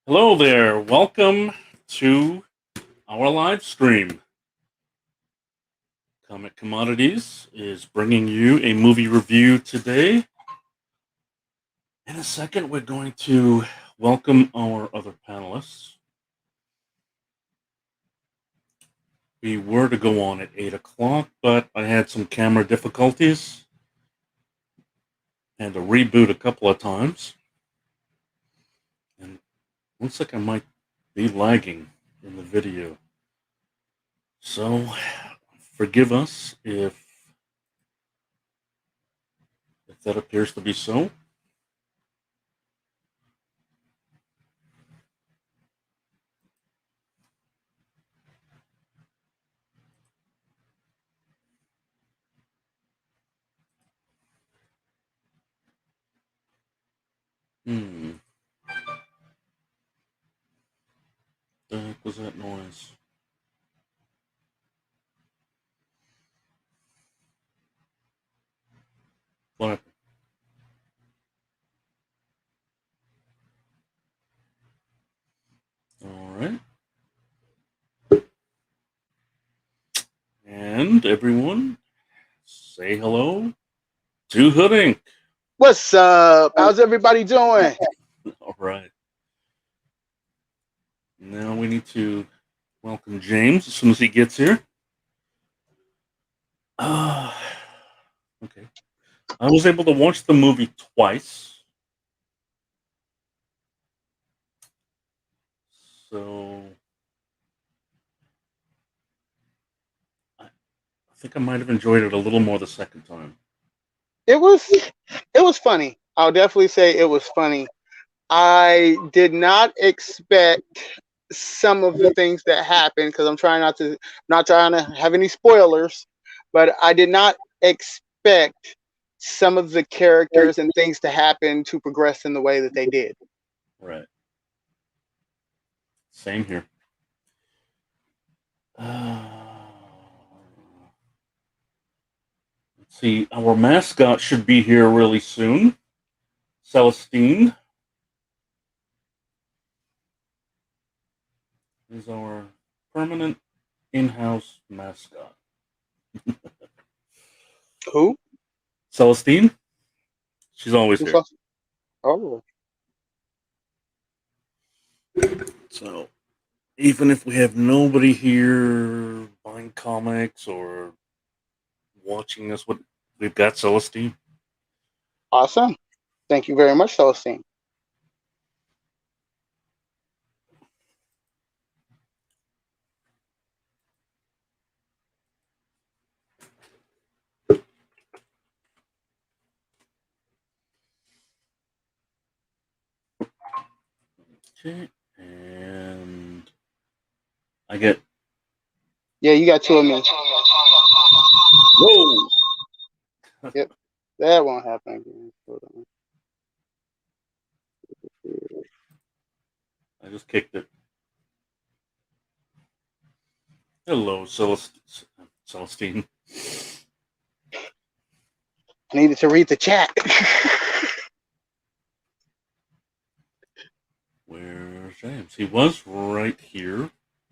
Hello there. Welcome to our live stream. Comic Commodities is bringing you a movie review today. In a second, we're going to welcome our other panelists. We were to go on at 8 o'clock, but I had some camera difficulties and to reboot a couple of times. And looks like I might be lagging in the video. So, forgive us if that appears to be so. Hmm. The heck was that noise? What? All right. And everyone, say hello to Hoodink. What's up? How's everybody doing? All right. Now we need to welcome James as soon as he gets here. Okay. I was able to watch the movie twice. So I think I might have enjoyed it a little more the second time. It was funny. I'll definitely say it was funny. I did not expect some of the things that happened because I'm trying not trying to have any spoilers, but I did not expect some of the characters and things to happen to progress in the way that they did. Right. Same here. Let's see. Our mascot should be here really soon. Celestine is our permanent in-house mascot. Who? Celestine? She's always Who's here. lost? Oh, So even if we have nobody here buying comics or watching us, what we've got Celestine. awesome. Thank you very much, Celestine. Okay. And I get Yeah, you got two of me. whoa. Yep, that won't happen again. Hold on. I just kicked it. Hello, Celestine. I needed to read the chat. Where's James? He was right here,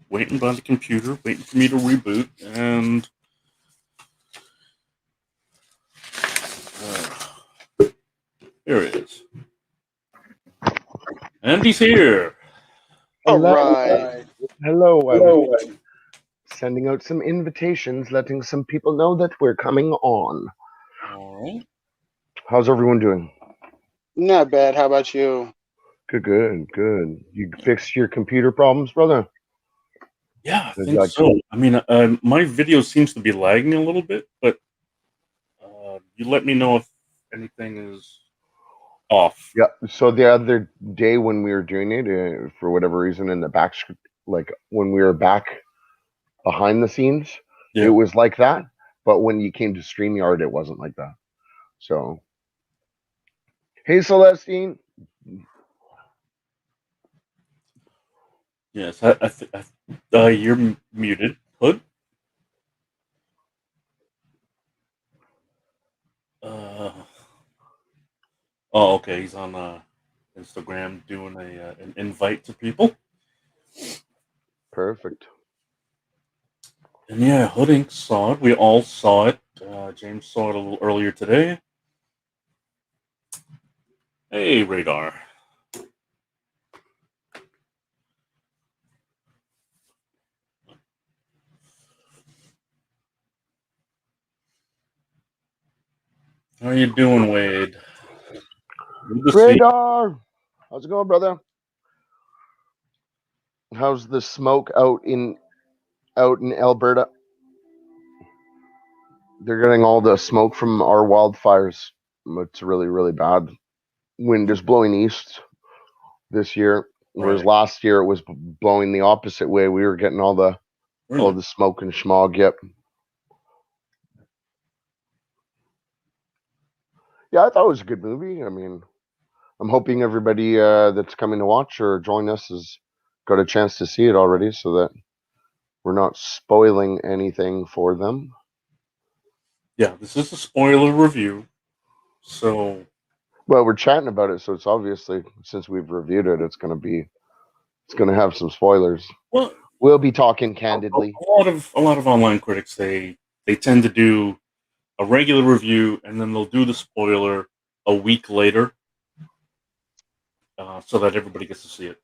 waiting by the computer, waiting for me to reboot, and here it is. And he's here. All Hello. right. Hello. I was sending out some invitations, letting some people know that we're coming on. All right. How's everyone doing? Not bad. How about you? Good. You fixed your computer problems, brother? Yeah, I Is think that so. cool? I mean, my video seems to be lagging a little bit, but you let me know if anything is off. Yeah. So the other day when we were doing it, for whatever reason, in the back, like when we were back behind the scenes, it Yeah. was like that. But when you came to StreamYard, it wasn't like that. So, hey, Celestine. Yes, you're muted. Hood. Uh, oh, okay. He's on. Instagram doing an invite to people. Perfect. And yeah, Hoodink saw it. We all saw it. James saw it a little earlier today. Hey, Radar. How you doing, Wade? Good to see you. Radar, how's it going, brother? How's the smoke out in Alberta? They're getting all the smoke from our wildfires. It's really, really bad. Wind is blowing east this year, whereas Right. last year it was blowing the opposite way. We were getting all the Really? smoke and smog. Yep. Yeah, I thought it was a good movie. I mean, I'm hoping everybody that's coming to watch or join us has got a chance to see it already, so that we're not spoiling anything for them. Yeah, this is a spoiler review. So, Well, we're chatting about it, so it's obviously, since we've reviewed it, it's going to have some spoilers. well, We'll be talking candidly. a lot of online critics they tend to do a regular review and then they'll do the spoiler a week later, so that everybody gets to see it.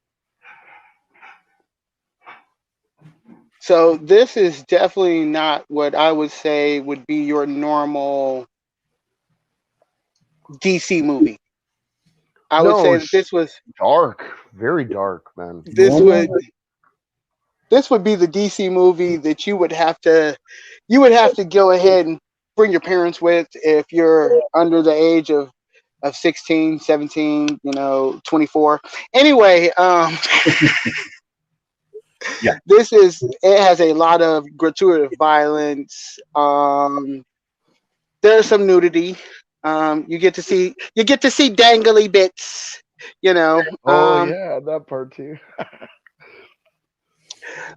So this is definitely not what I would say would be your normal DC movie. I would No, say that it's this was dark, very dark, man. this would this would be the DC movie that you would have to go ahead and bring your parents with if you're under the age of 16, 17, 24. Anyway, Yeah. it has a lot of gratuitous violence. There's some nudity. You get to see dangly bits, Oh yeah, that part too.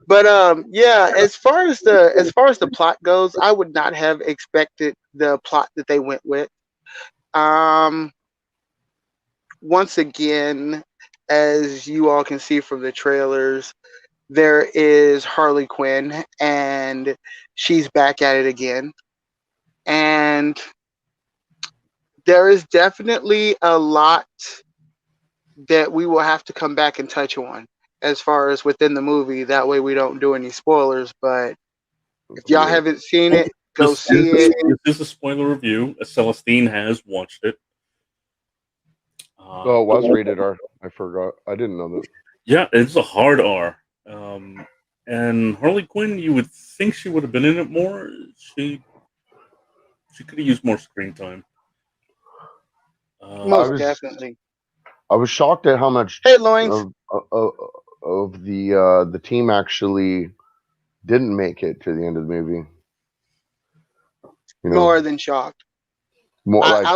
But yeah, as far as the plot goes, I would not have expected the plot that they went with. Um, Once again, as you all can see from the trailers, there is Harley Quinn, and she's back at it again. And there is definitely a lot that we will have to come back and touch on as far as within the movie. That way we don't do any spoilers. But if y'all haven't seen it, go see it. This is a spoiler review. Celestine has watched it. Oh, it was rated R. I forgot. I didn't know that. Yeah, it's a hard R. And Harley Quinn, you would think she would have been in it more. She could have used more screen time. Most definitely. I was shocked at how much Hey, Loins. of the team actually didn't make it to the end of the movie. More than shocked. More like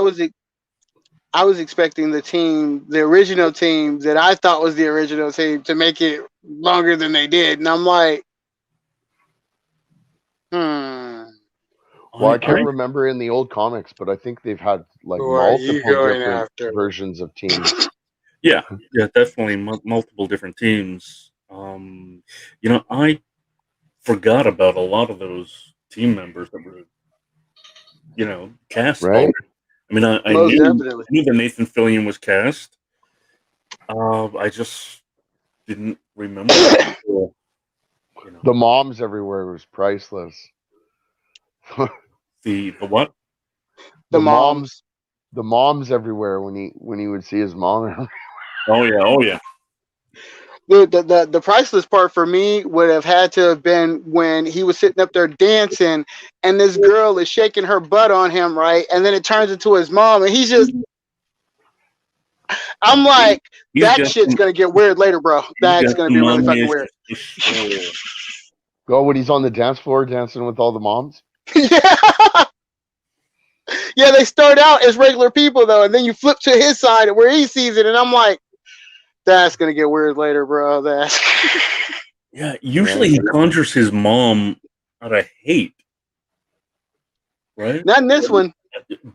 I was expecting the original team that I thought was the original team, to make it longer than they did, and I'm like, Well, I can't remember in the old comics, but I think they've had like multiple different versions of teams. Yeah, definitely multiple different teams. I forgot about a lot of those team members that were, cast. Right. I mean, I knew that Nathan Fillion was cast. I just didn't remember. The moms everywhere was priceless. The what? The moms. The moms everywhere when he would see his mom. Oh yeah. The priceless part for me would have had to have been when he was sitting up there dancing and this girl is shaking her butt on him, right? And then it turns into his mom and he's just, I'm like, that shit's going to get weird later, bro. That's going to be really fucking weird. Oh, when he's on the dance floor dancing with all the moms? Yeah. Yeah, they start out as regular people though, and then you flip to his side where he sees it, and I'm like, that's gonna get weird later, bro. That's yeah. Usually he conjures his mom out of hate, right? Not in this one.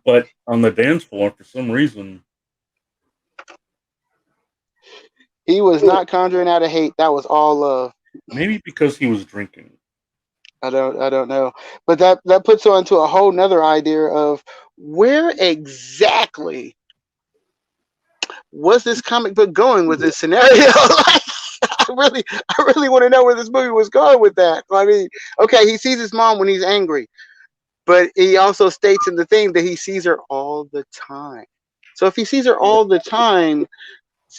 But on the dance floor, for some reason, He was not conjuring out of hate. That was all love. Maybe because he was drinking. I don't know. But that puts on to a whole nother idea of where exactly was this comic book going with this scenario? Like, I really want to know where this movie was going with that. I mean, okay, he sees his mom when he's angry, but he also states in the thing that he sees her all the time. So if he sees her all the time,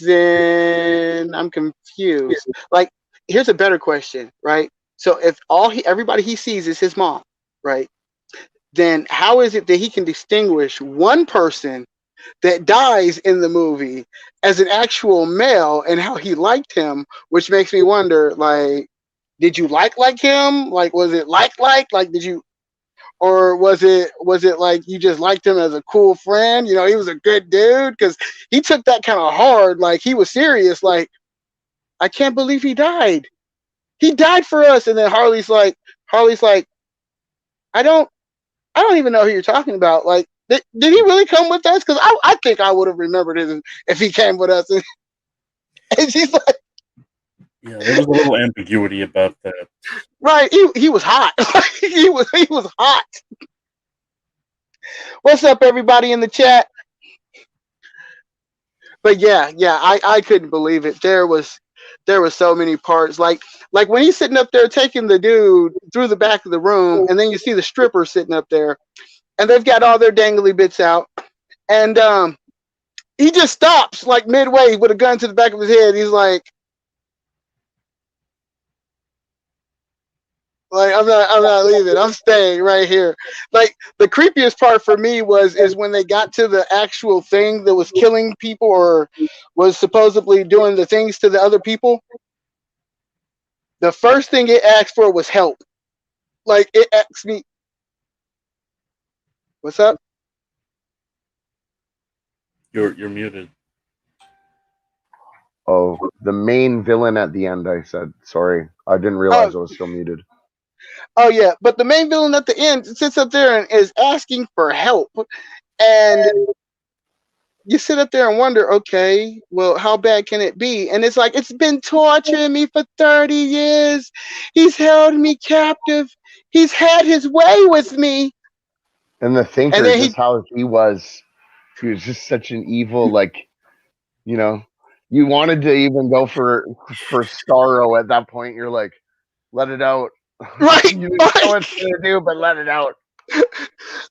then I'm confused. Like, here's a better question, right? So if everybody he sees is his mom, right? Then how is it that he can distinguish one person that dies in the movie as an actual male and how he liked him, which makes me wonder, like, did you like him? Like, was it like did you, or was it like you just liked him as a cool friend? You know, he was a good dude, because he took that kind of hard. Like, he was serious. Like, I can't believe he died. He died for us. And then Harley's like, I don't even know who you're talking about. Like, did he really come with us? Because I think I would have remembered it if he came with us. And she's like, Yeah, there was a little ambiguity about that. right, he was hot. he was hot. What's up, everybody in the chat? But yeah, I couldn't believe it. There was so many parts. Like when he's sitting up there taking the dude through the back of the room, and then you see the stripper sitting up there, and they've got all their dangly bits out, and he just stops like midway with a gun to the back of his head. He's like, I'm not leaving. I'm staying right here. Like, the creepiest part for me is when they got to the actual thing that was killing people or was supposedly doing the things to the other people. The first thing it asked for was help. Like, it asked me, "What's up?" You're muted. Oh, the main villain at the end, I said. Sorry. I didn't realize I was still muted. Oh yeah, but the main villain at the end sits up there and is asking for help, and you sit up there and wonder, okay, well, how bad can it be? And it's like, it's been torturing me for 30 years. He's held me captive. He's had his way with me. And the thinker, And then just how he was just such an evil, like, you know, you wanted to even go for Starro at that point. You're like, let it out. Right, You didn't know what to do, but let it out.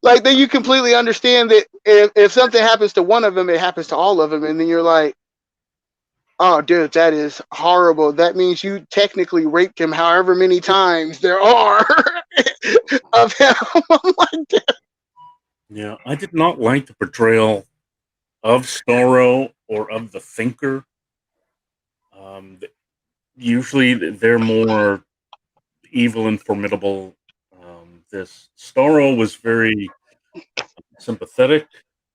Like, then you completely understand that if something happens to one of them, it happens to all of them. And then you're like, oh, dude, that is horrible. That means you technically raped him however many times there are of him. I'm like, Yeah, I did not like the portrayal of Starro or of the Thinker. Usually they're more evil and formidable. This Starro was very sympathetic.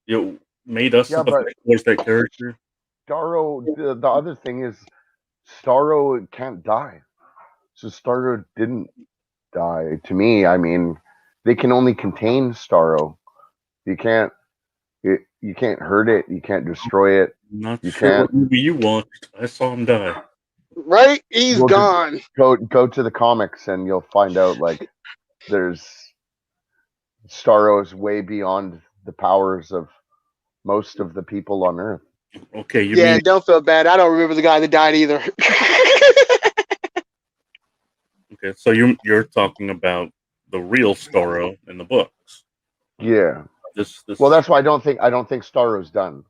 It made us sympathetic towards that character. Starro, the other thing is, Starro can't die. So Starro didn't die. To me, I mean, they can only contain Starro. You can't hurt it. You can't destroy it. I'm not You sure can't. what movie you watched. I saw him die. right? He's gone. Go to the comics and you'll find out, like, there's Starro's way beyond the powers of most of the people on Earth. Okay, you Yeah, mean don't feel bad. I don't remember the guy that died either. okay? So you're talking about the real Starro in the books. Yeah. This Well, that's why I don't think Starro's done.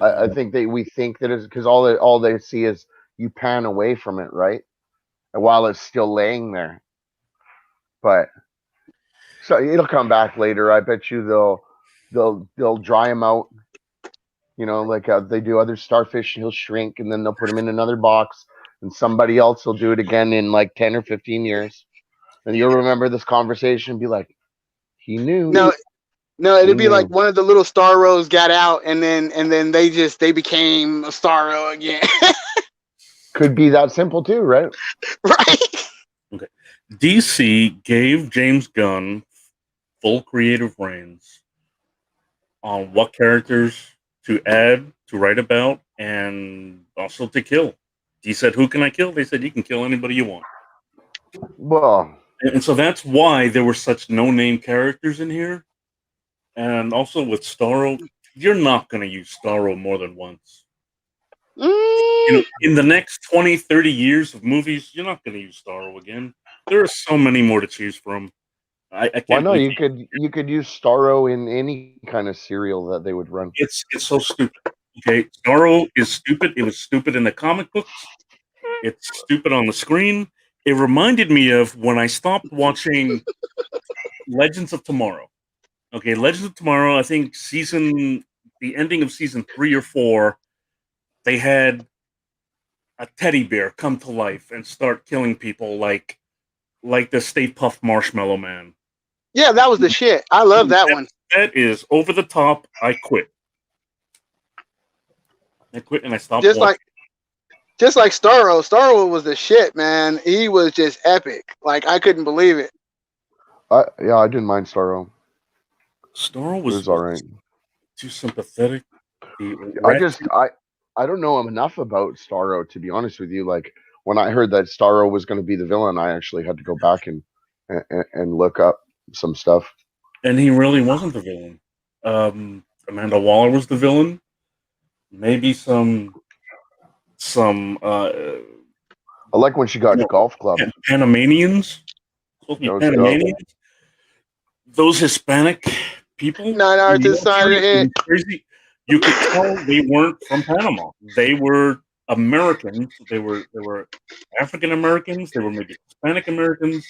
I think we think that it's because all they see is you pan away from it, right? And while it's still laying there, but so it'll come back later. I bet you they'll dry him out. You know, like they do other starfish. He'll shrink, and then they'll put him in another box, and somebody else will do it again in like 10 or 15 years, and you'll remember this conversation and be like, he knew. No, it'd be like one of the little Starros got out, and then they became a Starro again. Could be that simple too, right? Right. Okay. DC gave James Gunn full creative reins on what characters to add, to write about, and also to kill. He said, "Who can I kill?" They said, "You can kill anybody you want." Well, And so that's why there were such no-name characters in here. And also with Starro, you're not going to use Starro more than once. In the next 20, 30 years of movies, you're not going to use Starro again. There are so many more to choose from. I can't. why not? You could use Starro in any kind of cereal that they would run. It's so stupid. Okay, Starro is stupid. It was stupid in the comic books. It's stupid on the screen. It reminded me of when I stopped watching Legends of Tomorrow. Okay, Legends of Tomorrow, I think the ending of season 3 or 4, they had a teddy bear come to life and start killing people like the Stay Puft Marshmallow Man. Yeah, that was the shit. I love that one. That is over the top. I quit. And I stopped Just watching. like Starro. Starro was the shit, man. He was just epic. Like, I couldn't believe it. I didn't mind Starro. Starro It was was all right. too sympathetic. I don't know enough about Starro, to be honest with you. Like, when I heard that Starro was going to be the villain, I actually had to go back and look up some stuff. And he really wasn't the villain. Amanda Waller was the villain. Maybe some I like when she got golf club. Panamanians. Panamanians. Those Hispanic people. 9 hours to the side of the head. Crazy. You could tell they weren't from Panama. They were Americans. They were African Americans. They were maybe Hispanic Americans.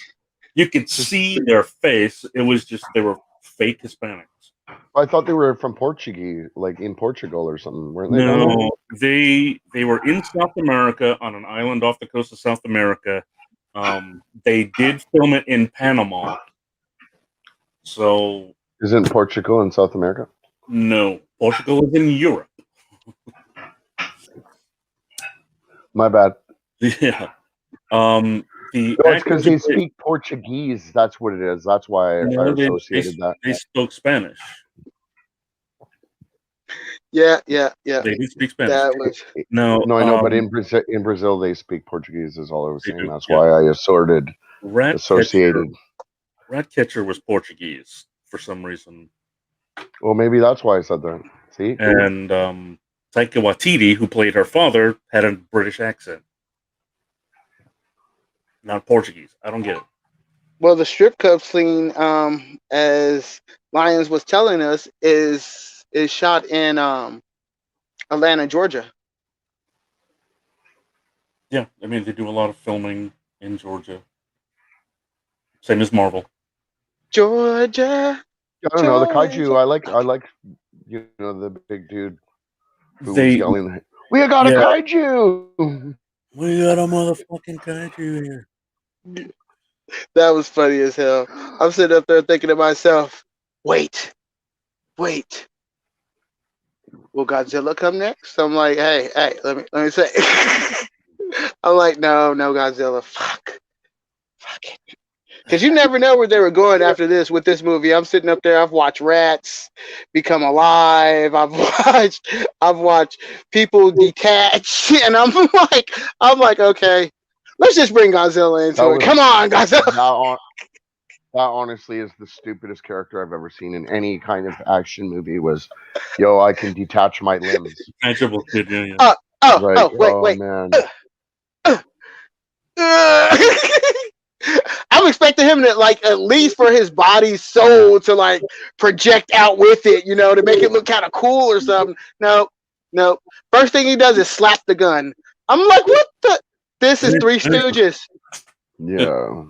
You could see their face. It was just they were fake Hispanics. I thought they were from Portuguese, like in Portugal or something, weren't they? No, they were in South America on an island off the coast of South America. They did film it in Panama. So isn't Portugal in South America? No, Portugal is in Europe. My bad. Yeah. It's because they speak Portuguese. That's what it is. That's why I associated that. They spoke Spanish. Yeah. They do speak Spanish. That was no, I know, but in Brazil they speak Portuguese. Is all I was saying. That's why I associated. Ratcatcher was Portuguese for some reason. Well, maybe that's why I said that. See, and Taika Waititi, who played her father, had a British accent, not Portuguese. I don't get it. Well, the strip club scene, as Lyons was telling us, is shot in Atlanta, Georgia. Yeah, I mean they do a lot of filming in Georgia. Same as Marvel. Georgia. I don't know the kaiju. I like the big dude who was yelling, "We got a kaiju! We got a motherfucking kaiju here." That was funny as hell. I'm sitting up there thinking to myself, wait. Will Godzilla come next? I'm like, hey, let me say. I'm like, no, Godzilla. Fuck it. Because you never know where they were going after this with this movie. I'm sitting up there. I've watched Rats Become Alive. I've watched people detach, and I'm like, okay, let's just bring Godzilla into it. Come on, Godzilla. That honestly is the stupidest character I've ever seen in any kind of action movie. Was, I can detach my limbs. Detachable kid, yeah. Wait, man. I'm expecting him to at least for his body's soul to project out with it, to make it look kind of cool or something. No. First thing he does is slap the gun. I'm like, what the? This is Three Stooges. Yeah.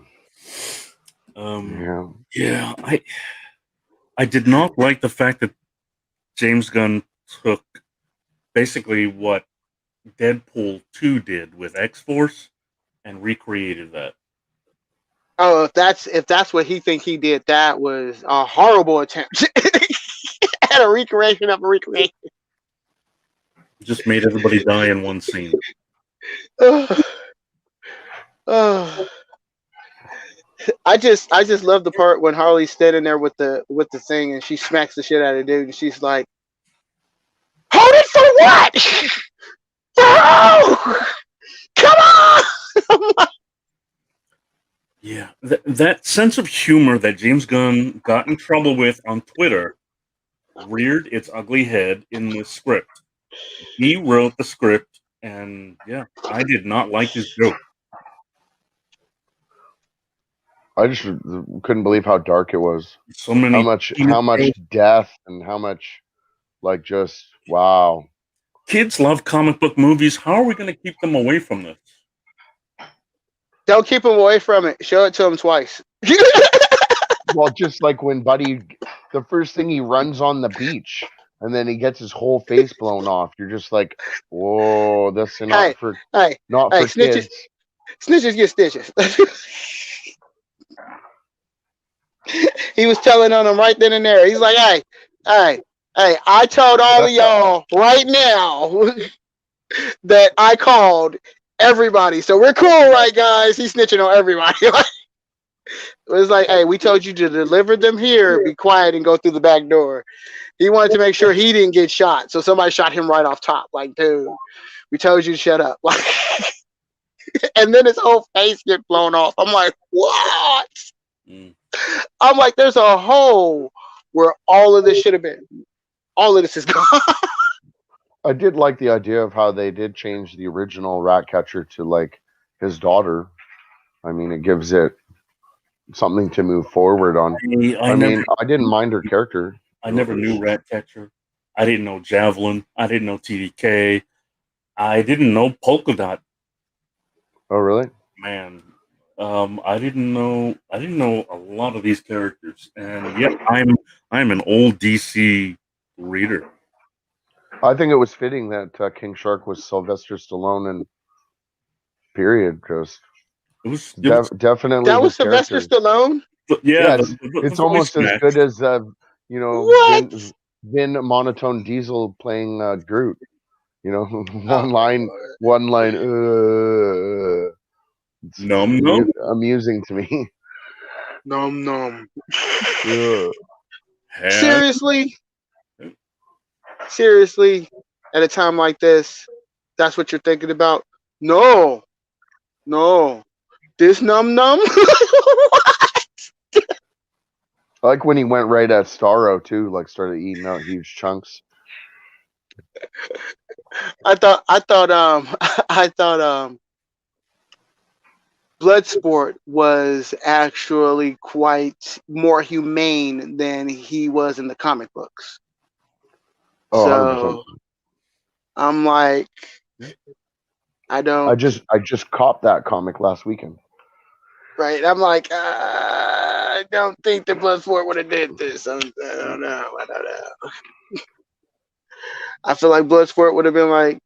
Yeah. I did not like the fact that James Gunn took basically what Deadpool 2 did with X-Force and recreated that. Oh, if that's what he think he did, that was a horrible attempt at a recreation of a recreation. Just made everybody die in one scene. I just love the part when Harley's standing there with the thing and she smacks the shit out of the dude and she's like, "Hold it for what?" bro, come on. Yeah, that sense of humor that James Gunn got in trouble with on Twitter reared its ugly head in the script. He wrote the script, and yeah, I did not like his joke. I just couldn't believe how dark it was. So many How much death and how much like just wow. kids love comic book movies. How are we going to keep them away from this? Don't keep him away from it. Show it to him twice. Well, just like when Buddy, the first thing he runs on the beach, and then he gets his whole face blown off. You're just like, whoa, that's not for snitches, kids. Snitches get stitches. He was telling on him right then and there. He's like, hey, I told all of y'all right now that I called everybody. So we're cool, right, guys? He's snitching on everybody. It was like, hey, we told you to deliver them here, be quiet, and go through the back door. He wanted to make sure he didn't get shot. So somebody shot him right off top. Like, dude, we told you to shut up. Like, and then his whole face get blown off. I'm like, what? I'm like, there's a hole where all of this should have been. All of this is gone. I did like the idea of how they did change the original Ratcatcher to like his daughter. I mean, it gives it something to move forward on. I didn't mind her character. I never knew Ratcatcher. I didn't know Javelin. I didn't know TDK. I didn't know Polka Dot. Oh, really? Man, I didn't know a lot of these characters, and yet I'm an old DC reader. I think it was fitting that King Shark was Sylvester Stallone, and period. Because definitely that was Sylvester Stallone. Yeah, it's almost as good as Vin Monotone Diesel playing Groot. You know, one line. It's amusing to me. Nom. Seriously, at a time like this, that's what you're thinking about? No. This num. I like when he went right at Starro too, like started eating out huge chunks. I thought Bloodsport was actually quite more humane than he was in the comic books. Oh, so 100%. I'm like, I just copped that comic last weekend. Right, I'm like, I don't think the Bloodsport would have did this. I don't know. I feel like Bloodsport would have been like,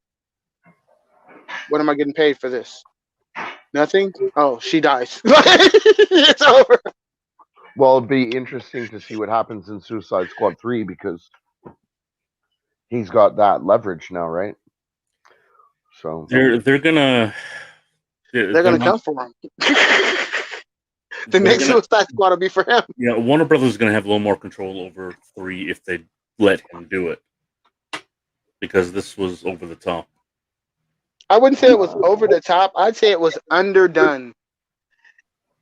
what am I getting paid for this? Nothing? Oh, she dies. It's over. Well, it'd be interesting to see what happens in Suicide Squad 3 because he's got that leverage now, right? So they're gonna come for him. The next Suicide Squad will be for him. Yeah, Warner Brothers is gonna have a little more control over 3 if they let him do it, because this was over the top. I wouldn't say it was over the top. I'd say it was underdone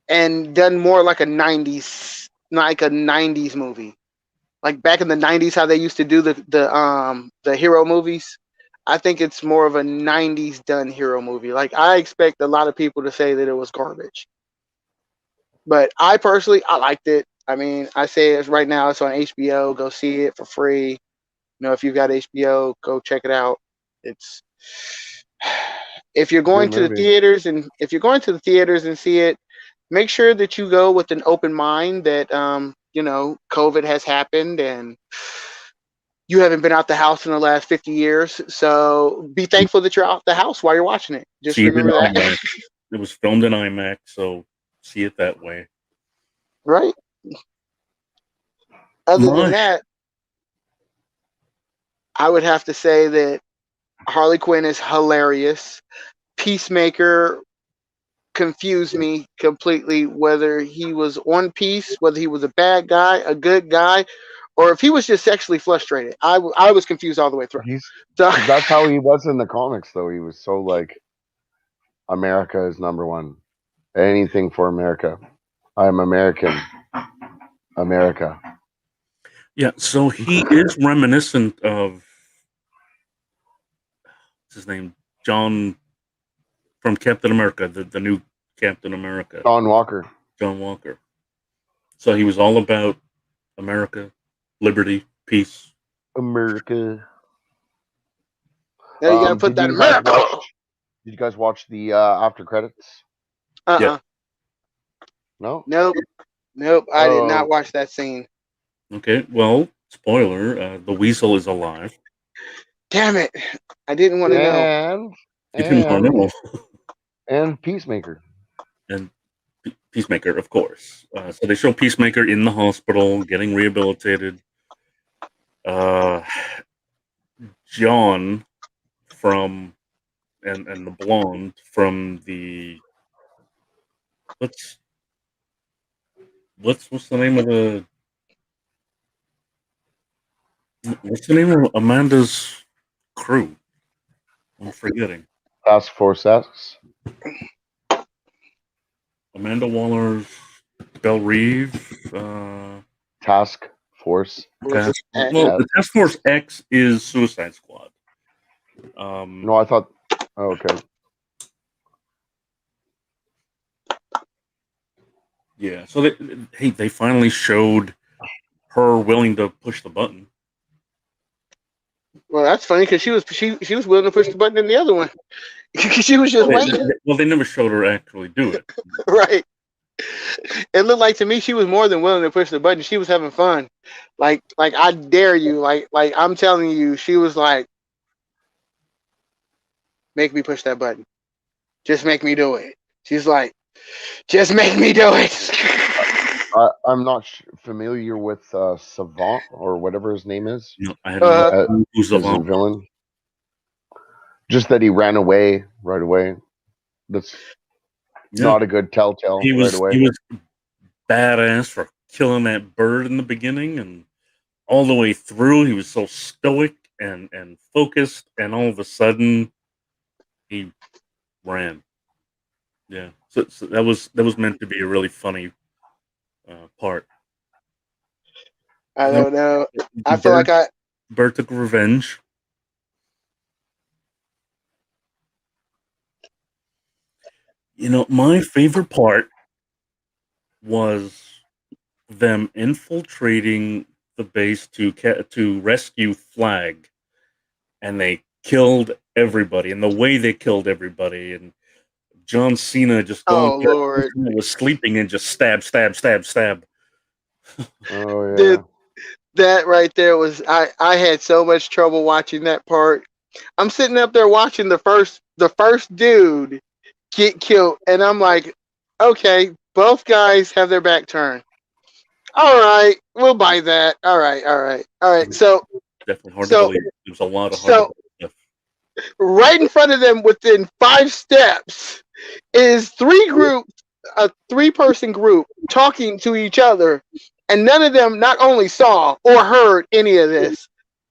and done more like a 90s movie. Like back in the 90s, how they used to do the hero movies. I think it's more of a 90s done hero movie. Like I expect a lot of people to say that it was garbage. But I personally, I liked it. I mean, I say it right now, it's on HBO. Go see it for free. You know, if you've got HBO, go check it out. If you're going to the theaters and see it, make sure that you go with an open mind that COVID has happened and you haven't been out the house in the last 50 years. So be thankful that you're out the house while you're watching it. Just remember that. It was filmed in IMAX, so see it that way. Right. Other than that, I would have to say that Harley Quinn is hilarious. Peacemaker confused me completely, whether he was on Peace, whether he was a bad guy, a good guy, or if he was just sexually frustrated. I was confused all the way through. He's So that's how he was in the comics, though. He was so like, America is number one. Anything for America. I'm American. America. Yeah, so he is reminiscent of what's his name, John from Captain America, the new Captain America, John Walker. John Walker. So he was all about America, liberty, peace. America. now you gotta put that America. Did you guys watch the after credits? Uh-uh. No? Nope. I did Oh. not watch that scene. Okay, well, spoiler: the Weasel is alive. Damn it! I didn't want to know. And You didn't want to know. and Peacemaker. And Peacemaker, of course. So they show Peacemaker in the hospital, getting rehabilitated. John from and the blonde from the what's the name of the what's the name of Amanda's crew? I'm forgetting. Task Force X. Amanda Waller's Belle Reeve. Task Force. Well, X. the Task Force X is Suicide Squad. No, I thought. Oh, okay. Yeah. So they finally showed her willing to push the button. Well, that's funny because she was willing to push the button in the other one. She was just waiting. Well, they never showed her actually do it. Right. It looked like to me she was more than willing to push the button. She was having fun. Like I dare you. Like I'm telling you, she was like, make me push that button. Just make me do it. She's like, just make me do it. I'm not familiar with Savant or whatever his name is. No, I had no clue who's as a villain. Just that he ran away right away. That's not a good telltale. He was right away. he was badass for killing that bird in the beginning, and all the way through he was so stoic and focused, and all of a sudden he ran. Yeah, so that was meant to be a really funny part. I don't know. I feel like Bird took revenge. You know, my favorite part was them infiltrating the base to rescue Flag, and they killed everybody. And the way they killed everybody, and John Cena just going Lord, was sleeping and just stab. Oh yeah. Dude, that right there was I had so much trouble watching that part. I'm sitting up there watching the first dude get killed, and I'm like, okay, both guys have their back turned. All right, we'll buy that. All right. So definitely hard to believe. There's a lot of hard to believe stuff. Right in front of them, within 5 steps, is a 3-person group talking to each other, and none of them not only saw or heard any of this,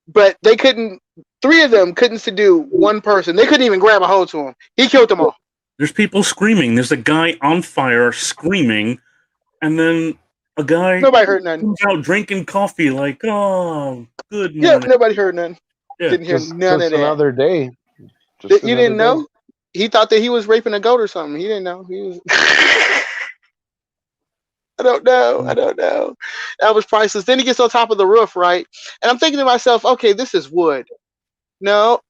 but they couldn't. 3 of them couldn't subdue one person. They couldn't even grab a hold to him. He killed them all. There's people screaming. There's a guy on fire screaming, and then a guy Nobody heard nothing. comes out drinking coffee like, oh, good Yeah, morning. nobody heard nothing. Yeah. Didn't hear none of that. Another day. You didn't know? He thought that he was raping a goat or something. He didn't know. He was. I don't know. That was priceless. Then he gets on top of the roof, right? And I'm thinking to myself, okay, this is wood. Nope,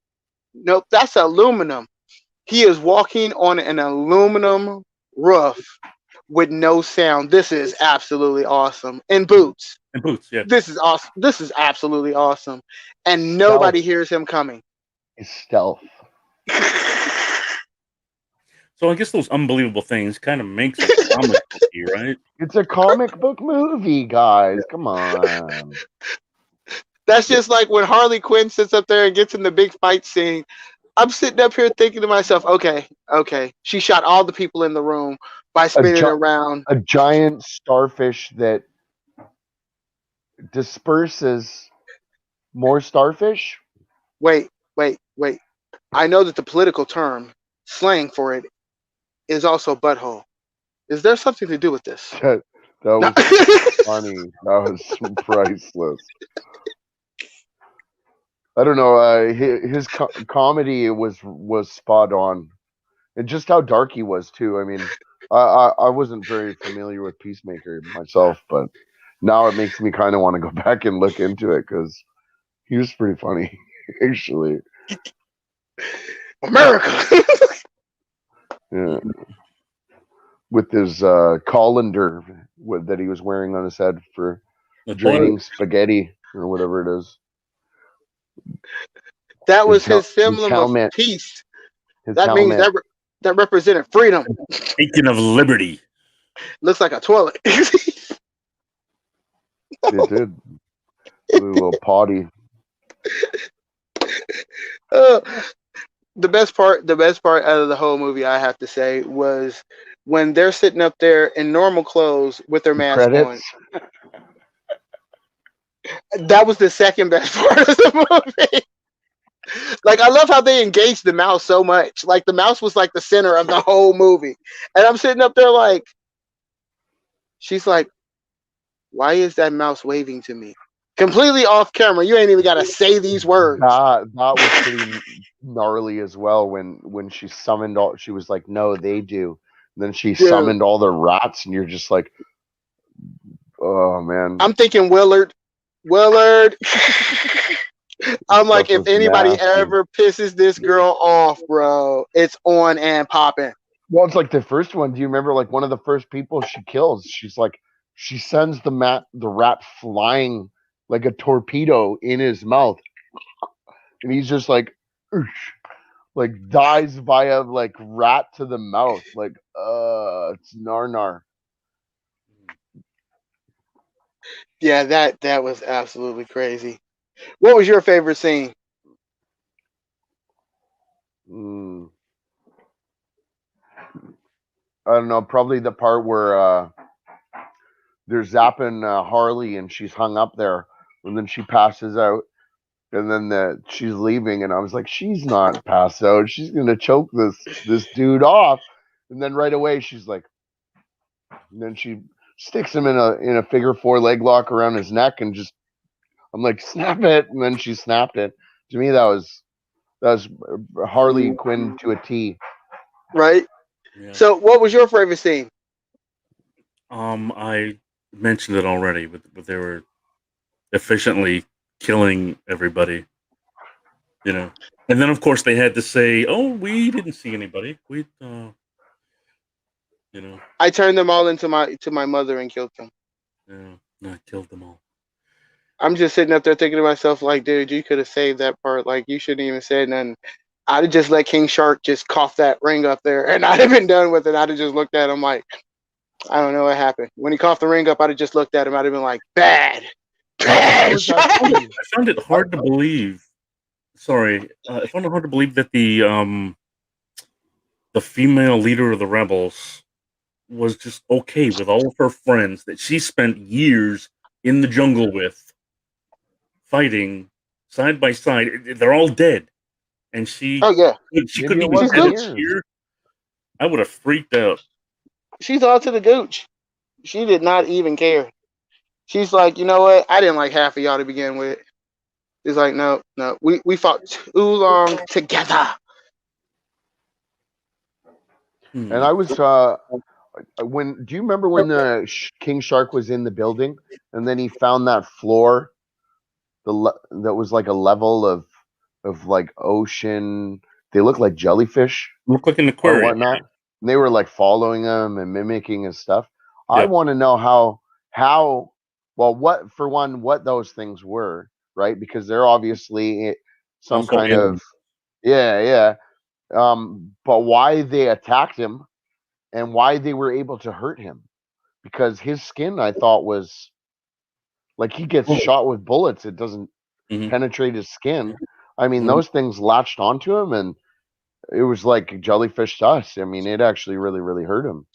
that's aluminum. He is walking on an aluminum roof with no sound. This is absolutely awesome. And boots. Yeah. This is awesome. This is absolutely awesome. And nobody hears him coming. It's stealth. So I guess those unbelievable things kind of makes it a comic booky, right? It's a comic book movie, guys. Come on. That's just like when Harley Quinn sits up there and gets in the big fight scene. I'm sitting up here thinking to myself, okay. She shot all the people in the room by spinning around. A giant starfish that disperses more starfish. Wait. I know that the political term slang for it is also butthole. Is there something to do with this? That No. was funny. That was priceless. I don't know. His comedy was spot on, and just how dark he was too. I mean, I wasn't very familiar with Peacemaker myself, but now it makes me kind of want to go back and look into it because he was pretty funny, actually. America. Yeah. With his colander that he was wearing on his head for draining spaghetti or whatever it is. That was His his emblem of helmet. peace. His That means helmet. that represented freedom. Beacon of liberty. Looks like a toilet. It did. A little potty. The best part out of the whole movie, I have to say, was when they're sitting up there in normal clothes with their mask Credits. on. That was the second best part of the movie. Like, I love how they engaged the mouse so much. Like, the mouse was like the center of the whole movie. And I'm sitting up there like, she's like, why is that mouse waving to me? Completely off camera. You ain't even got to say these words. That was pretty gnarly as well when she summoned all. She was like, no, they do. And then she summoned all the rats, and you're just like, oh, man. I'm thinking Willard. I'm like, if anybody ever pisses this girl off, bro, it's on and popping. Well, it's like the first one. Do you remember, like, one of the first people she kills? She's like, she sends the rat flying like a torpedo in his mouth, and he's just like, oosh, like dies via like rat to the mouth. Like, it's nar. Yeah, that was absolutely crazy. What was your favorite scene? I don't know. Probably the part where they're zapping Harley and she's hung up there, and then she passes out, and then she's leaving, and I was like, she's not passed out. She's gonna choke this dude off, and then right away she's like, and then she sticks him in a figure four leg lock around his neck, and just I'm like, snap it, and then she snapped it. To me, that was Harley Quinn to a T. Right. Yeah. So, what was your favorite scene? I mentioned it already, but they were efficiently killing everybody, you know. And then, of course, they had to say, "Oh, we didn't see anybody. We, you know." I turned them all into my mother and killed them. Yeah, I killed them all. I'm just sitting up there thinking to myself, like, dude, you could have saved that part. Like, you shouldn't even said nothing. I'd have just let King Shark just cough that ring up there, and I'd have been done with it. I'd have just looked at him like, I don't know what happened. When he coughed the ring up, I'd have just looked at him. I'd have been like, bad. I found it hard to believe. Sorry, I found it hard to believe that the female leader of the rebels was just okay with all of her friends that she spent years in the jungle with, fighting side by side. They're all dead, and she couldn't even shed a tear. I would have freaked out. She's all to the gooch. She did not even care. She's like, you know what? I didn't like half of y'all to begin with. She's like, no, we fought too long together. And I was do you remember when the King Shark was in the building, and then he found that floor, that was like a level of like ocean. They look like jellyfish. Look like an aquarium. Or whatnot. And they were like following him and mimicking his stuff. Yeah. I want to know what those things were, right? Because they're obviously some also kind of but why they attacked him and why they were able to hurt him, because his skin, I thought, was like, he gets shot with bullets, it doesn't penetrate his skin. I mean, those things latched onto him, and it was like jellyfish to us. I mean, it actually really, really hurt him.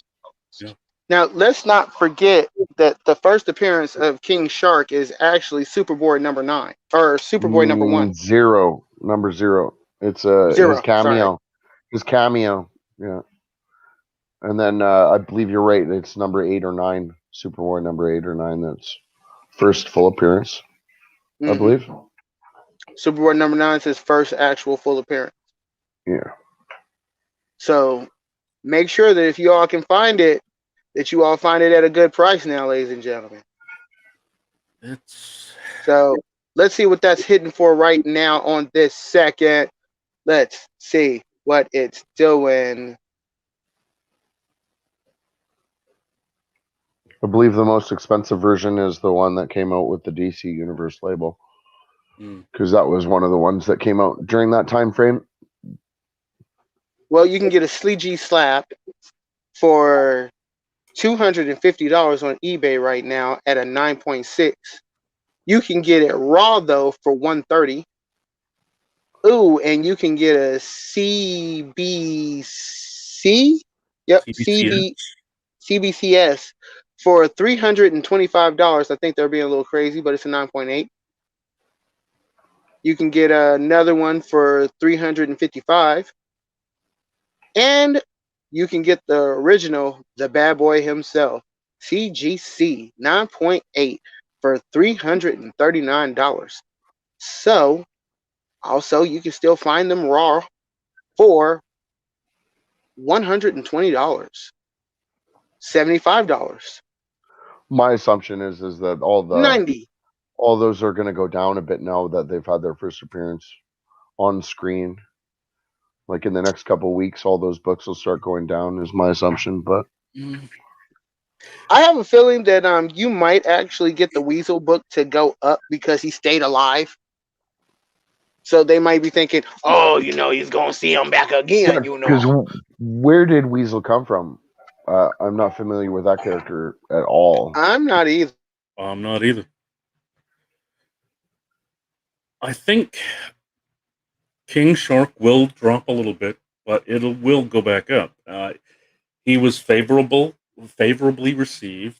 Yeah. Now, let's not forget that the first appearance of King Shark is actually Superboy number 9 or Superboy number 1. Zero, number 0. It's his 0. Sorry. cameo. His cameo. Yeah. And then I believe you're right. It's number 8 or 9. Superboy number 8 or 9. That's first full appearance, I Mhm. believe. Superboy number 9 is his first actual full appearance. Yeah. So make sure that if you all can find it, that you all find it at a good price now, ladies and gentlemen. It's So let's see what that's hitting for right now on this second. Let's see what it's doing. I believe the most expensive version is the one that came out with the DC Universe label, because that was one of the ones that came out during that time frame. Well, you can get a Sleegee Slap for $250 on eBay right now at a 9.6. You can get it raw though for $130. Ooh, and you can get a CBC. Yep, CBCS. CBCS for $325. I think they're being a little crazy, but it's a 9.8. You can get another one for $355. And you can get the original, the bad boy himself, CGC 9.8 for $339. So, also, you can still find them raw for $120, $75, My assumption is that $90. all those are going to go down a bit now that they've had their first appearance on screen. Like in the next couple of weeks, all those books will start going down, is my assumption. But I have a feeling that you might actually get the Weasel book to go up because he stayed alive. So they might be thinking, oh, he's going to see him back again, because where did Weasel come from? I'm not familiar with that character at all. I'm not either. I'm not either. I think King Shark will drop a little bit, but it will go back up. He was favorably received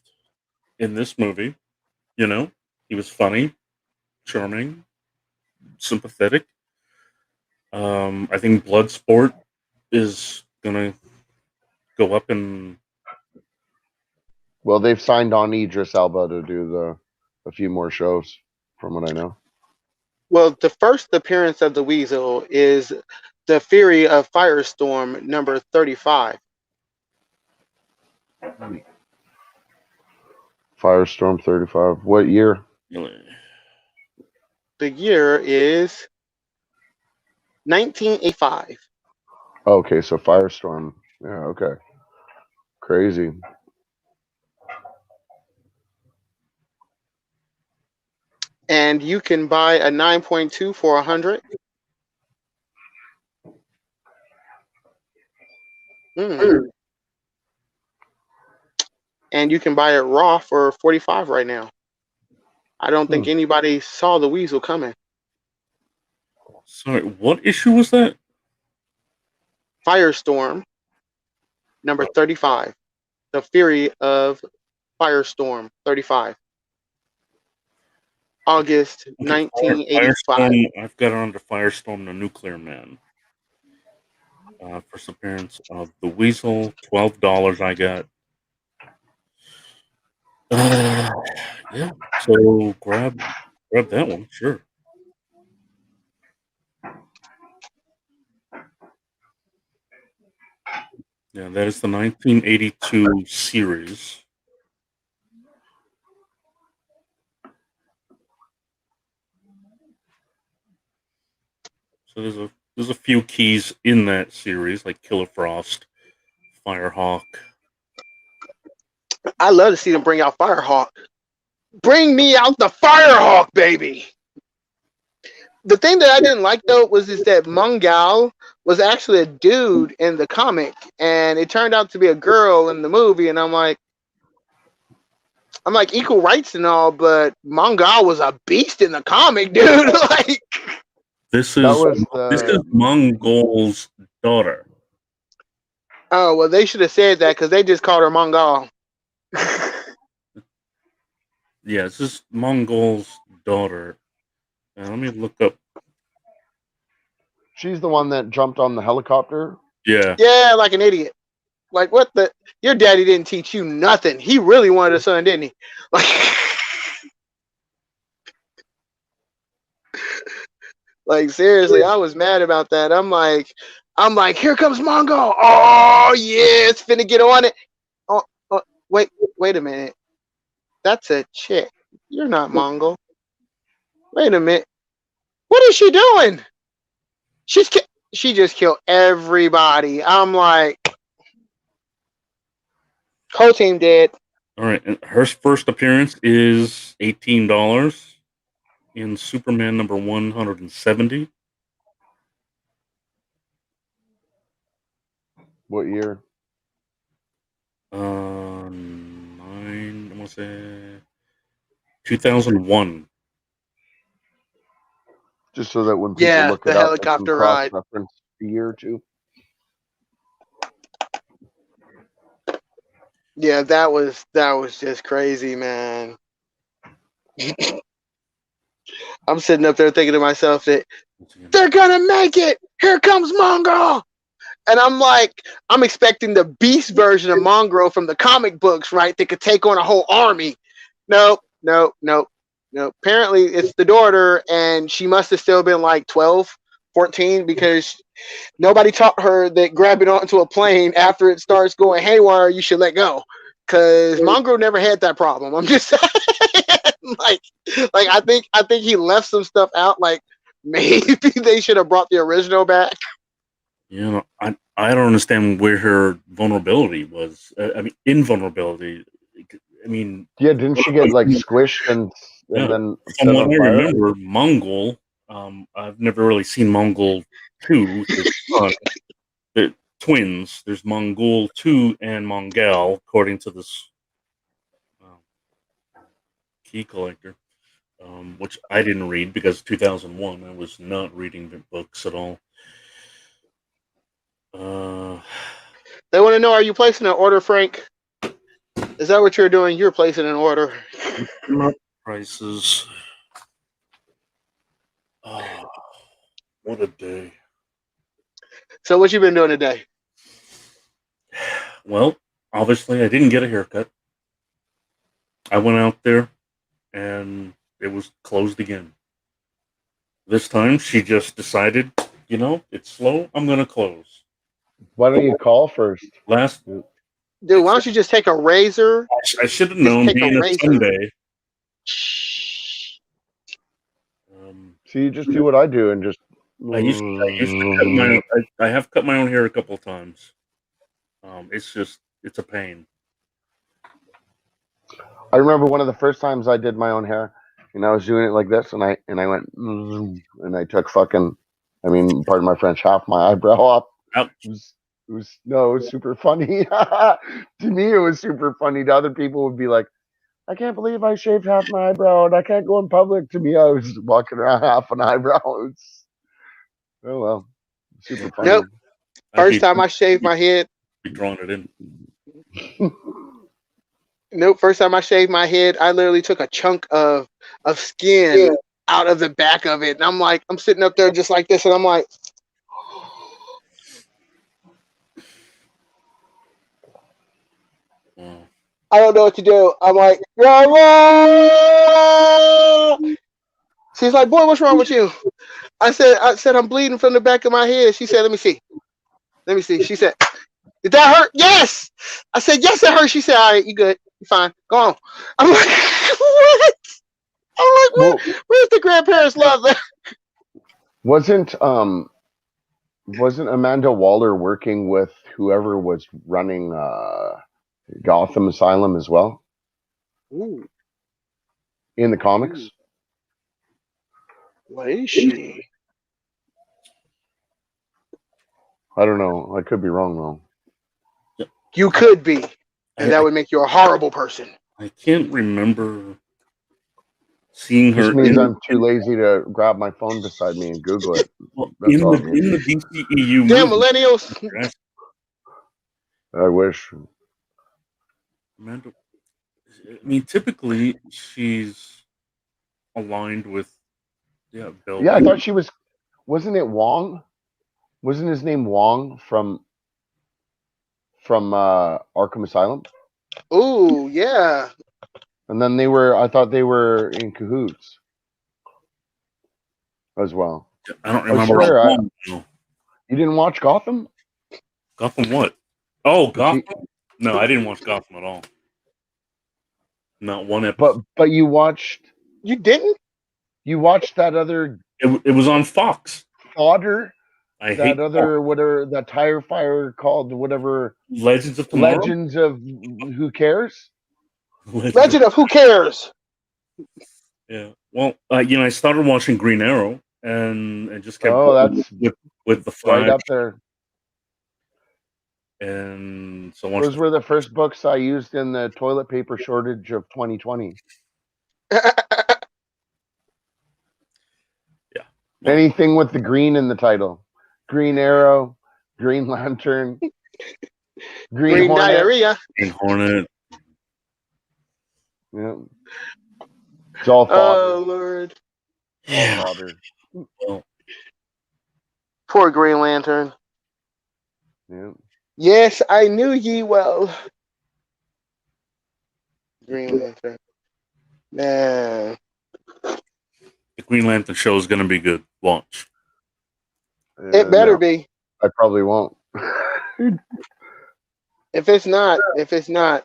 in this movie. He was funny, charming, sympathetic. I think Bloodsport is gonna go up in. Well, they've signed on Idris Elba to do a few more shows, from what I know. Well, the first appearance of the Weasel is the Fury of Firestorm number 35. Firestorm 35. What year? The year is 1985. Okay, so Firestorm. Yeah, okay. Crazy. And you can buy a 9.2 for $100. And you can buy it raw for $45 right now. I don't think anybody saw the Weasel coming. Sorry, what issue was that? Firestorm, number 35. The Fury of Firestorm, 35. August 1985. I've got it under Firestorm, the Nuclear Man. First appearance of the Weasel, $12 I got. Yeah, so grab that one, sure. Yeah, that is the 1982 series. So there's a few keys in that series, like Killer Frost, Firehawk. I love to see them bring out Firehawk. Bring me out the Firehawk, baby. The thing that I didn't like though was that Mungal was actually a dude in the comic, and it turned out to be a girl in the movie. And I'm like equal rights and all, but Mungal was a beast in the comic, dude. Like this is Mongol's daughter. Oh well, they should have said that because they just called her Mungal. Yeah, it's just Mongol's daughter. Let me look up. She's the one that jumped on the helicopter. Yeah. Yeah, like an idiot. Like what the? Your daddy didn't teach you nothing. He really wanted a son, didn't he? Like, like seriously, I was mad about that. I'm like, here comes Mongo. Oh yeah, it's finna get on it. Oh, wait a minute. That's a chick. You're not Mongol. Wait a minute. What is she doing? She just killed everybody. I'm like, whole team dead. All right. And her first appearance is $18 in Superman number 170. What year? I want to say 2001. Just so that when people Yeah, look the it up, helicopter ride. reference the year too. Yeah, that was just crazy, man. I'm sitting up there thinking to myself that they're gonna make it. Here comes Mongrel. And I'm like, I'm expecting the beast version of Mongrel from the comic books, right? That could take on a whole army. Nope. Apparently it's the daughter, and she must have still been like 12, 14, because nobody taught her that grabbing onto a plane after it starts going haywire, you should let go. Because Mongrel never had that problem. I'm just saying, like I think he left some stuff out. Like maybe they should have brought the original back. You know, I don't understand where her vulnerability was. I mean, invulnerability. I mean, Yeah, didn't she get like squished and Yeah. then from set what on I fire? remember, Mongol. I've never really seen Mongol 2. His son. The twins. There's Mongol 2 and Mongol, according to this key collector, which I didn't read because 2001. I was not reading the books at all. They want to know: are you placing an order, Frank? Is that what you're doing? You're placing an order. Prices. Oh, what a day. So what you been doing today? Well, obviously I didn't get a haircut. I went out there and it was closed again. This time she just decided, it's slow, I'm going to close. Why don't you call first? Dude, why don't you just take a razor? I should have known, take a being a razor. Sunday. So you just do what I do and just. I used to cut my own, I have cut my own hair a couple of times. It's a pain. I remember one of the first times I did my own hair, and I was doing it like this, and I went, and I took pardon my French, half my eyebrow off. Ouch. It was super funny. To me, it was super funny. To other people, would be like, I can't believe I shaved half my eyebrow and I can't go in public. To me, I was walking around half an eyebrow. Oh well, super funny. Nope. First time I shaved my head. Be drawing it in. Nope. First time I shaved my head, I literally took a chunk of skin out of the back of it, and I'm sitting up there just like this, and I'm like, I don't know what to do. I'm like, she's like, boy, what's wrong with you? I said, I'm bleeding from the back of my head. She said, let me see. She said, did that hurt? Yes. I said, yes, it hurt. She said, all right, you good. You fine. Go on. I'm like, what? I'm like, where's the grandparents' love? Wasn't Amanda Waller working with whoever was running Gotham Asylum as well? Ooh. In the comics? Ooh. What is she? I don't know. I could be wrong though. You could be, and that would make you a horrible person. I can't remember seeing her. This means I'm too lazy to grab my phone beside me and Google it. Well, in the DCEU Damn movie, millennials. I wish. Amanda, I mean, typically she's aligned with Bill. Yeah, I thought she was. Wasn't it Wong? Wasn't his name Wong from Arkham Asylum? Ooh, yeah. And then they were. I thought they were in cahoots as well. I don't remember. sure, how long, though. You didn't watch Gotham? Gotham what? Oh, But you- Gotham. No, I didn't watch Gotham at all. Not one episode. But you watched You didn't? that other It was on Fox. fodder, I hate that other whatever that tire fire called whatever Legends of Tomorrow. Legends of Who Cares? Legend of Who Cares? Yeah. Well, I started watching Green Arrow and just kept that's with the right Flash, up there. and so I watched. Those were the first books I used in the toilet paper shortage of 2020. Anything with the green in the title. Green Arrow, Green Lantern, Green Hornet. Diarrhea. Green Hornet. Yeah. It's all fodder. Oh, Lord. Yeah. All fodder. Well, Poor Green Lantern. Yeah. Yes, I knew ye well. Green Lantern. Man. the Green Lantern show is going to be good. Watch. It better No, be. I probably won't. If it's not,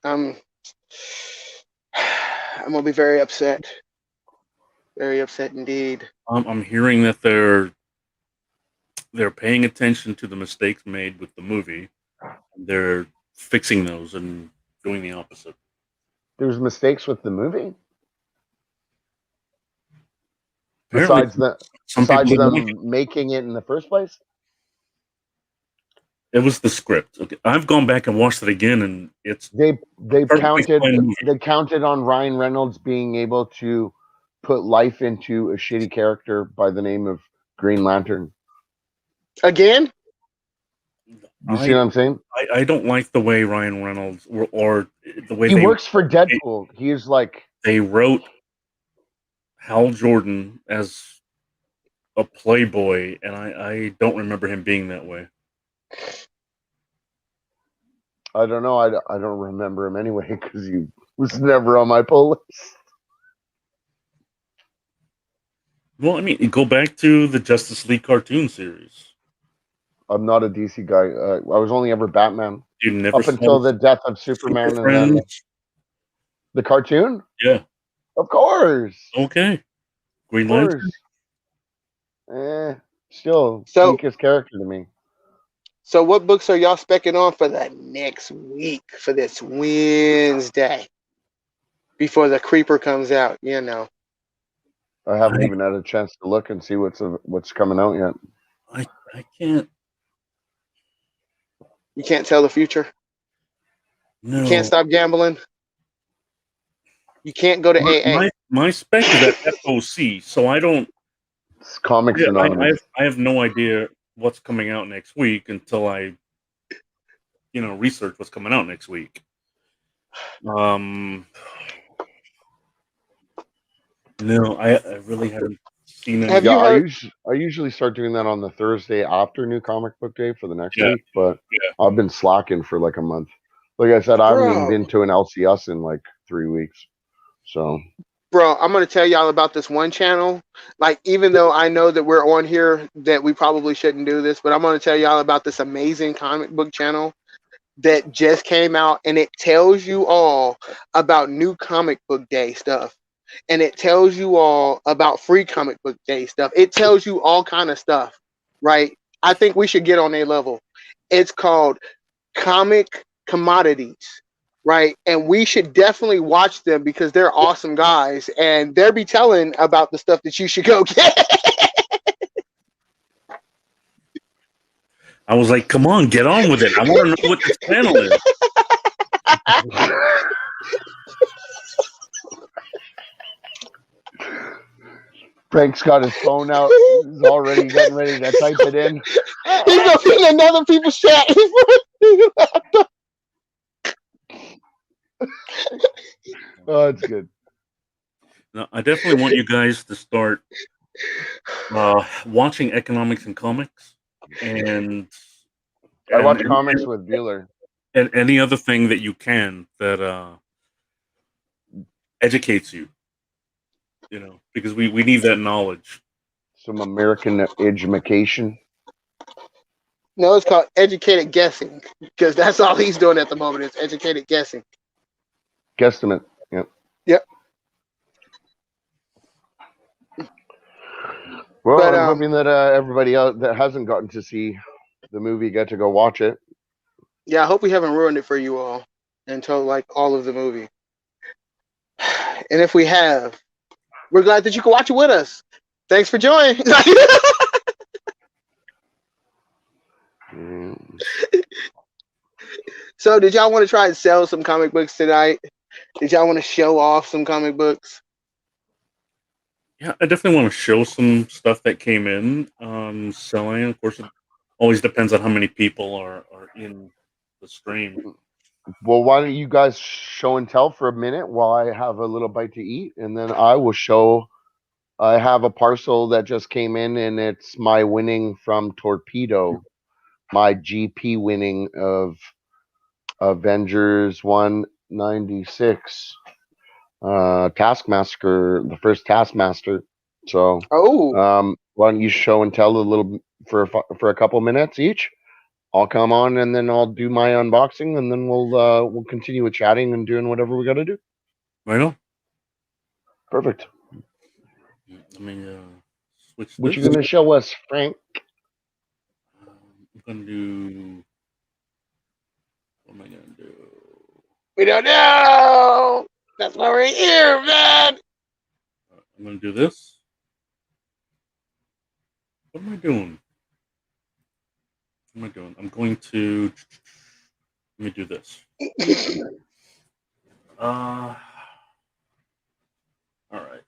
I'm gonna be very upset. Very upset indeed. I'm hearing that they're paying attention to the mistakes made with the movie. They're fixing those and doing the opposite. There's mistakes with the movie. Apparently, Besides some people them didn't like it. making it in the first place. It was the script. Okay. I've gone back and watched it again, and it's They Perfectly counted fine movie. they counted on Ryan Reynolds being able to put life into a shitty character by the name of Green Lantern. Again? You see what I'm saying? I don't like the way Ryan Reynolds or the way He works for Deadpool. He's like, they wrote Hal Jordan as a playboy, and I don't remember him being that way. I don't know. I don't remember him anyway because he was never on my pull list. Well, I mean, go back to the Justice League cartoon series. I'm not a DC guy. I was only ever Batman You never up until the death of Superman Super and then Friends? the cartoon. Yeah. Of course. Okay. Green Of Lantern. course. Still So- weakest character to me. So what books are y'all specking on for the next week, for this Wednesday? Before the creeper comes out, you know. I haven't even had a chance to look and see what's coming out yet. I can't. You can't tell the future. No. You can't stop gambling. You can't go to AA. My spec is at FOC, so I don't. It's Comics Yeah, Anonymous. I have no idea what's coming out next week until I, research what's coming out next week. No, I really haven't seen any. Have you Yeah, heard- I usually start doing that on the Thursday after New Comic Book Day for the next Yeah. week, but I've been slacking for like a month. Like I said, I haven't even Bro. been to an LCS in like 3 weeks. So Bro, I'm going to tell y'all about this one channel. Like, even though I know that we're on here, that we probably shouldn't do this, but I'm going to tell y'all about this amazing comic book channel that just came out, and it tells you all about new comic book day stuff. And it tells you all about free comic book day stuff. It tells you all kind of stuff, right? I think we should get on a level. It's called Comic Commodities. Right. And we should definitely watch them because they're awesome guys and they'll be telling about the stuff that you should go get. I was like, come on, get on with it. I want to know what this channel is. Frank's got his phone out. He's already getting ready to type it in. He's gonna be in another people's chat. Oh, it's good. Now, I definitely want you guys to start watching Economics and Comics, and I watch and, comics with Bueller. and any other thing that you can that educates you. You know, because we need that knowledge. Some American education. No, it's called educated guessing because that's all he's doing at the moment is educated guessing. Guesstimate. Yep. Yep. Well, But I'm hoping that everybody out that hasn't gotten to see the movie get to go watch it. yeah, I hope we haven't ruined it for you all until like all of the movie. And if we have, we're glad that you can watch it with us. Thanks for joining. Mm. So, did y'all want to try and sell some comic books tonight? Did y'all want to show off some comic books? Yeah, I definitely want to show some stuff that came in selling. Of course, it always depends on how many people are in the stream. Well, why don't you guys show and tell for a minute while I have a little bite to eat, and then I will show. I have a parcel that just came in, and it's my winning from Torpedo, my GP winning of Avengers 196, Taskmaster, the first Taskmaster. So, Oh, why don't you show and tell a little for a couple minutes each? I'll come on and then I'll do my unboxing, and then we'll continue with chatting and doing whatever we got to do. Right on. Perfect. Let me switch What this. you gonna show us, Frank? I'm gonna do. What am I gonna do? we don't know. That's why we're here, man. I'm gonna do this. What am I doing? What am I doing? I'm going to. Let me do this. All right.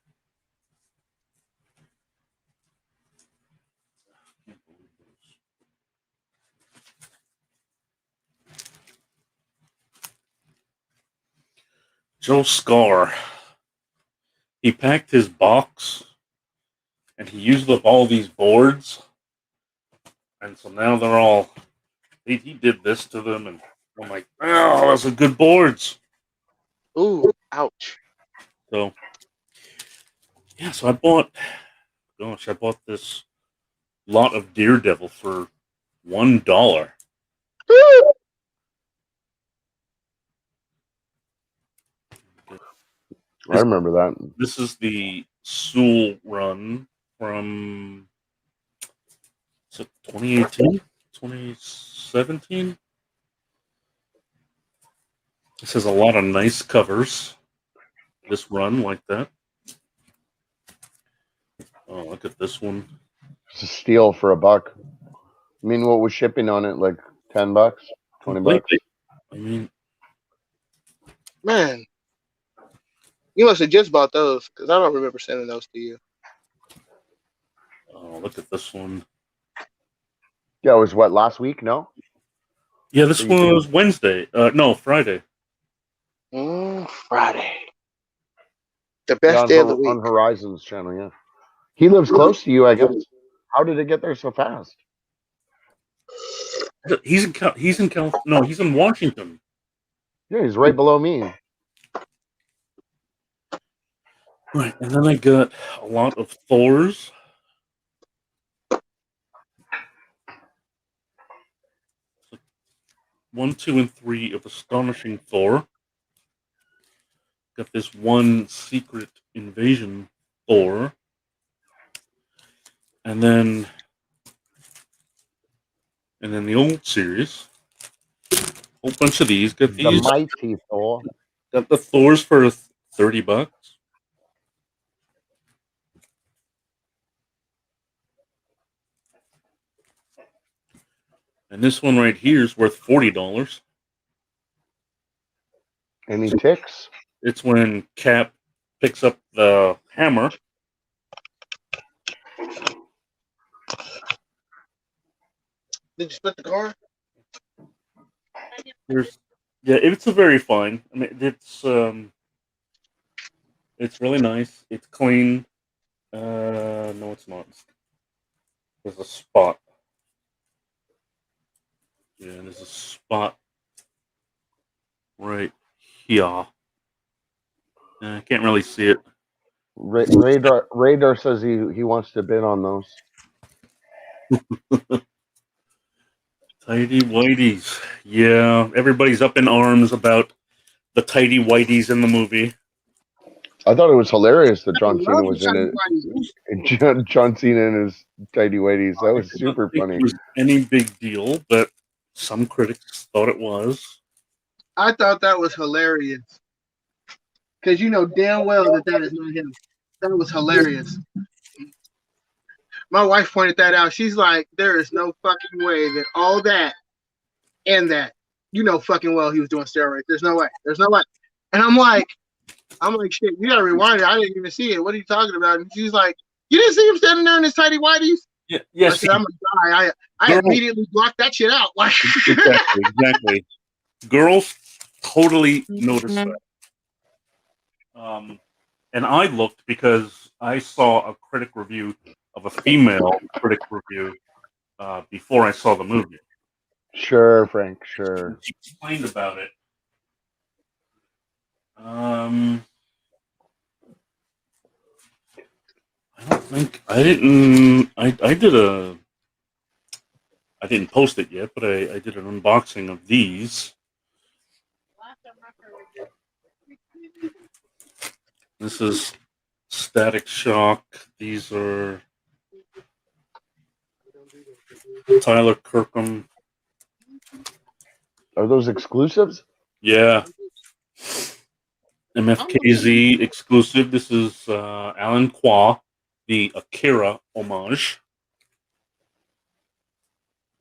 Can't believe this. Joe Scar. He packed his box and he used up all these boards, and so now they're all. He did this to them, and I'm like, oh, those are good boards. Ooh, ouch. So yeah, so I bought. Gosh, I bought this lot of Daredevil for $1. Woo! I remember that. This is the Sewell run from 2018, 2017. This has a lot of nice covers. This run like that. Oh, look at this one. It's a steal for $1. I mean, what was shipping on it? Like $10, $20. Completely. I mean, Man, you must have just bought those because I don't remember sending those to you. oh, look at this one. Yeah, it was what, last week? No. Yeah, this one was Wednesday. No, Friday. Friday. The best day of the week. On Horizon's channel. Yeah, he lives close to you, I guess. How did it get there so fast? He's in California. No, he's in Washington. Yeah, he's right below me. Right, and then I got a lot of Thors. So 1, 2, and 3 of Astonishing Thor. Got this one Secret Invasion Thor. And then the old series. Whole bunch of these. Got The these. mighty Thor. Got the Thors for $30. And this one right here is worth $40. Any ticks? It's when Cap picks up the hammer. Did you split the car? Yeah, it's a very fine. I mean, it's really nice. It's clean. No, it's not. There's a spot. Yeah, there's a spot right here. I can't really see it. Radar says he wants to bid on those. Tidy whities. Yeah, everybody's up in arms about the tidy whities in the movie. I thought it was hilarious that I John Cena love was the in tidy it. whities. John Cena and his tidy whities. That I was did not super think funny. it was any big deal, but some critics thought it was. I thought that was hilarious. Because you know damn well that is not him. That was hilarious. My wife pointed that out. She's like, there is no fucking way that all that and that, you know fucking well he was doing steroids. There's no way. There's no way. And I'm like, shit, you gotta rewind it. I didn't even see it. What are you talking about? And she's like, you didn't see him standing there in his tidy whities? Yeah, I yes, said, I'm gonna die. I immediately blocked that shit out. Like exactly. Girls totally noticed that. And I looked because I saw a critic review of a female critic review before I saw the movie. Sure, Frank. Sure. She explained about it. I don't think I didn't. I didn't post it yet, but I did an unboxing of these. This is Static Shock. These are Tyler Kirkham. Are those exclusives? Yeah. MFKZ exclusive. This is Alan Kwa, the Akira homage.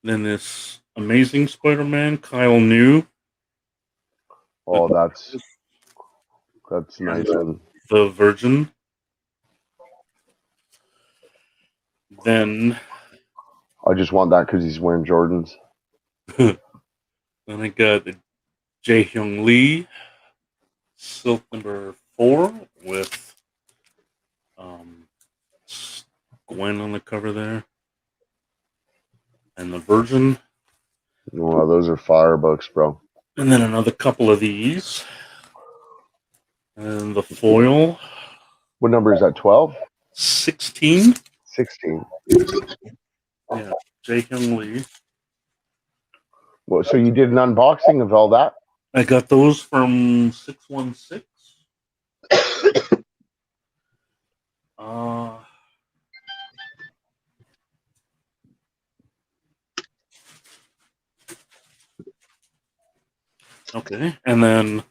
Then this Amazing Spider-Man, Kyle New. Oh, that's nice. The Virgin. Then I just want that because he's wearing Jordans. then I got Jae Hyung Lee, Silk number 4 with Gwen on the cover there, and the Virgin. Oh, those are fire books, bro. And then another couple of these, and the foil. What number is that? 12? 16. 16. Yeah, Jae Hyung Lee. Well, so you did an unboxing of all that? I got those from 616. Okay, and then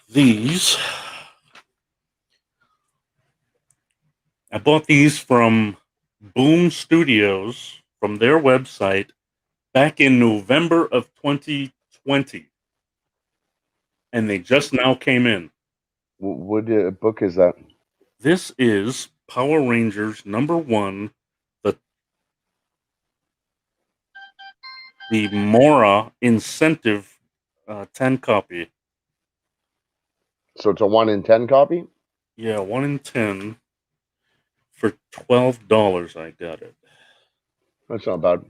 these. I bought these from Boom Studios from their website back in November of 2020. And they just now came in. What book is that? This is Power Rangers number 1, the Mora incentive 10 copy. So it's a 1 in 10 copy? Yeah, 1 in 10 for $12. I got it. That's not bad.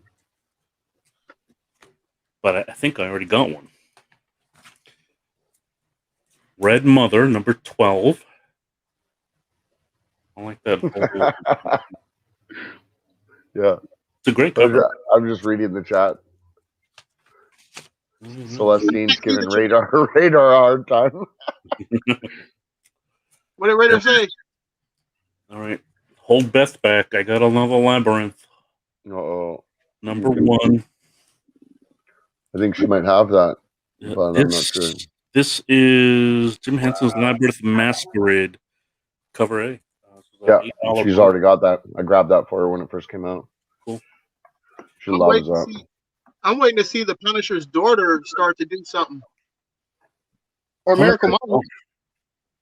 But I think I already got one. Red Mother number 12. I like that. Yeah. It's a great cover. I'm just reading the chat. Mm-hmm. Celestine's giving Radar a hard time. What did Radar say? All right. Hold Beth back. I got another Labyrinth. Uh-oh. Number 1. I think she might have that, Yeah, but I'm not sure. This is Jim Henson's Labyrinth Masquerade, cover A. Yeah, she's already got that. I grabbed that for her when it first came out. Cool. She loves that. I'm waiting to see the Punisher's daughter start to do something. Or Miracle Mom.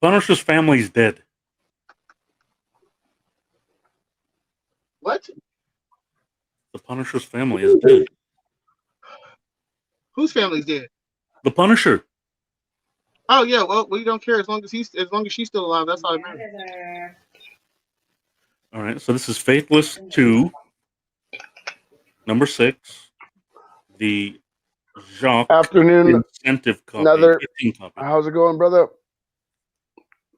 Punisher's family's dead. What? The Punisher's family is dead. Whose family's dead? The Punisher. Oh yeah, well we don't care as long as she's still alive. That's all that matters. All right, so this is Faithless 2, number 6. The Jacques Afternoon. incentive copy, Another. 15 copy. How's it going, brother?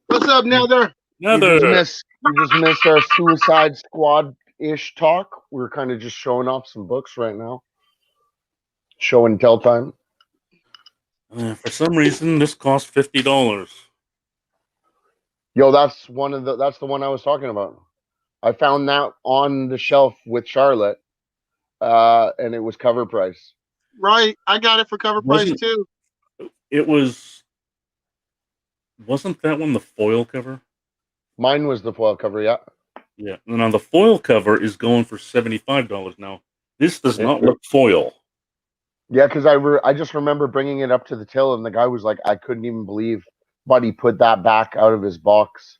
What's up, Nether? You just missed our Suicide Squad-ish talk. We're kind of just showing off some books right now. Show and tell time. For some reason, this cost $50. Yo, that's the one I was talking about. I found that on the shelf with Charlotte, and it was cover price. Right, I got it for cover price too. It wasn't that one the foil cover? Mine was the foil cover, yeah. Yeah, and on the foil cover is going for $75 now. This does not look foil. Yeah, because I just remember bringing it up to the till, and the guy was like, I couldn't even believe Buddy put that back out of his box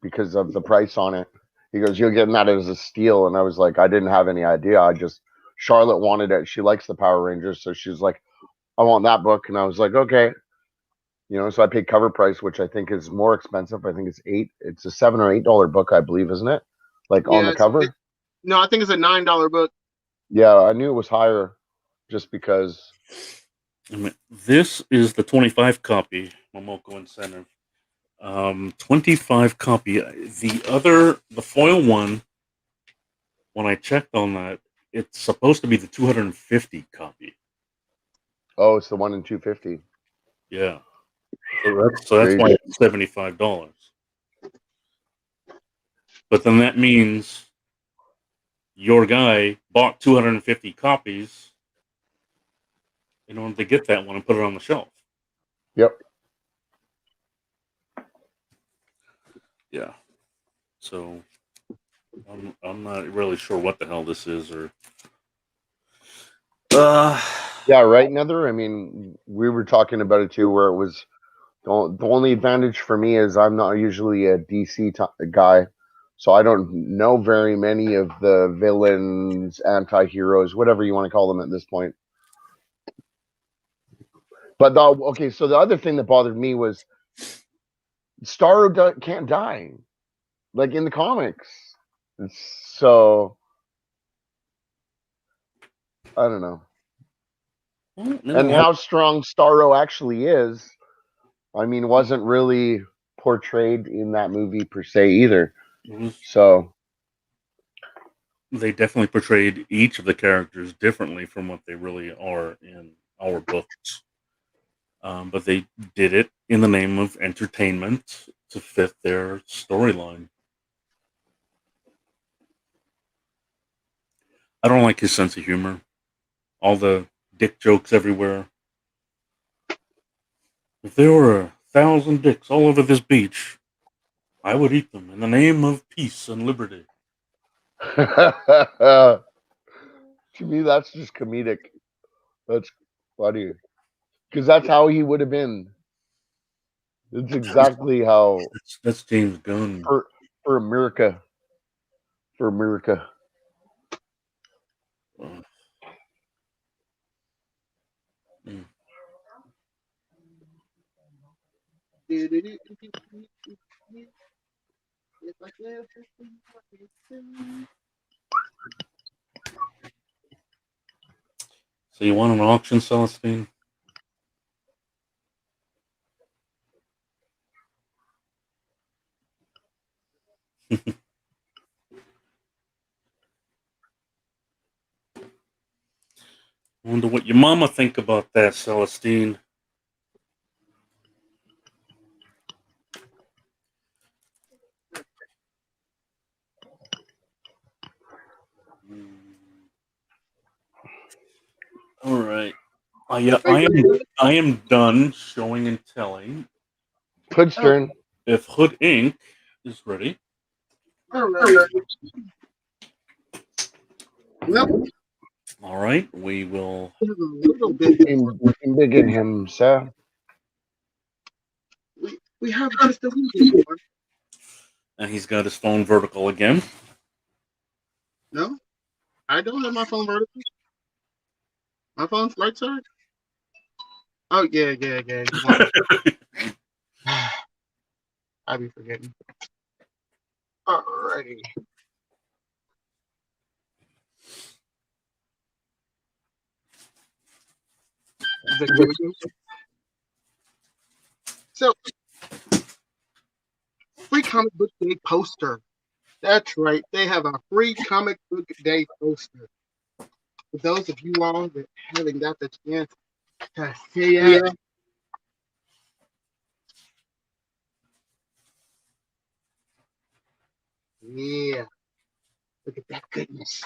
because of the price on it. He goes, you're getting that as a steal. And I was like, I didn't have any idea. Charlotte wanted it. She likes the Power Rangers. So she's like, I want that book. And I was like, okay. So I paid cover price, which I think is more expensive. I think it's a $7 or $8 book, I believe, isn't it? On the cover? No, I think it's a $9 book. Yeah, I knew it was higher just because. This is the 25 copy, Momoko Incentive. 25 copy. The foil one, when I checked on that, it's supposed to be the 250 copy. Oh, it's the one in 250. Yeah. So that's why it's $75. But then that means your guy bought 250 copies in order to get that one and put it on the shelf. Yep. Yeah. So I'm not really sure what the hell this is or. Yeah, right, Nether. I mean, we were talking about it too, where it was the only advantage for me is I'm not usually a DC guy, so I don't know very many of the villains, anti-heroes, whatever you want to call them at this point. But so the other thing that bothered me was Starro can't die, like in the comics. So I don't know. And how strong Starro actually is, I mean, wasn't really portrayed in that movie per se either. So they definitely portrayed each of the characters differently from what they really are in our books. But they did it in the name of entertainment to fit their storyline. I don't like his sense of humor. All the dick jokes everywhere. If there were 1,000 dicks all over this beach, I would eat them in the name of peace and liberty. To me, that's just comedic. That's funny. Because that's how he would have been. It's exactly how. That's James Gunn. For America. For America. So you want an auction, Celestine? I wonder what your mama think about that, Celestine. All right. I am done showing and telling. Hood's turn. If Hood Inc. is ready. All right, we will. Begin him, sir. We have just a little more. And he's got his phone vertical again. No, I don't have my phone vertical. My phone's right side. Oh yeah. You want- I be forgetting. Alrighty. Victor, so free comic book day poster. That's right. They have a free comic book day poster. For those of you all that haven't got the chance to see it, yeah, look at that goodness.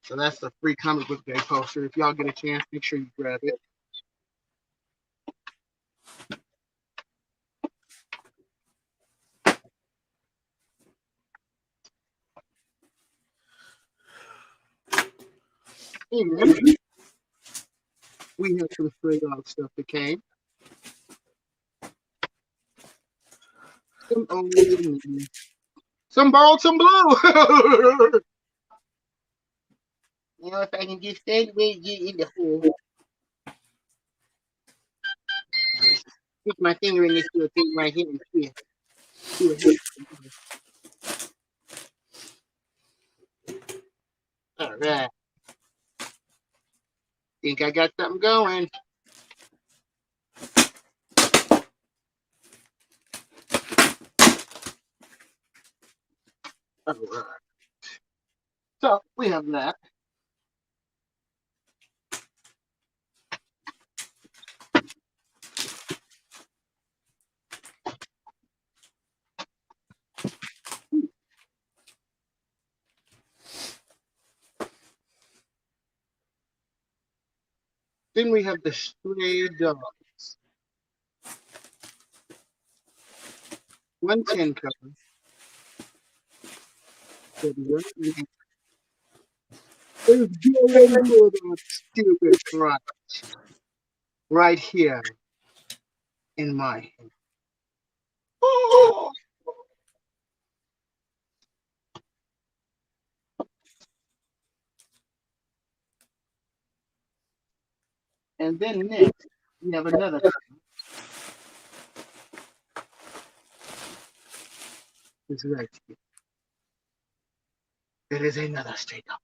So that's the free comic book day poster. If y'all get a chance, make sure you grab it. And we have some Stray Dog stuff that came. Some old, some new. Some borrowed, some blue. You know, if I can just stand way get in the hole, stick my finger in this little thing right here and see what happens. All right. Think I got something going. All right. So we have that. Then we have the Stray Dogs. 110 cover. It's going for that stupid price right here in my hand. Oh! And then next, we have another. It's right here. It is another Stray Dog.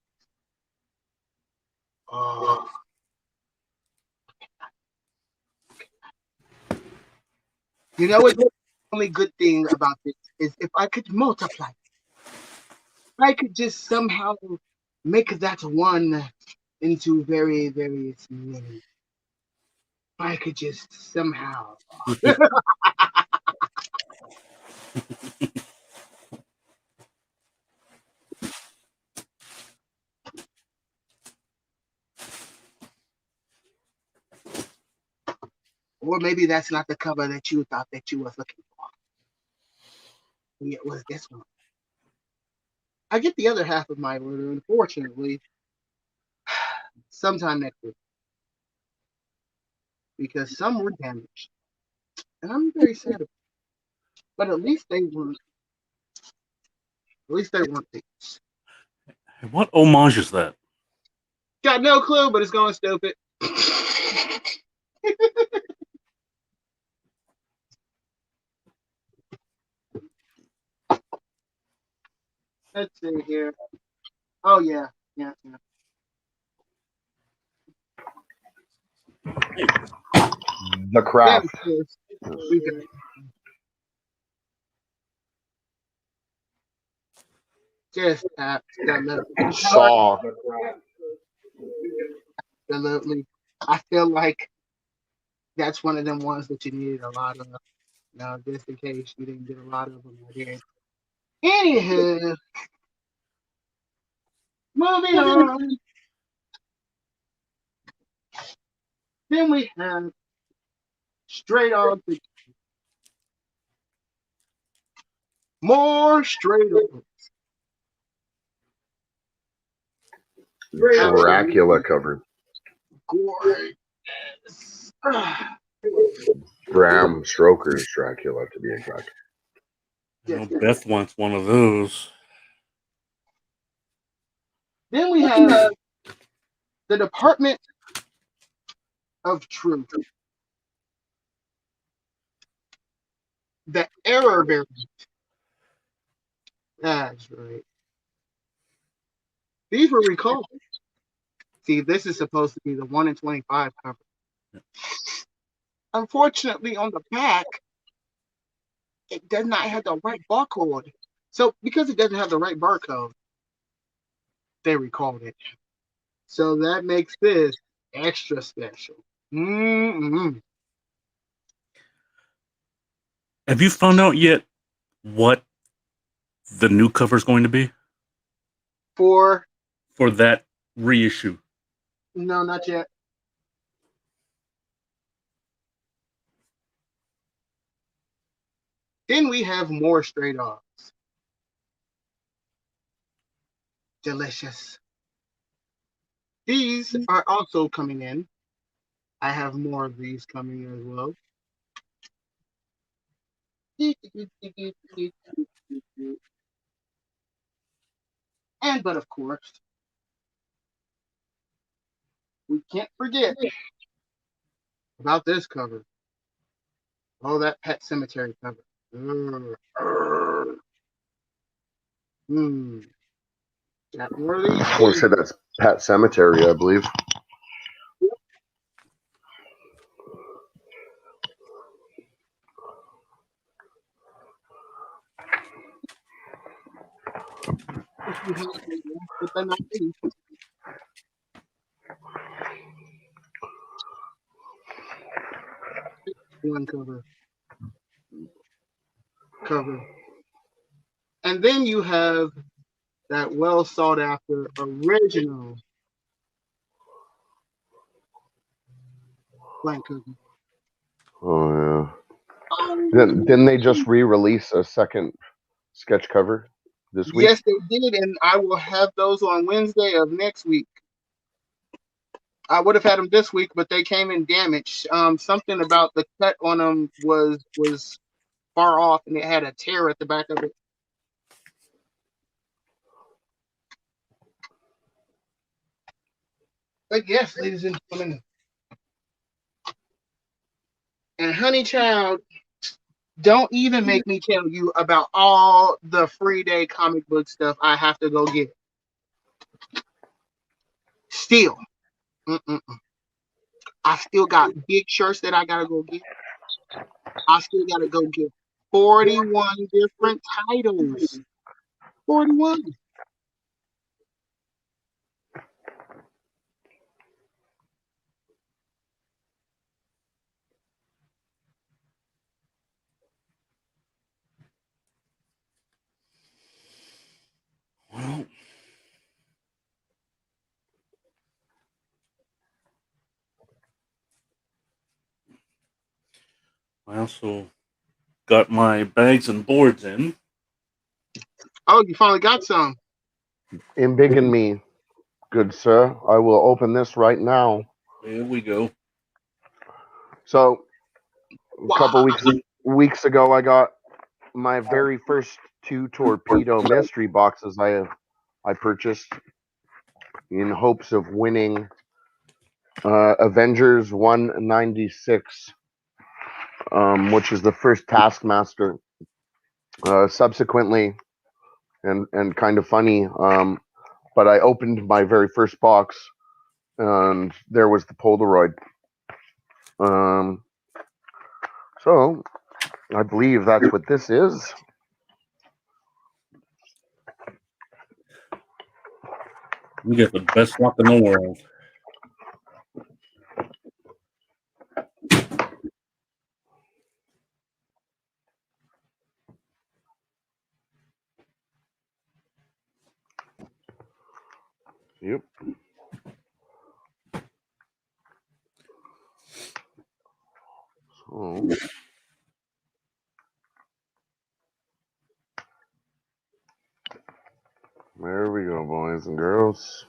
Oh. You know what? The only good thing about this is if I could multiply, I could just somehow make that one into very, very many. I could just somehow. Or maybe that's not the cover that you thought that you was looking for. Maybe it was this one. I get the other half of my order, unfortunately, sometime next week. Because some were damaged. And I'm very sad about it. But at least they weren't these. What homage is that? Got no clue, but it's going stupid. Let's see here. Oh yeah. The Craft. We got just Saw. absolutely. I feel like that's one of them ones that you needed a lot of. Now, just in case you didn't get a lot of them, I did. Anywho, moving on. Then we have straight on to more straight on. Dracula cover. Gorgeous. Bram Stoker's Dracula, to be exact. Well, Beth wants one of those. Then we have the Department of Truth, the error variant. That's right. These were recalled. See, this is supposed to be the 1 in 25 cover. Unfortunately, on the back, it does not have the right barcode. So, because it doesn't have the right barcode, they recalled it. So that makes this extra special. Mm-hmm. Have you found out yet what the new cover is going to be For that reissue? no, not yet. Then we have more Stray Dogs. Delicious. These are also coming in. I have more of these coming as well. And but of course, we can't forget about this cover. Oh, that Pet Cemetery cover. Got more of these. I want to say that's Pet Cemetery, I believe. One cover. And then you have that well sought after original blank cover. Oh yeah. Didn't they just re-release a second sketch cover this week? Yes, they did, and I will have those on Wednesday of next week. I would have had them this week, but they came in damaged. Something about the cut on them was far off, and it had a tear at the back of it. But yes, ladies and gentlemen, and Honey Child, don't even make me tell you about all the free day comic book stuff I have to go get. Still, I still got big shirts that I gotta go get. I still gotta go get 41 different titles. 41. Well, I also got my bags and boards in. Oh, you finally got some. Embiggen me, good sir. I will open this right now. There we go. So, a couple weeks ago, I got my very first 2 torpedo mystery boxes I purchased in hopes of winning Avengers 196, which is the first Taskmaster. Subsequently, and kind of funny, but I opened my very first box, and there was the Polaroid. So I believe that's what this is. You get the best luck in the world. Yep. So there we go, boys and girls.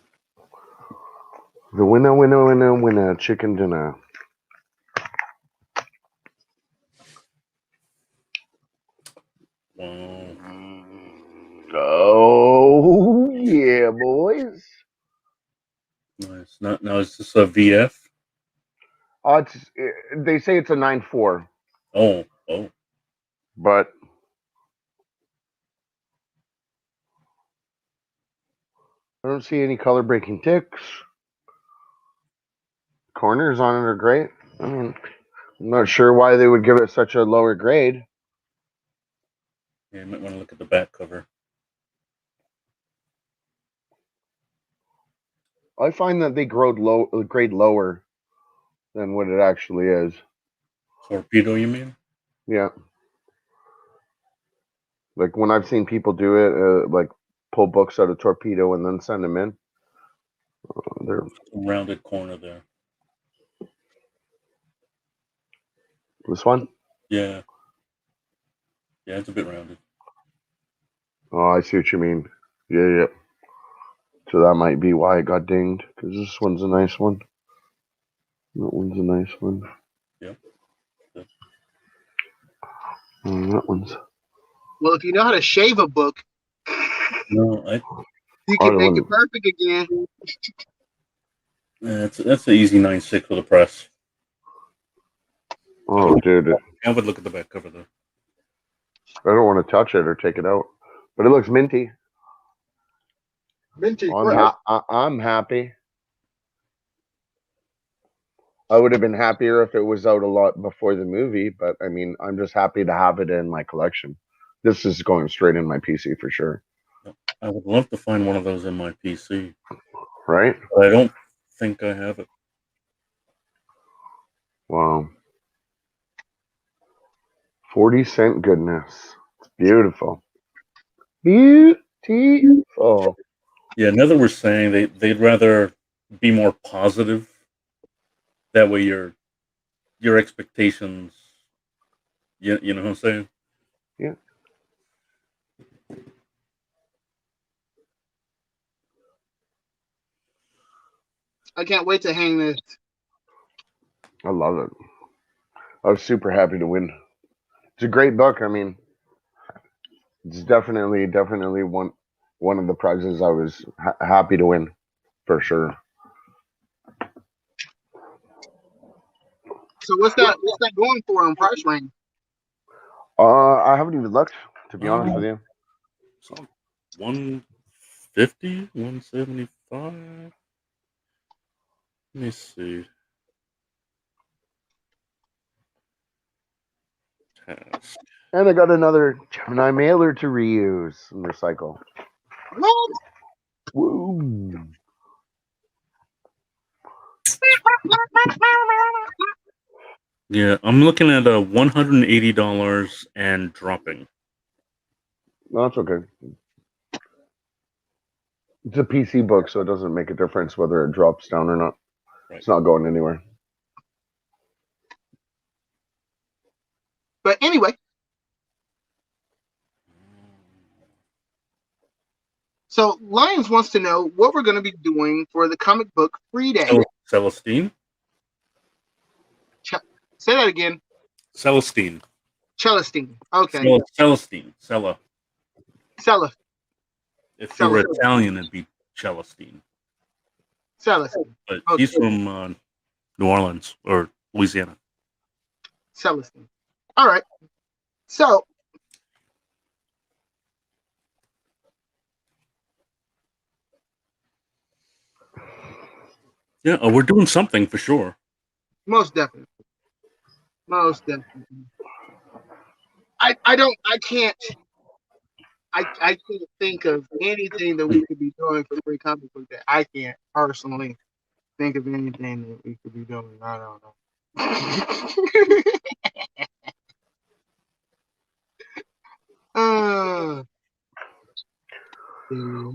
The winner, chicken dinner. Oh, yeah, boys. Nice. Now is this a VF? They say it's a 9.4, Oh. but I don't see any color breaking ticks. Corners on it are great. I mean, I'm not sure why they would give it such a lower grade. Yeah, you might want to look at the back cover. I find that they grade lower than what it actually is. Torpedo, you mean? Yeah. Like when I've seen people do it, like pull books out of Torpedo and then send them in. They're Rounded corner there. this one. Yeah. Yeah, it's a bit rounded. Oh, I see what you mean. Yeah. So that might be why it got dinged, because this one's a nice one. That one's a nice one. Yep. Oh, that one's. Well, if you know how to shave a book, No, you can make it perfect again. that's an easy 9.6 with a press. Oh, dude. I would look at the back cover though. I don't want to touch it or take it out, but it looks minty. Minty, I'm happy. I would have been happier if it was out a lot before the movie, but I mean, I'm just happy to have it in my collection. This is going straight in my PC for sure. I would love to find one of those in my PC, right? but I don't think I have it. Wow. 40-cent goodness. It's beautiful. Beautiful. Yeah, now that we're saying they'd rather be more positive. That way your expectations, you know what I'm saying? Yeah. I can't wait to hang this. I love it. I was super happy to win. It's a great book. I mean, it's definitely one of the prizes I was happy to win, for sure. So what's that going for in price range? I haven't even looked, to be honest with you. So 150, 175. Let me see. Task. And I got another Gemini mailer to reuse and recycle. What? Woo. Yeah, I'm looking at $180 and dropping. No, that's okay. It's a PC book, so it doesn't make a difference whether it drops down or not. Right. It's not going anywhere. But anyway. So Lions wants to know what we're going to be doing for the comic book free day. Celestine? Say that again. Celestine. Celestine. Okay. Celestine. Cella. If you were Italian, it'd be Celestine. Celestine. But he's from New Orleans or Louisiana. Celestine. All right. So yeah, we're doing something for sure. Most definitely. I can't think of anything that we could be doing for free comic book day. I can't personally think of anything that we could be doing. I don't know.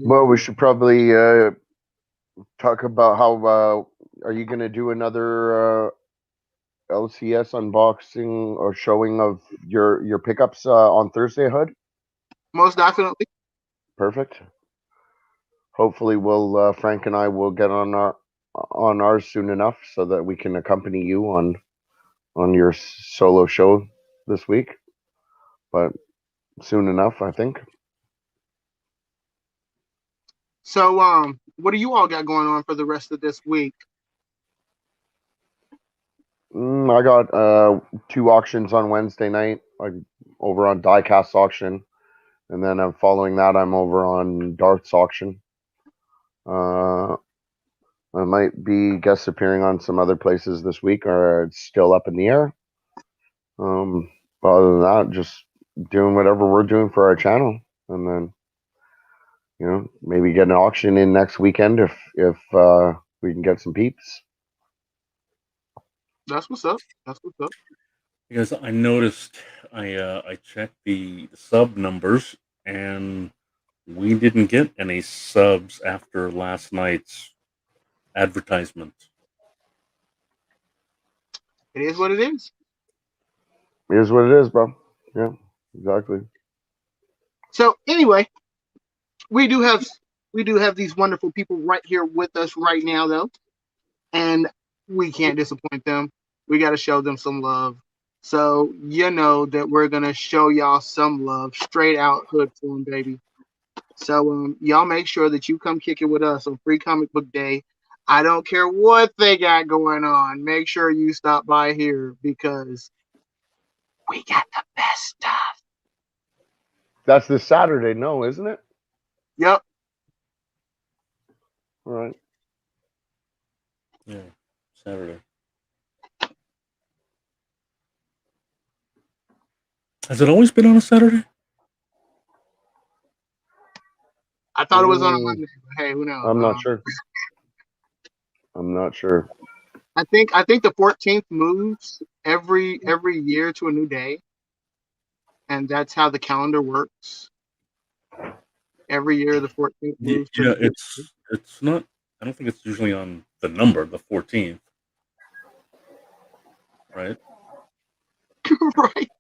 Well, we should probably talk about how are you going to do another LCS unboxing or showing of your pickups on Thursday, Hood? Most definitely. Perfect. Hopefully, we'll Frank and I will get on ours soon enough so that we can accompany you on your solo show this week. But soon enough, I think. So what do you all got going on for the rest of this week? I got 2 auctions on Wednesday night, like over on Diecast auction, and then following that, I'm over on Darts auction. I might be guest appearing on some other places this week, or it's still up in the air. Other than that, just doing whatever we're doing for our channel, and then maybe get an auction in next weekend if we can get some peeps. That's what's up. That's what's up. Because I noticed I checked the sub numbers, and we didn't get any subs after last night's advertisement. It is what it is. It is what it is, bro. Yeah, exactly. So anyway, we do have these wonderful people right here with us right now, though, and we can't disappoint them. We got to show them some love. So you know that we're gonna show y'all some love, straight out Hood Form, baby. So y'all make sure that you come kick it with us on Free Comic Book Day. I don't care what they got going on. Make sure you stop by here because we got the best stuff. That's this Saturday, no, isn't it? Yep. All right. Yeah, Saturday. Has it always been on a Saturday? I thought it was on a Monday. But hey, who knows? I'm not sure. I'm not sure. I think the 14th moves every year to a new day, and that's how the calendar works. Every year, the 14th moves. Yeah, it's not. I don't think it's usually on the number, the 14th, right? Right.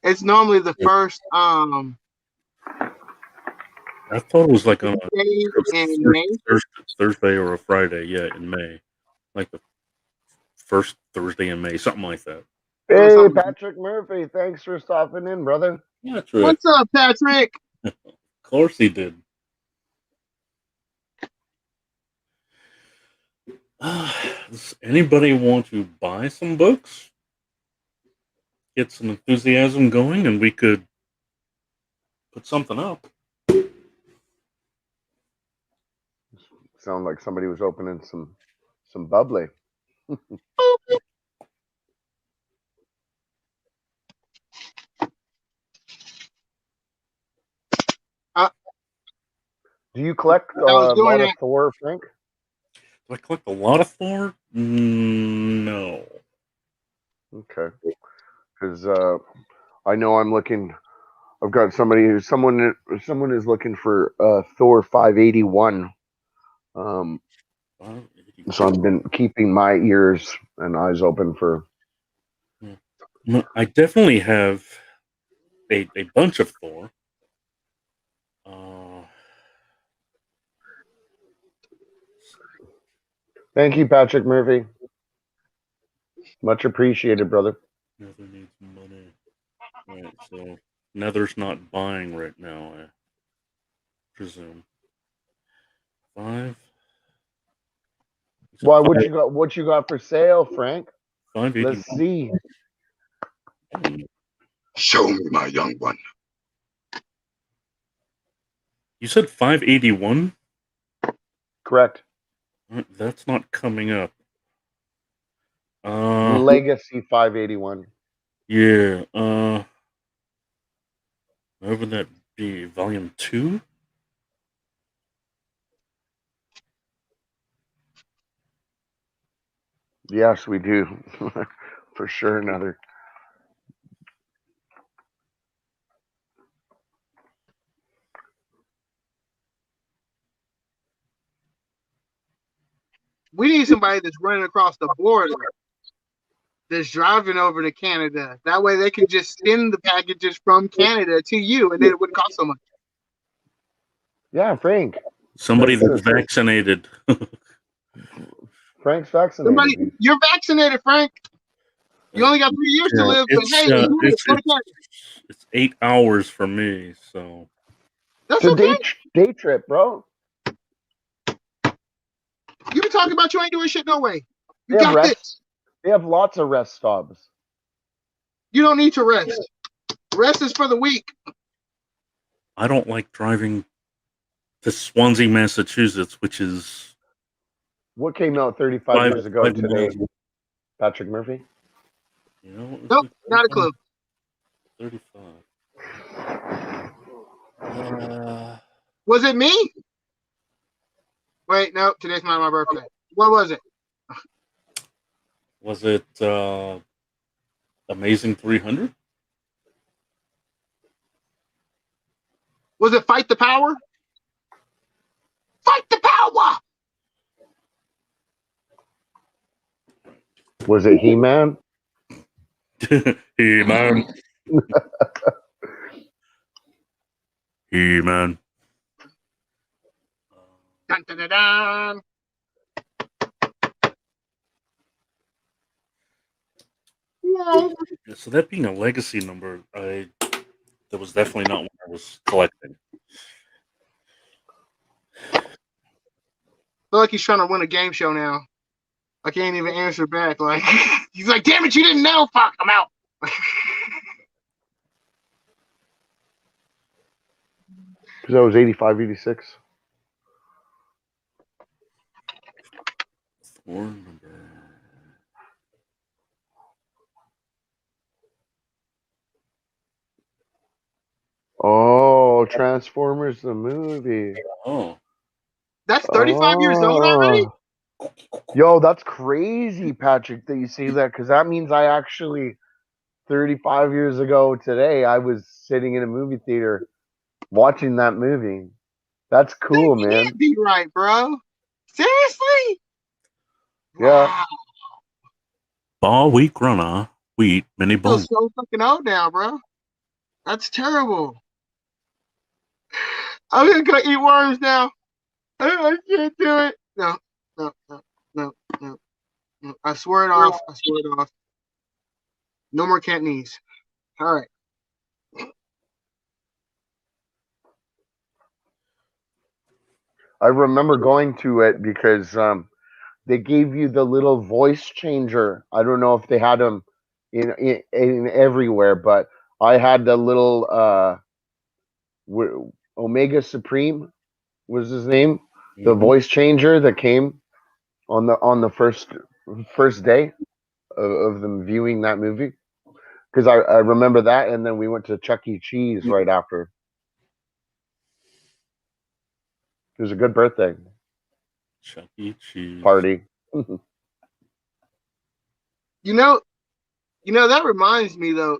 It's normally the first I thought it was like on day in May. Thursday or a Friday, yeah, in May, like the first Thursday in May, something like that. Hey, Patrick Murphy, thanks for stopping in, brother. Yeah, that's right. What's up, Patrick? Of course he did. Does anybody want to buy some books? Get some enthusiasm going, and we could put something up. Sound like somebody was opening some bubbly. Do you collect a lot of Thor, Frank? Do I collect a lot of Thor? No. Okay. Because I know I'm looking. I've got someone is looking for Thor 581. So I've been keeping my ears and eyes open for. I definitely have a bunch of Thor. Thank you, Patrick Murphy. Much appreciated, brother. Nether needs money. Right, so Nether's not buying right now, I presume. 5. Why? What you got for sale, Frank? 581. Let's see. Show me, my young one. You said 581? Correct. That's not coming up. Legacy 581. Yeah. Where would that be? Volume 2? Yes, we do. For sure, another. We need somebody that's running across the border, that's driving over to Canada. That way they can just send the packages from Canada to you, and then it wouldn't cost so much. Yeah, Frank. Somebody that's vaccinated. Frank's vaccinated. You're vaccinated, Frank. You only got 3 years to live, but hey, it's 8 hours for me, so That's It's a okay. day trip, bro. You be talking about you ain't doing shit no way. You They have got this. rest. They have lots of rest stops. You don't need to rest. Rest is for the weak. I don't like driving to Swansea, Massachusetts, which is What came out 35 years ago 5 today, miles. Patrick Murphy? You know, it's Nope, like not a 35, clue. 35. Was it me? Wait, no, today's not my birthday. What was it? Was it Amazing 300? Was it Fight the Power? Fight the power! Was it He-Man? He-Man. He-Man. Dun, dun, dun, dun. Yeah. So that being a legacy number, that was definitely not what I was collecting. I feel like he's trying to win a game show now. I can't even answer back. Like he's like, damn it, you didn't know. Fuck, I'm out. Because that was 85, 86. Thor number. Oh, Transformers the movie. Oh. That's 35 years old already? Yo, that's crazy, Patrick, that you say that, because that means I actually, 35 years ago today, I was sitting in a movie theater watching that movie. That's cool, That man. can't be right, bro. Seriously? Yeah. Wow. Ball week runner. Wheat, mini I feel bone. so fucking old now, bro. That's terrible. I'm just gonna eat worms now. I can't do it. No, no, no, no, no, no. I swear it off. I swear it off. No more Cantonese. All right. I remember going to it because they gave you the little voice changer. I don't know if they had them in everywhere, but I had the little Omega Supreme was his name, the Mhm. voice changer that came on the first day of them viewing that movie. Because I remember that, and then we went to Chuck E. Cheese right after. It was a good birthday Chuck E. Cheese. party. You know, that reminds me though.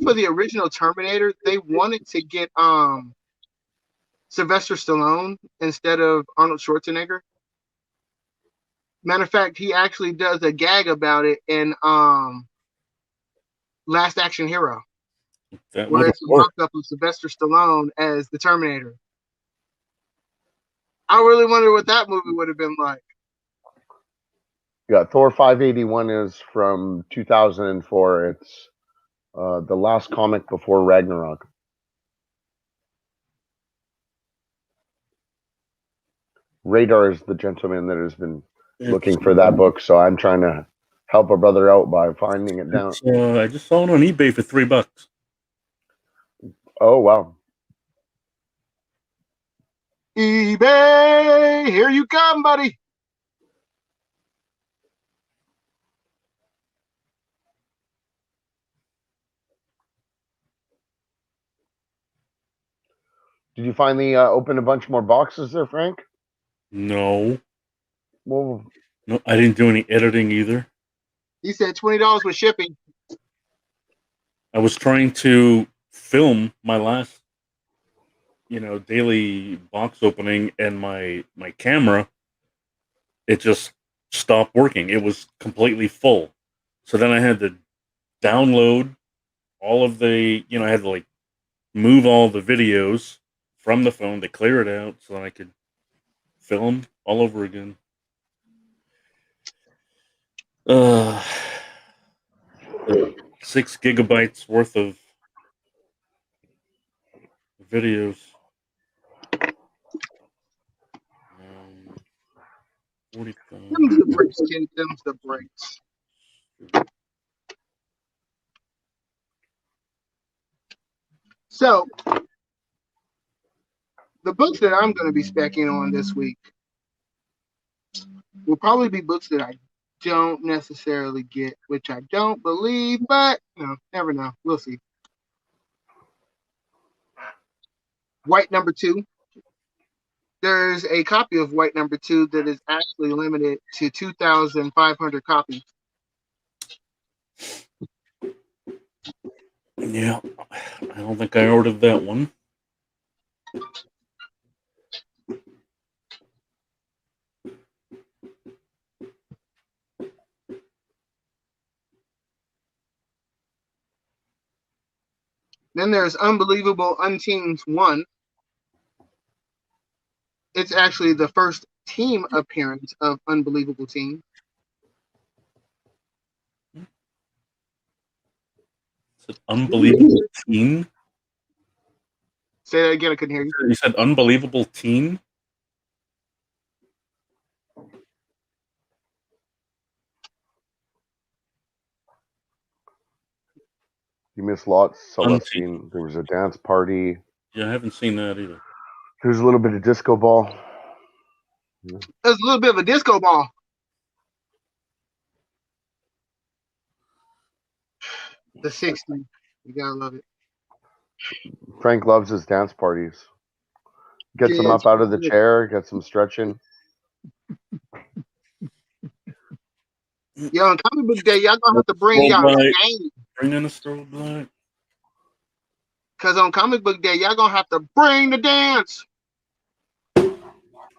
For the original Terminator, they wanted to get Sylvester Stallone instead of Arnold Schwarzenegger. Matter of fact, he actually does a gag about it in Last Action Hero, That where would it's a work. mock-up of Sylvester Stallone as the Terminator. I really wonder what that movie would have been like. Yeah, Thor 581 is from 2004. It's the last comic before Ragnarok. Radar is the gentleman that has been looking for that book, so I'm trying to help a brother out by finding it down. I just saw it on eBay for $3. Oh, wow. eBay, here you come, buddy. Did you finally open a bunch more boxes there, Frank? No. Well, No, I didn't do any editing either. He said $20 with shipping. I was trying to film my last, daily box opening, and my camera, it just stopped working. It was completely full. So then I had to download all of the, I had to like move all the videos from the phone to clear it out so that I could film all over again. 6 gigabytes worth of videos. 45. Them's the breaks, kid. Them's the breaks. So, the books that I'm going to be specking on this week will probably be books that I don't necessarily get, which I don't believe, but never know. We'll see. White number 2. There's a copy of White number 2 that is actually limited to 2,500 copies. Yeah, I don't think I ordered that one. Then there's Unbelievable Unteens 1. It's actually the first team appearance of Unbelievable Team. It's an Unbelievable Teen. Say that again, I couldn't hear you. You said Unbelievable Teen? You missed lots, Celestine. There was a dance party. Yeah, I haven't seen that either. There's a little bit of disco ball. There's a little bit of a disco ball. The 60s. You gotta love it. Frank loves his dance parties. Gets him up out of the chair, gets him stretching. Yo, on Comic Book Day, y'all gonna have to bring y'all game. Bring in a strobe light. Because on Comic Book Day, y'all gonna have to bring the dance.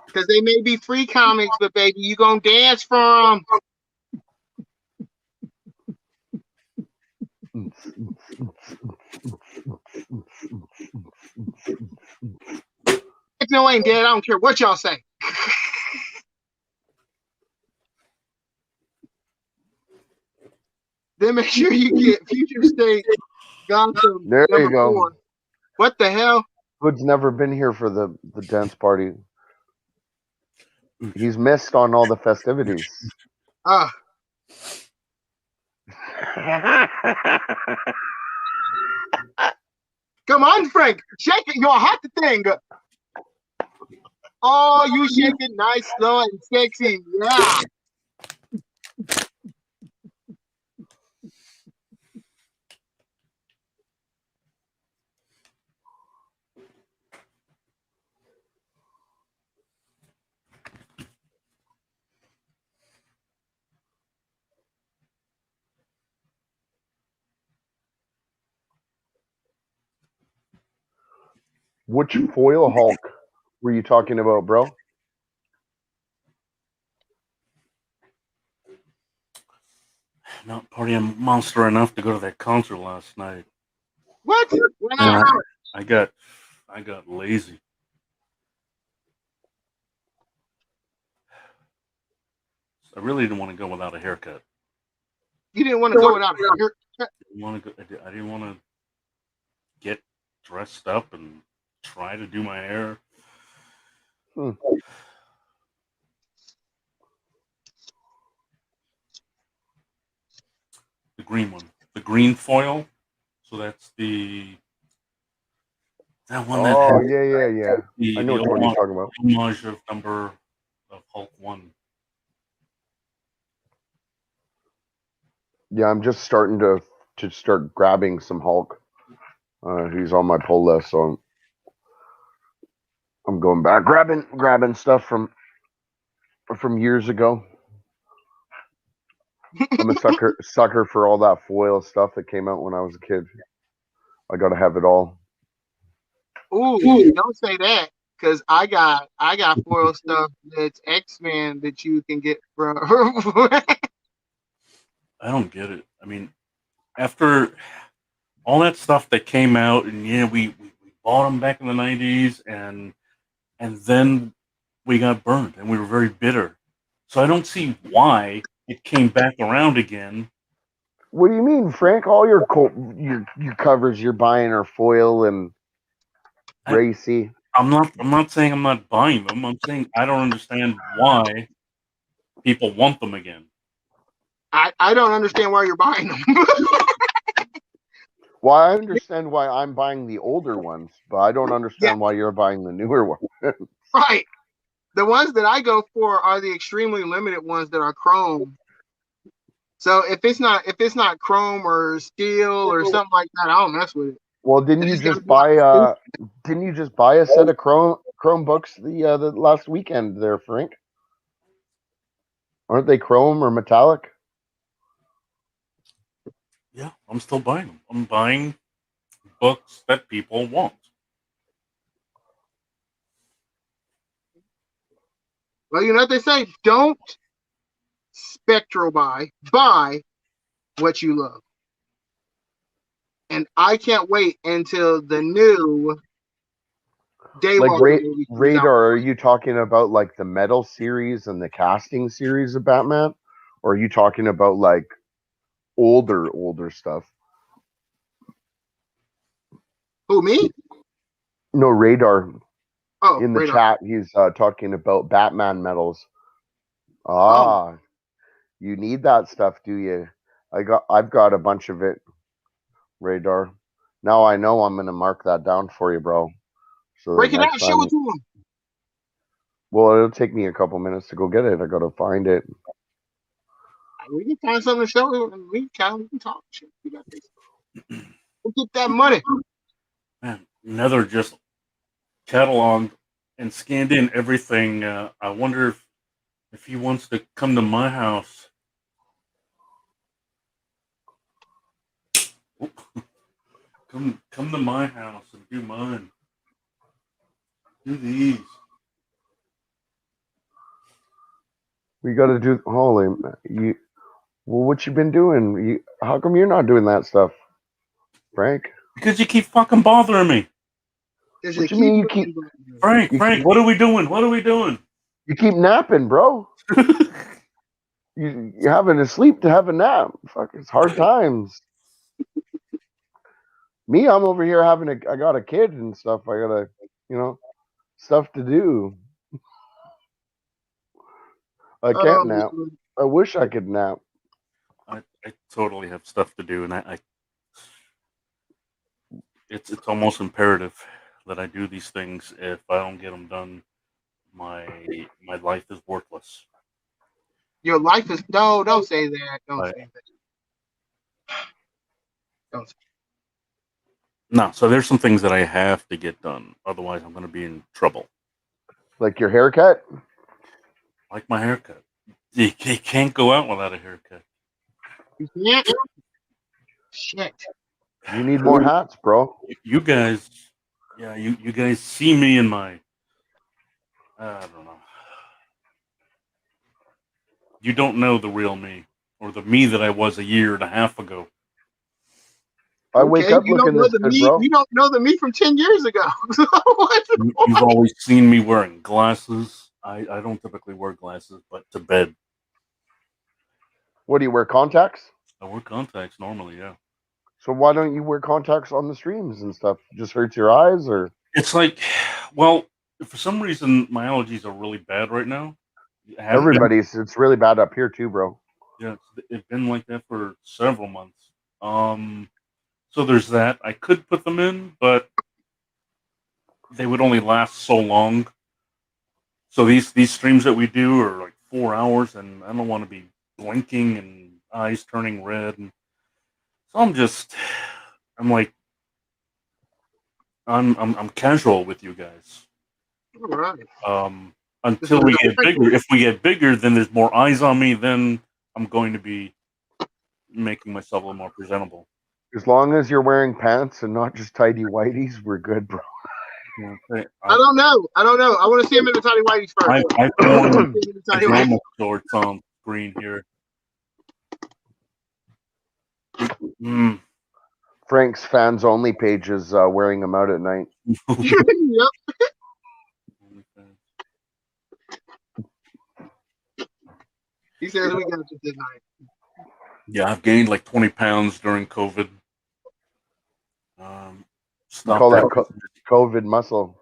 Because they may be free comics, but baby, you gonna dance for them. No, ain't dead. I don't care what y'all say. Then make sure you get Future State Gotham. There you go. 4. What the hell? Hood's never been here for the dance party. He's missed on all the festivities. Come on, Frank. Shake it. You're a hot thing. Oh, you shake it nice, slow, and sexy. Yeah. Which foil Hulk were you talking about, bro? Not party monster enough to go to that concert last night. What? I got lazy. I really didn't want to go without a haircut. You didn't want to go without a haircut? I didn't want to get dressed up and try to do my hair. Hmm. The green one. The green foil. So that's that one that Oh, has yeah. I know what one you're talking about. Homage of number of Hulk 1. Yeah, I'm just starting to start grabbing some Hulk. He's on my pull list, so I'm going back grabbing stuff from years ago. I'm a sucker for all that foil stuff that came out when I was a kid. I gotta have it all. Ooh, don't say that, because I got foil stuff that's X-Men that you can get from. I don't get it. I mean, after all that stuff that came out, and we bought them back in the 90s, and then we got burned, and we were very bitter. So I don't see why it came back around again. What do you mean, Frank? All your covers you're buying are foil and racy. I'm not saying I'm not buying them. I'm saying I don't understand why people want them again. I don't understand why you're buying them. Well, I understand why I'm buying the older ones, but I don't understand Yeah. why you're buying the newer one. Right. The ones that I go for are the extremely limited ones that are chrome. So if it's not chrome or steel or something like that, I don't mess with it. Well, didn't you It's gotta just be like buy a set of Chromebooks the last weekend there, Frank? Aren't they chrome or metallic? Yeah, I'm still buying them. I'm buying books that people want. Well, you know what they say? Don't spectral buy what you love. And I can't wait until the new Like Daywalker movie comes out. Radar, are you talking about like the metal series and the casting series of Batman? Or are you talking about like older stuff? Who, me? No, Radar. Oh, In the Radar. chat, he's talking about Batman medals. Oh, You need that stuff, do you? I've got a bunch of it, Radar. Now I know I'm gonna mark that down for you, bro. So break that it out, next show time, it to him. well, it'll take me a couple minutes to go get it. I gotta find it. We can find something to show him. We can talk shit. We got this. We'll get that money. Man, Nether just cataloged and scanned in everything. I wonder if he wants to come to my house. Come to my house and do mine. Do these. We gotta do. Holy, you. Well, what you been doing? How come you're not doing that stuff, Frank? Because you keep fucking bothering me. What you mean you keep Frank, what are we doing? What are we doing? you keep napping, bro? You're having to sleep to have a nap. Fuck, it's hard times. Me, I'm over here I got a kid and stuff. I gotta, stuff to do. I can't nap. I wish I could nap. I totally have stuff to do, and it's almost imperative that I do these things. If I don't get them done, my life is worthless. Your life is don't say that. Don't say that. Don't say No, so there's some things that I have to get done. Otherwise, I'm going to be in trouble. Like your haircut? Like my haircut. You can't go out without a haircut. You can't. Shit. You need more hats, bro. You guys, yeah, you guys see me in my, I don't know. You don't know the real me, or the me that I was a year and a half ago. I wake up looking this good, bro. You don't know the me from 10 years ago. You've always seen me wearing glasses. I don't typically wear glasses, but to bed. What do you wear, contacts? I wear contacts normally, yeah. So why don't you wear contacts on the streams and stuff? Just hurts your eyes, or? It's like, well, for some reason my allergies are really bad right now. It's really bad up here too, bro. Yeah, it's been like that for several months. So there's that. I could put them in, but they would only last so long. So these streams that we do are like 4 hours, and I don't want to be blinking and eyes turning red. And so I'm casual with you guys. All right. Until we get bigger. If we get bigger, then there's more eyes on me. Then I'm going to be making myself a little more presentable. As long as you're wearing pants and not just tidy whities, we're good, bro. Okay. I don't know. I want to see him in the tiny whiteys first. I've worn pajama shorts on screen here. Frank's fans only page is wearing them out at night. Yep. He says we got you tonight. Yeah, I've gained like 20 pounds during COVID. Call that COVID muscle.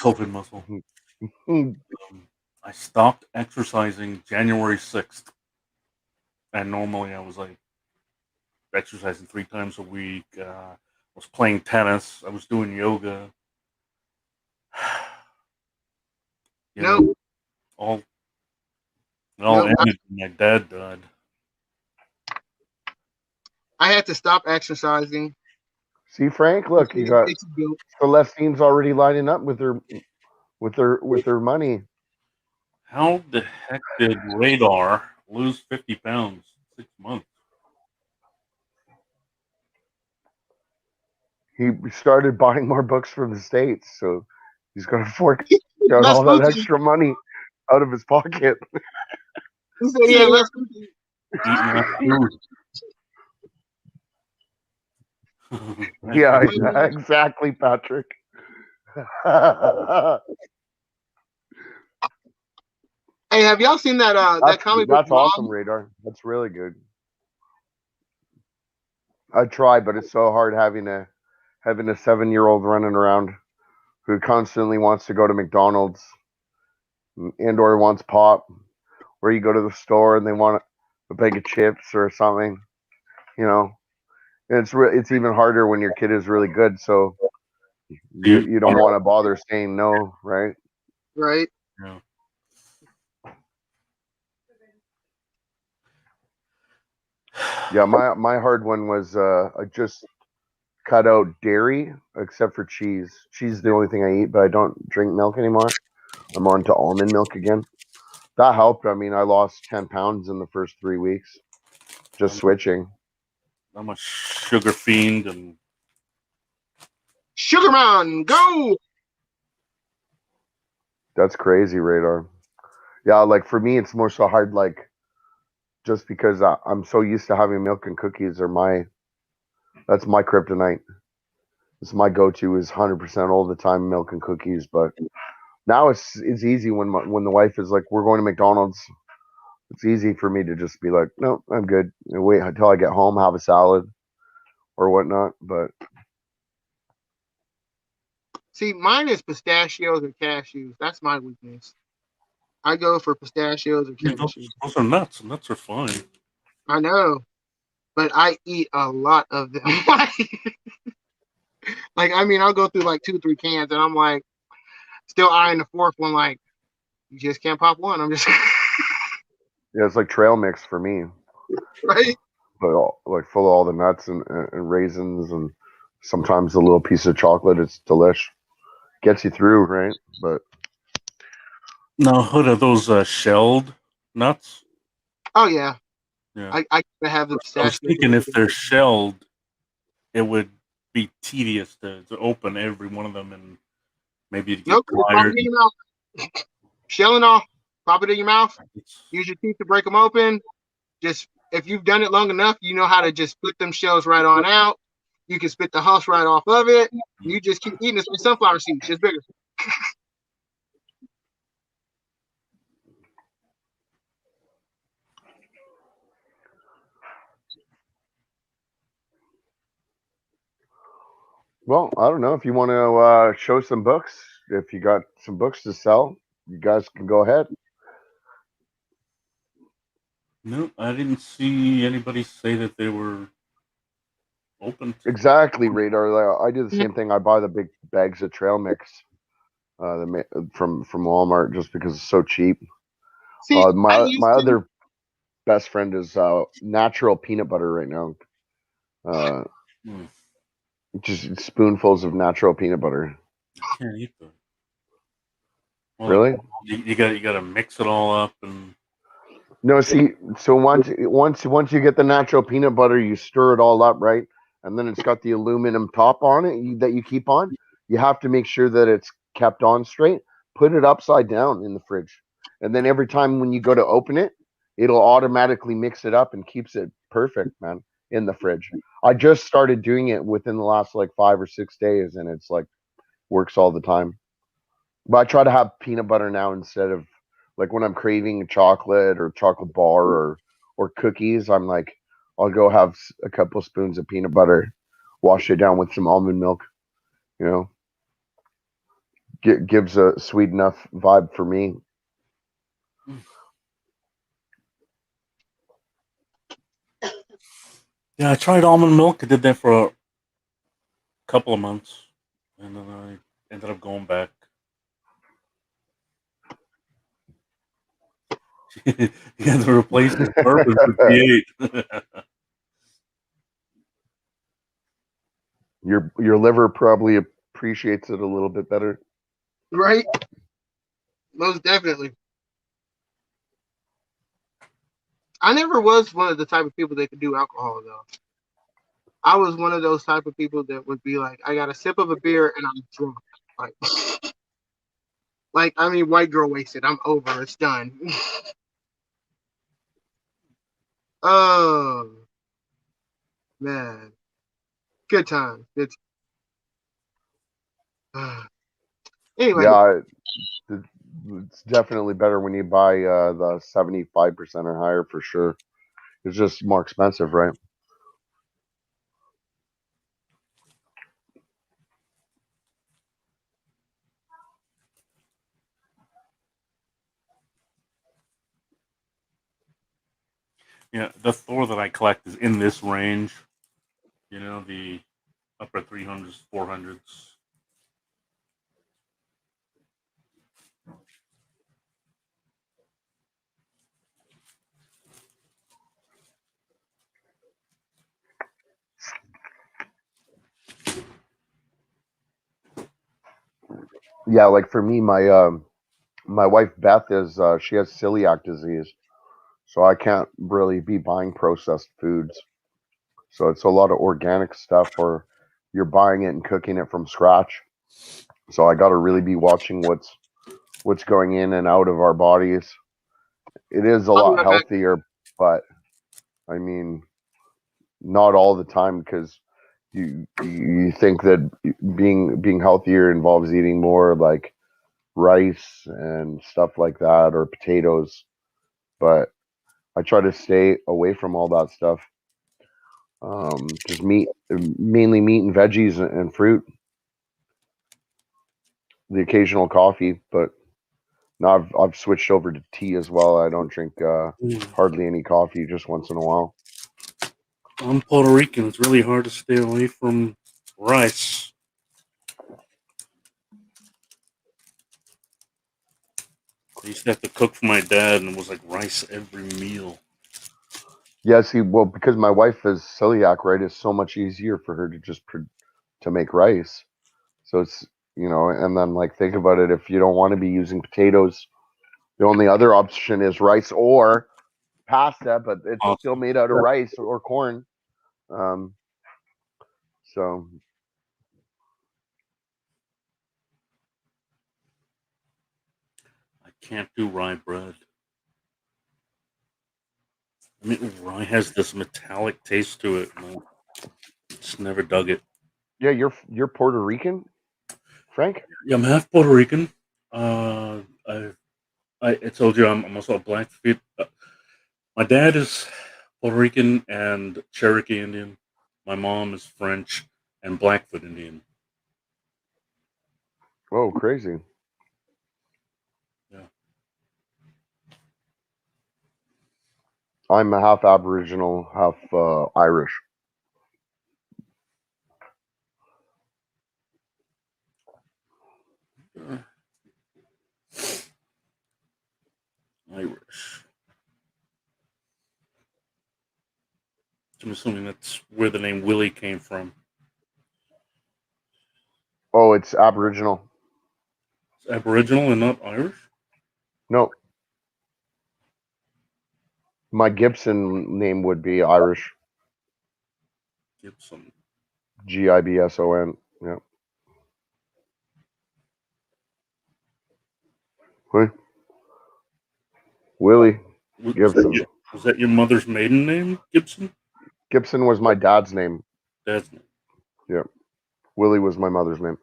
COVID muscle. I stopped exercising January 6th. And normally I was like exercising 3 times a week. I was playing tennis. I was doing yoga. You know, No, all it all no, ended when my dad died. I had to stop exercising. See, Frank, look, you got It's built. Celestine's already lining up with her money. How the heck did Radar lose 50 pounds in 6 months? He started buying more books from the States, so he's going to fork out Less all food that to eat. extra money out of his pocket. He said he had less food to eat. Eating less food. Yeah, exactly, Patrick. Hey, have y'all seen that comic book That's awesome, Radar. That's really good. I try, but it's so hard having a 7-year-old running around who constantly wants to go to McDonald's and or wants pop, where you go to the store and they want a bag of chips or something, you know. And it's even harder when your kid is really good, so you don't want to bother saying no, right? right? Yeah. Yeah, my hard one was I just cut out dairy except for cheese. Cheese is the only thing I eat, but I don't drink milk anymore. I'm on to almond milk again. That helped. I mean, I lost 10 pounds in the first 3 weeks just switching. I'm a sugar fiend, and Sugarman, go! That's crazy, Radar. Yeah, like for me, it's more so hard, like just because I'm so used to having milk and cookies that's my kryptonite. It's my go-to is 100% all the time milk and cookies. But now it's easy when the wife is like, we're going to McDonald's. It's easy for me to just be like, no, I'm good. And wait until I get home, have a salad or whatnot. But See, mine is pistachios or cashews. That's my weakness. I go for pistachios or yeah, cashews. those are nuts. Nuts are fine. I know, but I eat a lot of them. Like, I mean, I'll go through like 2, 3 cans, and I'm like, still eyeing the fourth one. Like, you just can't pop one. I'm just yeah, it's like trail mix for me. right. But like full of all the nuts and raisins and sometimes a little piece of chocolate. It's delish. Gets you through, right? But Now, what are those shelled nuts? Oh yeah, Yeah. I have the I was pistachios. thinking if they're shelled, it would be tedious to open every one of them, and maybe you'd get Nope, just pop tired. it in your mouth. Shelling off, pop it in your mouth. Use your teeth to break them open. Just if you've done it long enough, you know how to just split them shells right on out. You can spit the husk right off of it. You just keep eating. It's like sunflower seeds, just bigger. well, I don't know if you want to show some books. If you got some books to sell, you guys can go ahead. No, I didn't see anybody say that they were open to. Exactly, Radar. I do the same thing. I buy the big bags of trail mix from Walmart just because it's so cheap. See, I My used to. other best friend is natural peanut butter right now. Just spoonfuls of natural peanut butter. I can't eat them. Well, Really? You got to mix it all up, and No, see, so once you get the natural peanut butter, you stir it all up, right? And then it's got the aluminum top on it that you keep on. You have to make sure that it's kept on straight. Put it upside down in the fridge, and then every time when you go to open it, it'll automatically mix it up and keeps it perfect, man, in the fridge. I just started doing it within the last like 5 or 6 days, and it's like works all the time. But I try to have peanut butter now instead of like when I'm craving chocolate or chocolate bar or cookies. I'm like, I'll go have a couple spoons of peanut butter, wash it down with some almond milk. You know, gives a sweet enough vibe for me. Yeah, I tried almond milk. I did that for a couple of months, and then I ended up going back. You had to replace his bourbon with V8. Your liver probably appreciates it a little bit better. Right? Most definitely. I never was one of the type of people that could do alcohol though. I was one of those type of people that would be like, I got a sip of a beer and I'm drunk. Like, like I mean, white girl wasted. I'm over. It's done. Oh man, good time. Good. Anyway, Yeah, it's definitely better when you buy the 75% or higher for sure. It's just more expensive, right? Yeah, the Thor that I collect is in this range. You know, the upper 300s, 400s. Yeah, like for me, my wife Beth is she has celiac disease, so I can't really be buying processed foods. So it's a lot of organic stuff, or you're buying it and cooking it from scratch. So I got to really be watching what's going in and out of our bodies. It is a I'll be lot right back. healthier, but I mean, not all the time because you think that being healthier involves eating more like rice and stuff like that or potatoes, but I try to stay away from all that stuff. Just meat, mainly meat and veggies and fruit. The occasional coffee, but now I've switched over to tea as well. I don't drink Mm. hardly any coffee, just once in a while. I'm Puerto Rican. It's really hard to stay away from rice. I used to have to cook for my dad, and it was like rice every meal. Yeah, see, well, because my wife is celiac, right? It's so much easier for her to just to make rice. So it's and then like think about it. If you don't want to be using potatoes, the only other option is rice or pasta, but it's still Awesome. made out of rice or corn. Um, so I can't do rye bread. I mean, rye has this metallic taste to it. And I just never dug it. yeah, you're Puerto Rican, Frank? Yeah, I'm half Puerto Rican. Uh, I I told you I'm also a Blackfeet. My dad is Puerto Rican and Cherokee Indian. My mom is French and Blackfoot Indian. Oh, crazy. Yeah. I'm a half Aboriginal, half Irish. Uh, Irish. I'm assuming that's where the name Willie came from. Oh, it's Aboriginal. It's Aboriginal and not Irish? No, my Gibson name would be Irish. Gibson. Gibson. Yeah. Who? Willie Was that Gibson. your mother's maiden name, Gibson? Gibson was my dad's name. Dad's name. Yeah. Willie was my mother's name.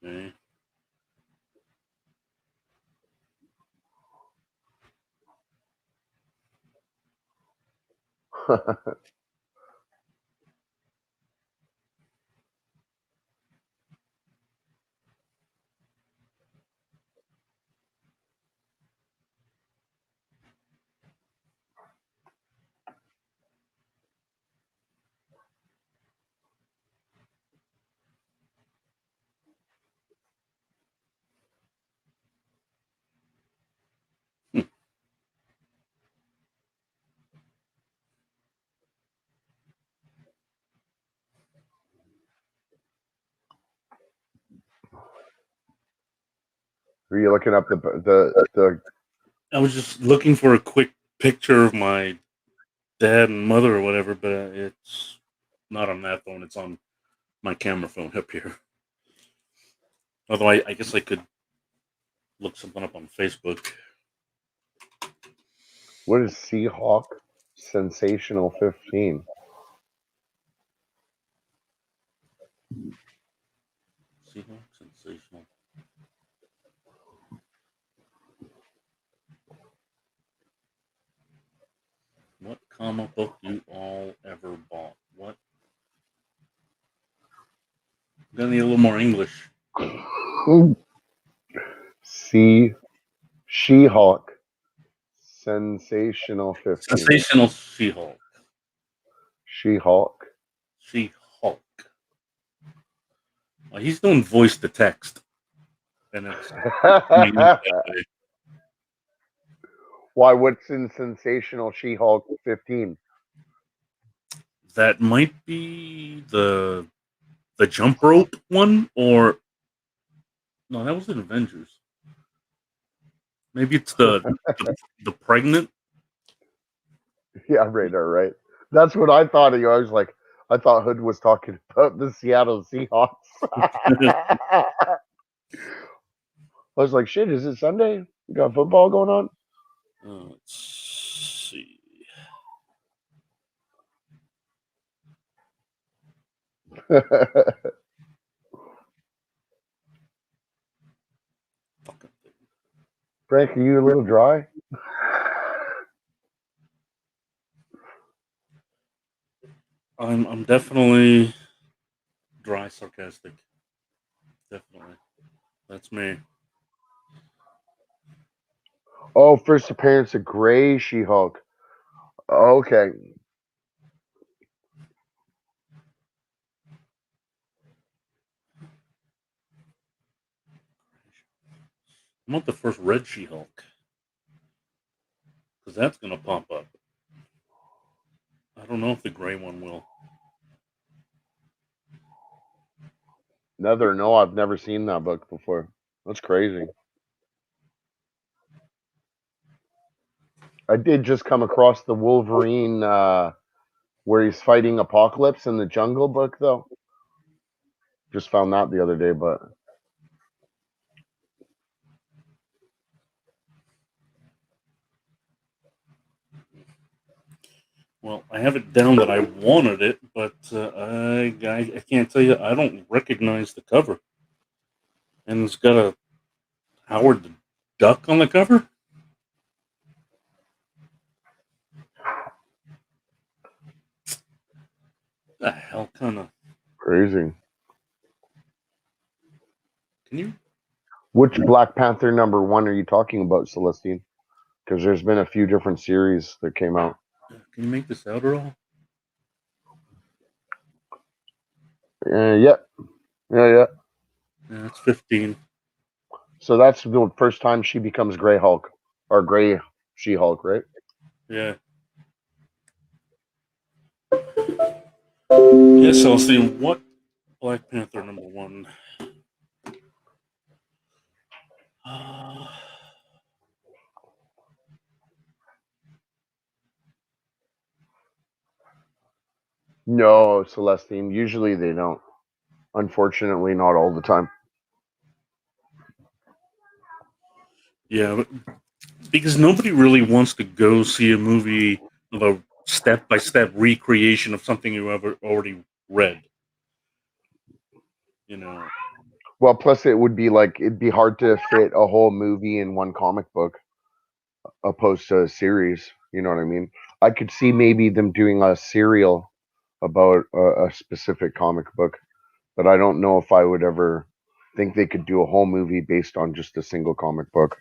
Okay. Are you looking up the I was just looking for a quick picture of my dad and mother or whatever, but it's not on that phone. It's on my camera phone up here. Although I guess I could look something up on Facebook. what is Seahawk Sensational 15? Seahawks sensational. What comic book you all ever bought? What? Gonna need a little more English. She-Hulk Sensational 15. Sensational She-Hulk. She-Hulk. She-Hulk. He's doing voice to text, and it's Why? What's in Sensational She-Hulk 15? that might be the jump rope one, or no, that was in Avengers. Maybe it's the pregnant. Yeah, right. That's what I thought of you. I was like, I thought Hood was talking about the Seattle Seahawks. I was like, shit, is it Sunday? You got football going on? Let's see. Fucking thing. Frank, are you a little dry? I'm definitely dry sarcastic. Definitely. That's me. Oh, first appearance of Gray She-Hulk. Okay. I want the first red She-Hulk, because that's gonna pop up. I don't know if the gray one will. No, I've never seen that book before. That's crazy. I did just come across the Wolverine where he's fighting Apocalypse in the Jungle book, though. Just found that the other day, but Well, I have it down that I wanted it, but I can't tell you. I don't recognize the cover, and it's got a Howard the Duck on the cover. The hell kind of? crazy. Can you? Which Black Panther #1 are you talking about, Celestine? Because there's been a few different series that came out. Can you make this out at all? Yeah. Yeah, it's 15. So that's the first time she becomes Gray Hulk or Gray She-Hulk, right? Yeah. Yeah, so I'll see what Black Panther #1. No, Celestine. Usually they don't. Unfortunately, not all the time. Yeah, but because nobody really wants to go see a movie of a step-by-step recreation of something you ever already read. You know. Well, plus it'd be hard to fit a whole movie in one comic book opposed to a series. You know what I mean? I could see maybe them doing a serial about a specific comic book, but I don't know if I would ever think they could do a whole movie based on just a single comic book.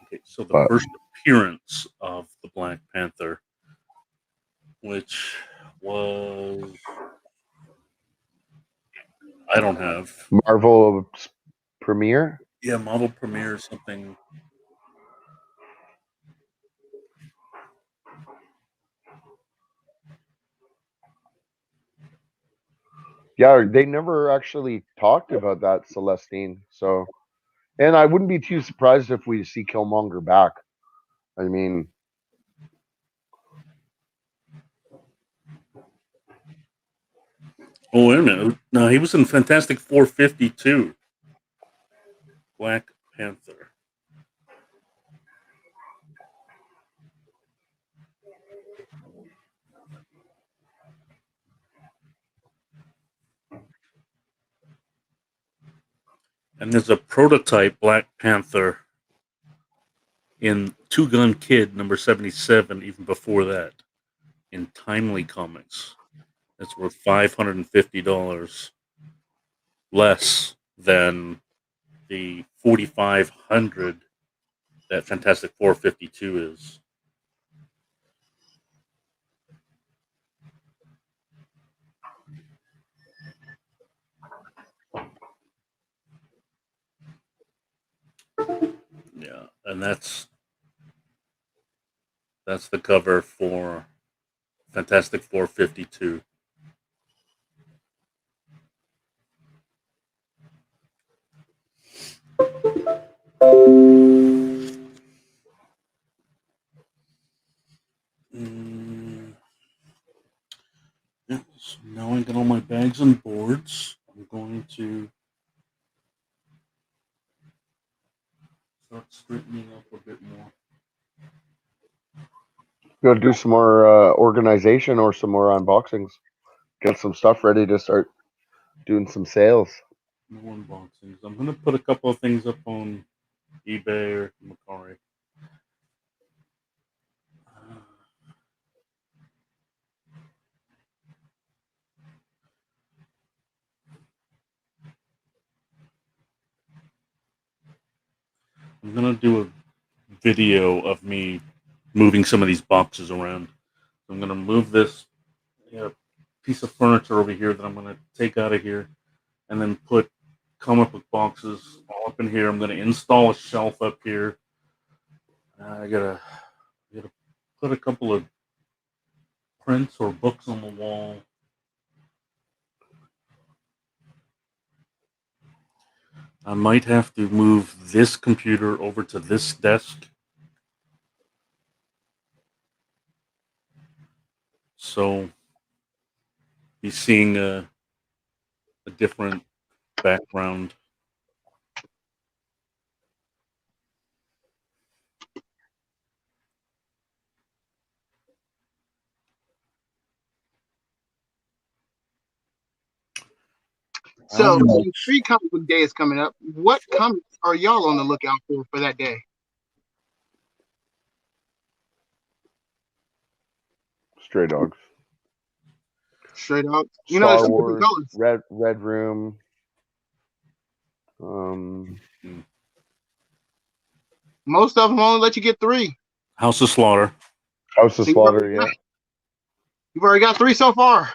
Okay, so the But first appearance of the Black Panther, which was I don't have. Marvel premiere. Yeah, Marvel premiere or something. Yeah, they never actually talked about that, Celestine. So, and I wouldn't be too surprised if we see Killmonger back. I mean, Oh, wait a minute. No, he was in Fantastic Four 52. Black Panther. And there's a prototype Black Panther in Two Gun Kid number 77, even before that, in Timely Comics. That's worth $550 less than the 4,500 that Fantastic Four 52 is. Yeah, and that's the cover for Fantastic Four 52. Yeah, so now I got all my bags and boards. I'm going to start straightening up a bit more. go do some more organization or some more unboxings. Get some stuff ready to start doing some sales. No unboxings. I'm going to put a couple of things up on eBay or Mercari. I'm going to do a video of me moving some of these boxes around. I'm going to move this piece of furniture over here that I'm going to take out of here and then put comic book boxes all up in here. I'm going to install a shelf up here. I gotta put a couple of prints or books on the wall. I might have to move this computer over to this desk. So be seeing a different background. So, Free Comic Book Day is coming up. What comics are y'all on the lookout for that day? Stray Dogs. Stray Dogs. You know, Star there's some different Wars, colors. Red Room. Most of them only let you get 3. House of Slaughter. House of Slaughter, yeah. You've already got 3 so far.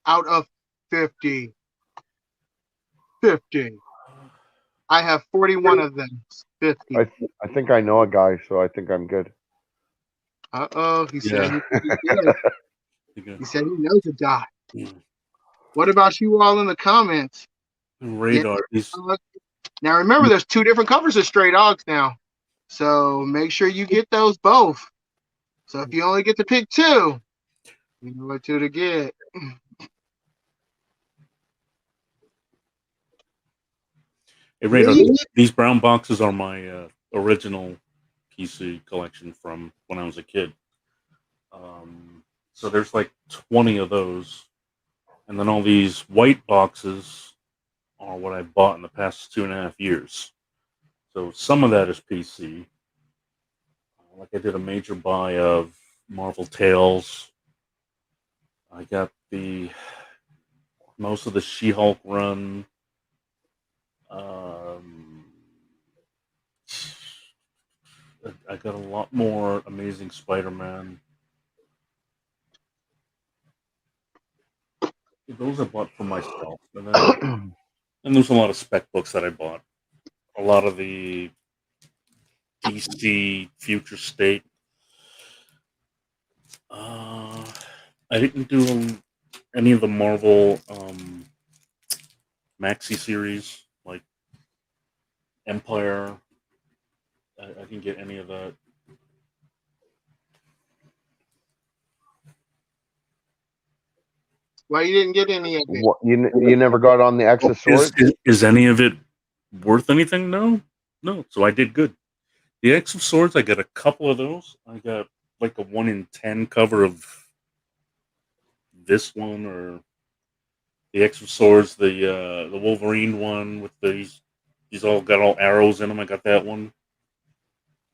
Out of 50. 50. I have 41 of them. 50. I think I know a guy, so I think I'm good. Uh-oh. He said Yeah. he said he knows a guy. Yeah. What about you all in the comments? Radar. Now remember, there's 2 different covers of Stray Dogs now. So make sure you get those both. So if you only get to pick 2, you know what 2 to get. Hey, Radar, these brown boxes are my original PC collection from when I was a kid. So there's like 20 of those. And then all these white boxes are what I bought in the past 2.5 years. So some of that is PC. like I did a major buy of Marvel Tales. I got the most of the She-Hulk run. I got a lot more Amazing Spider-Man. Those I bought for myself, and there's a lot of spec books that I bought. A lot of the DC Future State. I didn't do any of the Marvel maxi series like Empire. I didn't get any of that. Why you didn't get any of it? What, you never got on the X of Swords? Is any of it worth anything? No, no. So I did good. The X of Swords, I got a couple of those. I got like a 1 in 10 cover of this one, or the X of Swords, the Wolverine one with these. These all got all arrows in them. I got that one.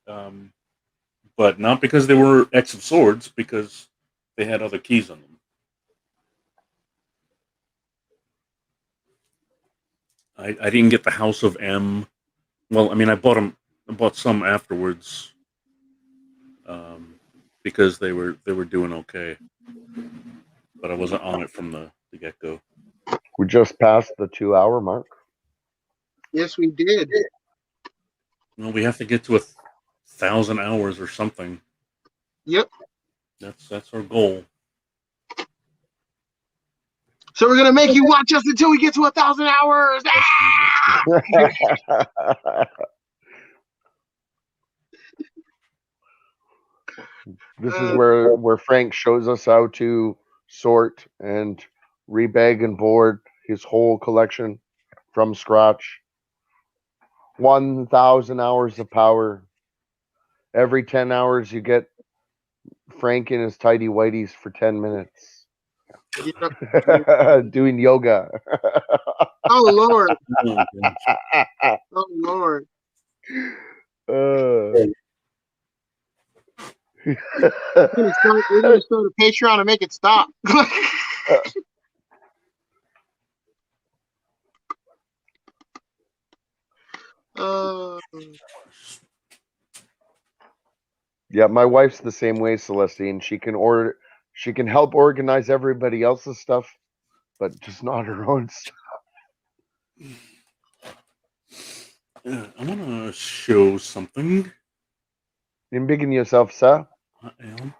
But not because they were X of Swords, because they had other keys on them. I didn't get the House of M. Well, I mean, I bought some afterwards, because they were doing okay, but I wasn't on it from the get go. We just passed the 2-hour mark. Yes, we did. Well, we have to get to 1,000 hours or something. Yep. That's our goal. So we're gonna make you watch us until we get to 1,000 hours. This is where Frank shows us how to sort and rebag and board his whole collection from scratch. 1,000 hours of power. Every 10 hours, you get Frank in his tidy whities for 10 minutes. Yep. Doing yoga. Oh Lord. Oh, gosh. Oh Lord. Uh, We're gonna start a Patreon and make it stop. yeah, my wife's the same way, Celestine. She can help organize everybody else's stuff, but just not her own stuff. I want to show something. You bigging yourself, sir? I am.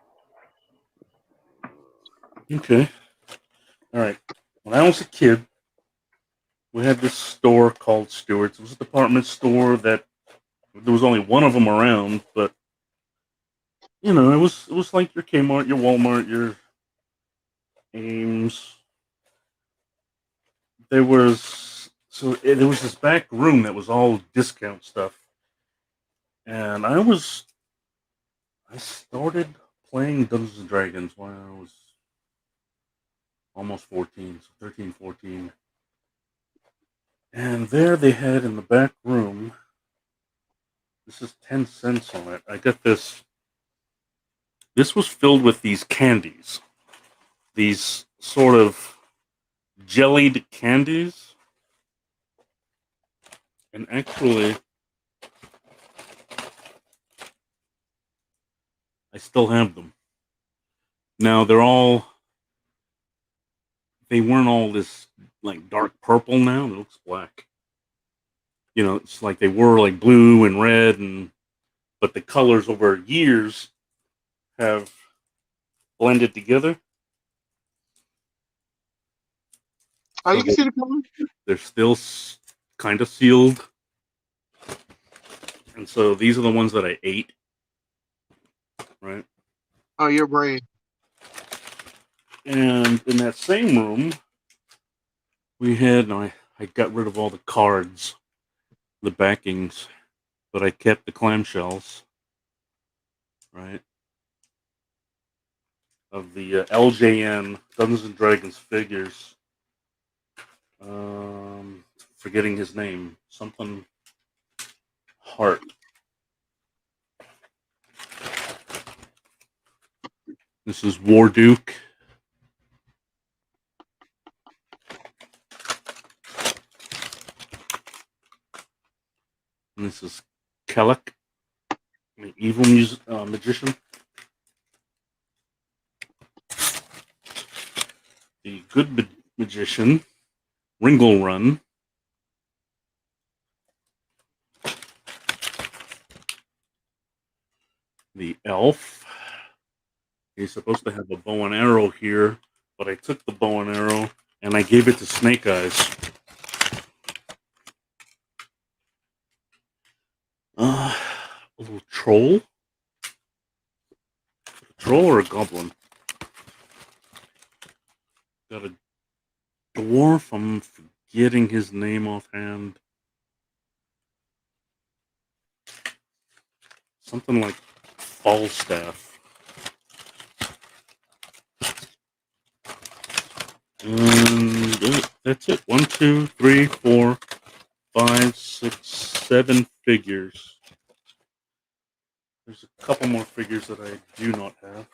Okay. All right. When I was a kid, we had this store called Stewart's. It was a department store that there was only one of them around, but you know, it was like your Kmart, your Walmart, your Ames. There was this back room that was all discount stuff, and I started playing Dungeons and Dragons when I was almost 14, so 13, 14. And there they had in the back room, this is 10 cents on it. I got this. This was filled with these candies. These sort of jellied candies. And actually, I still have them. Now, they weren't all this like dark purple now. It looks black. You know, it's like they were like blue and red, but the colors over years have blended together. Oh, you can see the color? They're still kind of sealed. And so these are the ones that I ate. Right? Oh, you're brave. And in that same room, we had, I got rid of all the cards, the backings, but I kept the clamshells, right? Of the LJN Dungeons and Dragons figures. Forgetting his name, something Hart. This is Warduke. And this is Kellic, the evil magician. The good magician, Ringle Run. The elf. He's supposed to have a bow and arrow here, but I took the bow and arrow and I gave it to Snake Eyes. A little troll? A troll or a goblin? Got a dwarf. I'm forgetting his name offhand. Something like Falstaff. And that's it. 1, 2, 3, 4, 5, 6, 7 figures. There's a couple more figures that I do not have.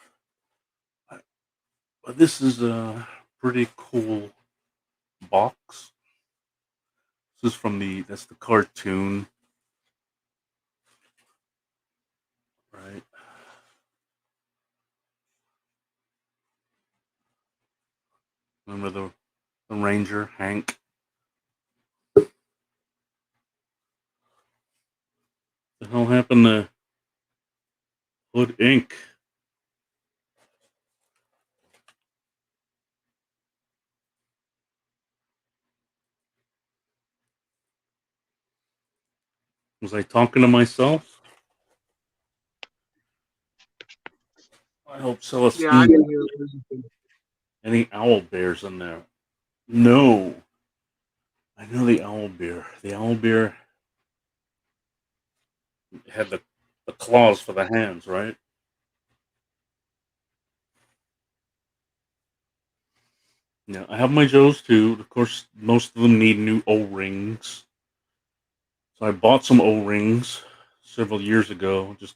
But this is a pretty cool box. This is from that's the cartoon. Right. Remember the Ranger, Hank? The hell happened to Hood Inc.? Was I talking to myself? I hope Celestine. Yeah, I didn't hear it. Any owl bears in there? No. I know the owl bear. The owl bear had the claws for the hands, right? Yeah, I have my Joes too. Of course, most of them need new O-rings. So I bought some O-rings several years ago. Just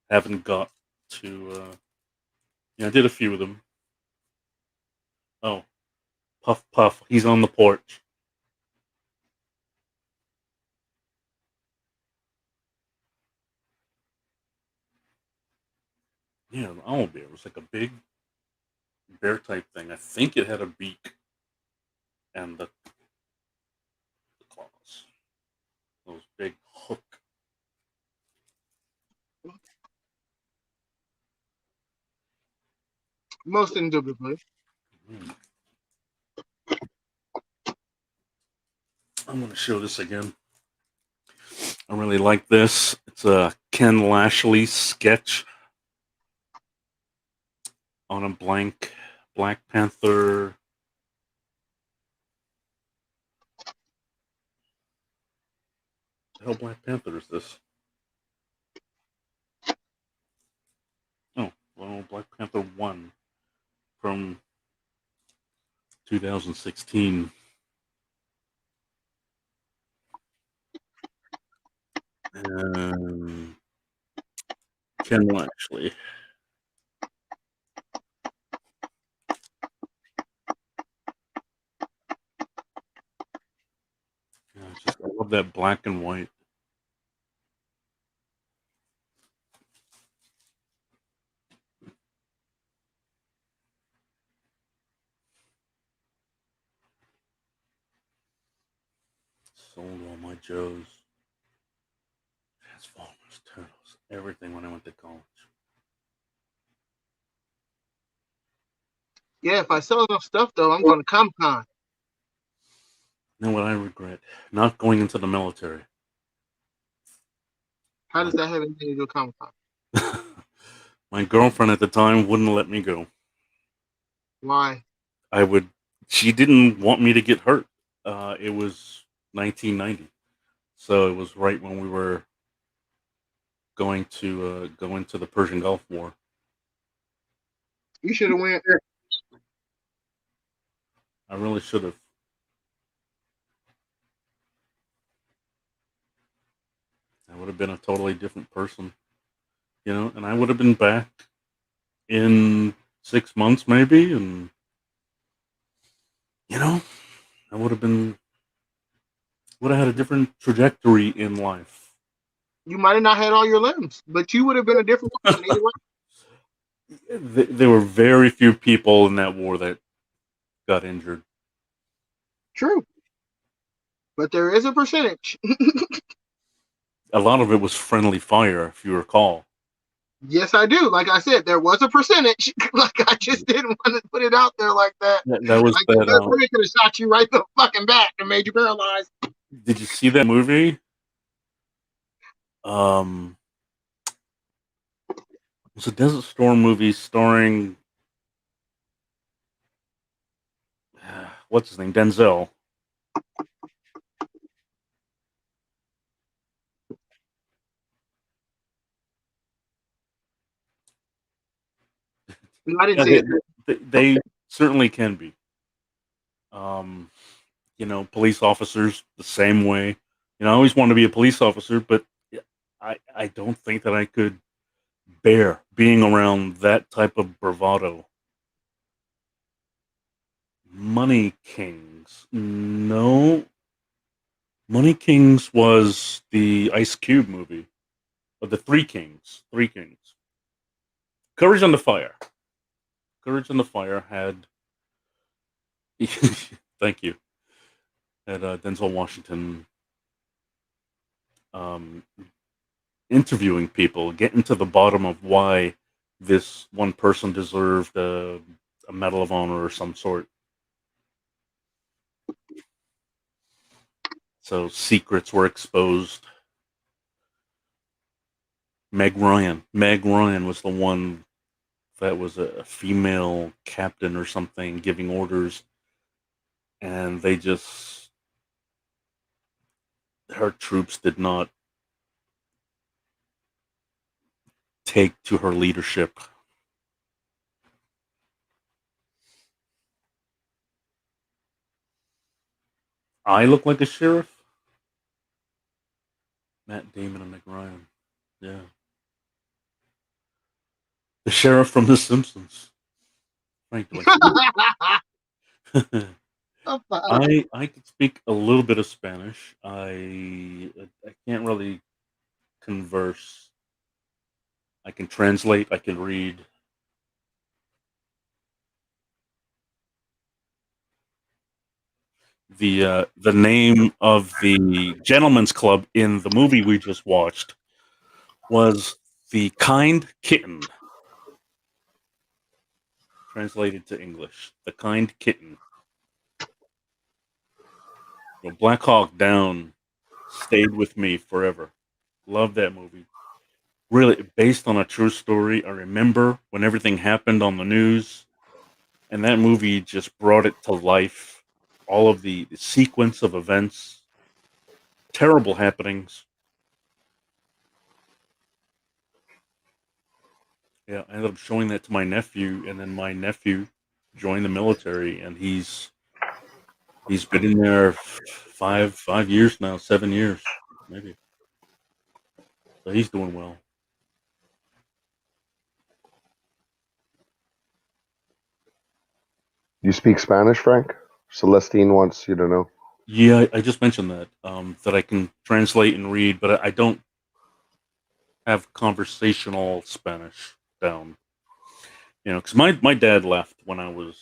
haven't got to. Yeah, I did a few of them. Oh, Puff Puff. He's on the porch. Yeah, the owl bear was like a big bear type thing. I think it had a beak and the claws. Those big hook. Most indubitably. Mm. I'm going to show this again. I really like this. It's a Ken Lashley sketch on a blank Black Panther. The hell Black Panther is this? Oh, well, Black Panther 1 from 2016. Ken Lashley. Yeah, I love that black and white. Sold all my Joes. Transformers, Turtles, everything when I went to college. Yeah, if I sell enough stuff though, I'm going to Comic Con. You know what I regret? Not going into the military. How does that have anything to do with Comic Con? My girlfriend at the time wouldn't let me go. Why? She didn't want me to get hurt. It was 1990. So it was right when we were going to go into the Persian Gulf War. You should have went. I really should have. I would have been a totally different person, and I would have been back in 6 months maybe, and I would have had a different trajectory in life. You might have not had all your limbs, but you would have been a different person either way. There were very few people in that war that got injured. True. But there is a percentage. A lot of it was friendly fire, if you recall. Yes, I do. Like I said, there was a percentage. Like I just didn't want to put it out there like that. That was Like that. somebody could have shot you right in the fucking back and made you paralyzed. Did you see that movie? It was a Desert Storm movie starring what's his name, Denzel. No, I didn't Yeah, see it. they certainly can be. Um, police officers the same way. I always wanted to be a police officer, but I don't think that I could bear being around that type of bravado. Money Kings. No. Money Kings was the Ice Cube movie. Or the Three Kings. Three Kings. Courage on the Fire. Courage on the Fire had thank you. Had Denzel Washington um, interviewing people, getting to the bottom of why this one person deserved a Medal of Honor or some sort. So secrets were exposed. Meg Ryan. Meg Ryan was the one that was a female captain or something giving orders, and her troops did not take to her leadership. I look like a sheriff. Matt Damon and Meg Ryan. Yeah. The sheriff from The Simpsons. Frank Dwayne. I can speak a little bit of Spanish. I can't really converse. I can translate. I can read. The name of the gentleman's club in the movie we just watched was The Kind Kitten. Translated to English, The Kind Kitten. Black Hawk Down stayed with me forever. Love that movie. Really based on a true story. I remember when everything happened on the news, and that movie just brought it to life. All of the sequence of events, terrible happenings. Yeah, I ended up showing that to my nephew, and then my nephew joined the military, and he's been in there 5 years now, 7 years, maybe. So he's doing well. You speak Spanish, Frank? Celestine wants you to know. Yeah, I just mentioned that that I can translate and read, but I don't have conversational Spanish down. Because my dad left when I was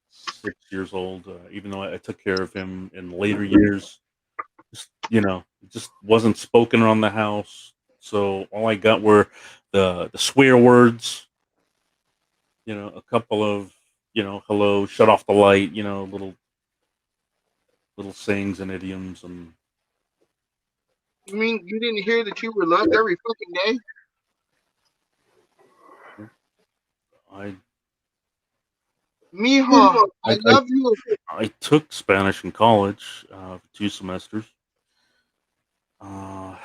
6 years old. Even though I took care of him in later years, it just wasn't spoken around the house. So all I got were the swear words. A couple of hello, shut off the light. Little sayings and idioms, and You mean you didn't hear that you were loved every fucking day? I Mijo, I, I I love you. I took Spanish in college, 2 semesters. Uh,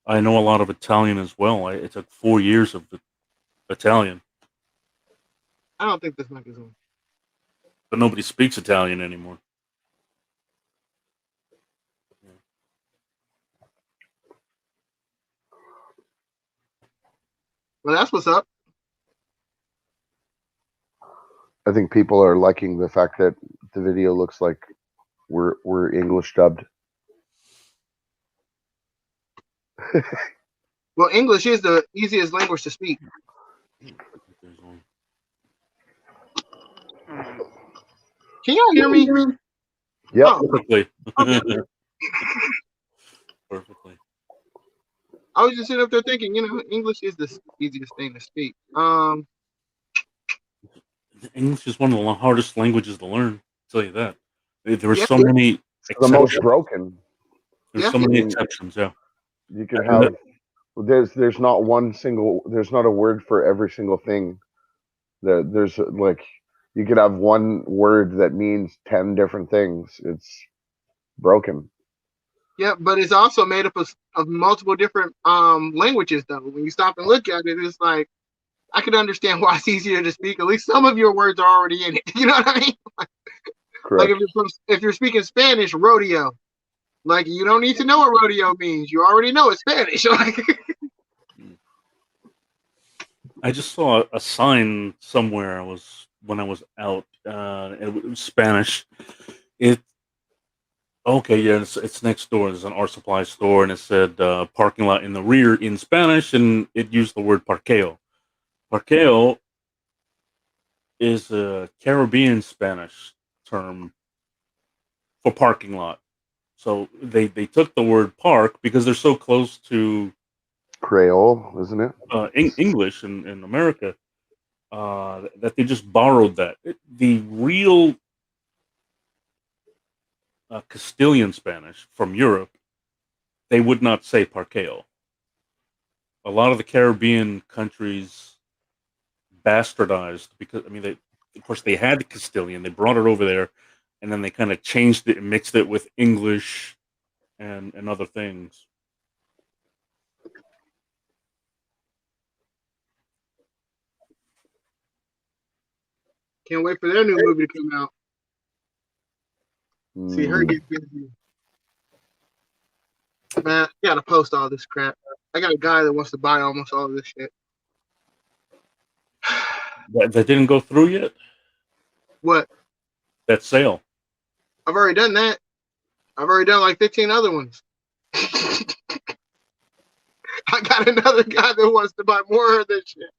I know a lot of Italian as well. It took 4 years of the Italian, I don't think this mic is on. but nobody speaks Italian anymore. Well, that's what's up. I think people are liking the fact that the video looks like we're English dubbed. Well, English is the easiest language to speak. There's one. Can y'all hear me? Yep. Oh, Perfectly. okay. Perfectly. I was just sitting up there thinking, English is the easiest thing to speak. English is one of the hardest languages to learn. I'll tell you that. There were Yeah. so many The most exceptions. broken. There's Yeah. so many exceptions. Yeah. You can And have there's not there's not a word for every single thing. There's like you could have one word that means 10 different things. It's broken. Yeah, but it's also made up of multiple different languages, though. When you stop and look at it, it's like I can understand why it's easier to speak. At least some of your words are already in it. You know what I mean? Correct. Like if you're speaking Spanish, rodeo. Like you don't need to know what rodeo means. You already know it's Spanish. Like I just saw a sign somewhere. When I was out. It was Spanish. It okay. Yeah, it's next door. There's an art supply store, and it said parking lot in the rear in Spanish, and it used the word parqueo. Parqueo is a Caribbean Spanish term for parking lot. So they took the word park because they're so close to Creole, isn't it? English in America that they just borrowed that. The real Castilian Spanish from Europe, they would not say parqueo. A lot of the Caribbean countries bastardized because of course they had the Castilian, they brought it over there, and then they kind of changed it and mixed it with English and other things. can't wait for their new movie to come out. See her Mm, get busy. Man, I gotta post all this crap. I got a guy that wants to buy almost all of this shit. That didn't go through yet. What? That sale. I've already done that. I've already done like 15 other ones. I got another guy that wants to buy more of this shit.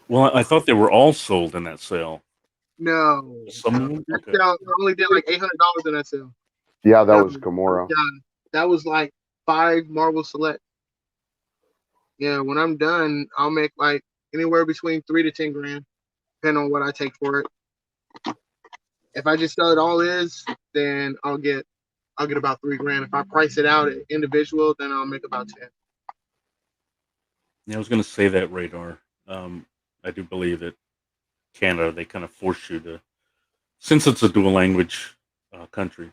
Well, I thought they were all sold in that sale. No. Some of them. That Okay. sale, I only did like $800 in that sale. yeah, that No, was Gamora. yeah, that was like 5 Marvel Select. Yeah, when I'm done, I'll make like anywhere between 3 to 10 grand, depending on what I take for it. If I just sell it all then I'll get about 3 grand. If I price it out individual, then I'll make about 10. Yeah, I was going to say that radar. I do believe that Canada, they kind of force you to, since it's a dual language country,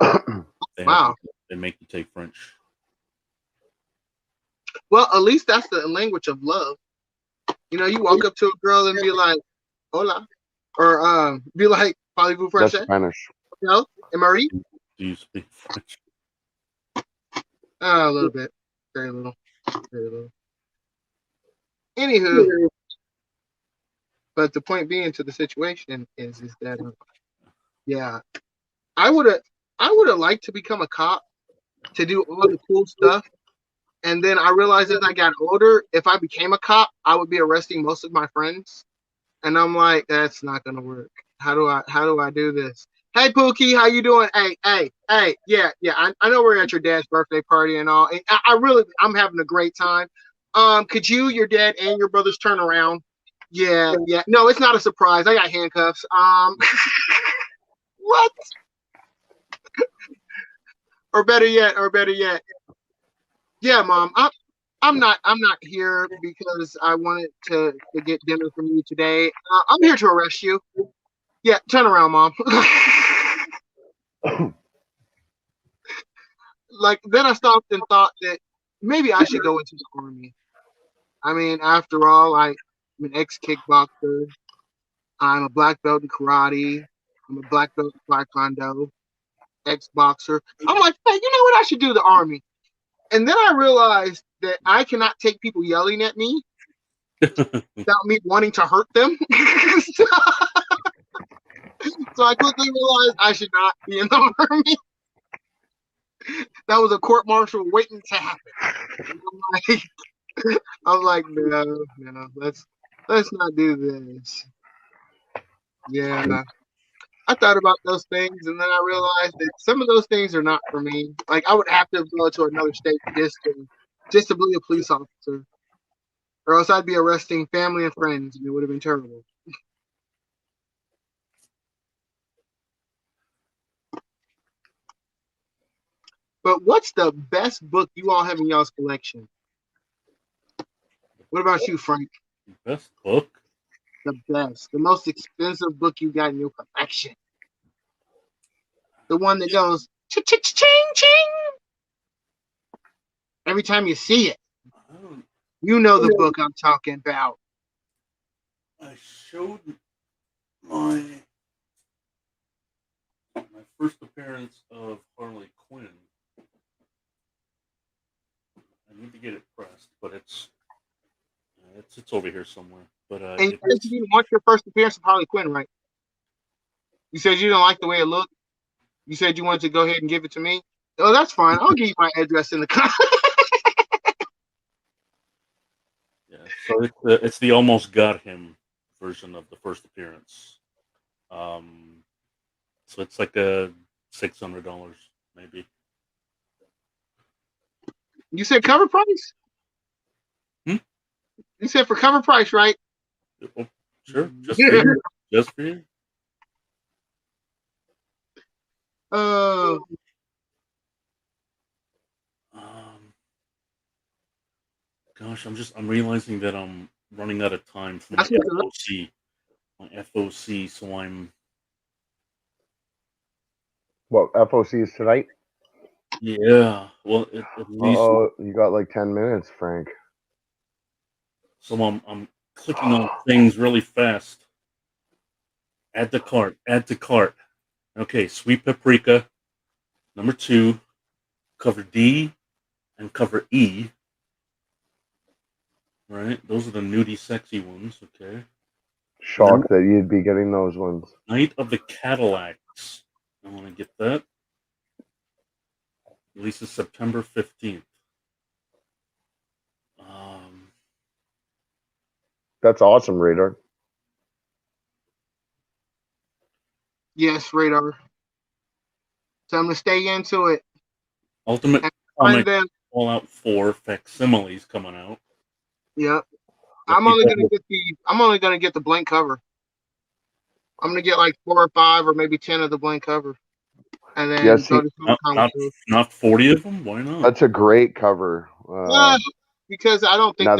Wow. they make you take French. Well, at least that's the language of love. You walk up to a girl and be like, "Hola," or be like, "Parlez-vous That's français?" Spanish. No, Marie? Do you speak French? A little bit, very little, very little. Anywho, but the point being to the situation is that yeah, I would have liked to become a cop to do all the cool stuff. And then I realized as I got older, if I became a cop, I would be arresting most of my friends. And I'm like, that's not gonna work. How do I do this? Hey Pookie, how you doing? Hey, yeah. I know we're at your dad's birthday party and all. And I'm having a great time. Could you, your dad, and your brothers turn around? Yeah. No, it's not a surprise. I got handcuffs. What? Or better yet, yeah, Mom. I'm not here because I wanted to get dinner from you today. I'm here to arrest you. Yeah, turn around, Mom. Like then I stopped and thought that maybe I should go into the army. I mean, after all, I'm an ex-kickboxer. I'm a black belt in karate. I'm a black belt in taekwondo. Ex-boxer. I'm like, hey, you know what? I should do the army. And then I realized that I cannot take people yelling at me without me wanting to hurt them. So I quickly realized I should not be in the army. That was a court martial waiting to happen. I'm like, no, let's not do this. Yeah. I thought about those things, and then I realized that some of those things are not for me. Like, I would have to go to another state just to be a police officer, or else I'd be arresting family and friends, and it would have been terrible. But what's the best book you all have in y'all's collection? What about you, Frank? Best book? The best, the most expensive book you got in your collection. The one that goes ching ching every time you see it. You know the book I'm talking about. I showed my first appearance of Harley Quinn. I need to get it pressed, but it's over here somewhere. But And you said you didn't want your first appearance of Harley Quinn, right? You said you didn't like the way it looked. You said you wanted to go ahead and give it to me. Oh, that's fine. I'll give you my address in the comments. Yeah, so it's the almost got him version of the first appearance. So it's like a $600 maybe. You said cover price? Hmm? You said for cover price, right? Oh, sure, just for you. Just for you. Gosh, I'm realizing that I'm running out of time for my FOC. My FOC, so I'm. What FOC is tonight? Yeah, well, at least. Oh, you got like 10 minutes, Frank. So I'm clicking on things really fast. Add to cart. Add to cart. Okay, Sweet Paprika, number 2, cover D, and cover E. Right, those are the nudie, sexy ones. Okay. Shocked that you'd be getting those ones. Night of the Cadillacs. I want to get that. Releases September 15th. That's awesome, Radar. Yes, Radar. So I'm gonna stay into it. Ultimate Comic Fallout 4 facsimiles coming out. Yep. I'm only gonna get the blank cover. I'm gonna get like 4 or 5 or maybe 10 of the blank cover, and then go to some not 40 of them. Why not? That's a great cover. Because I don't think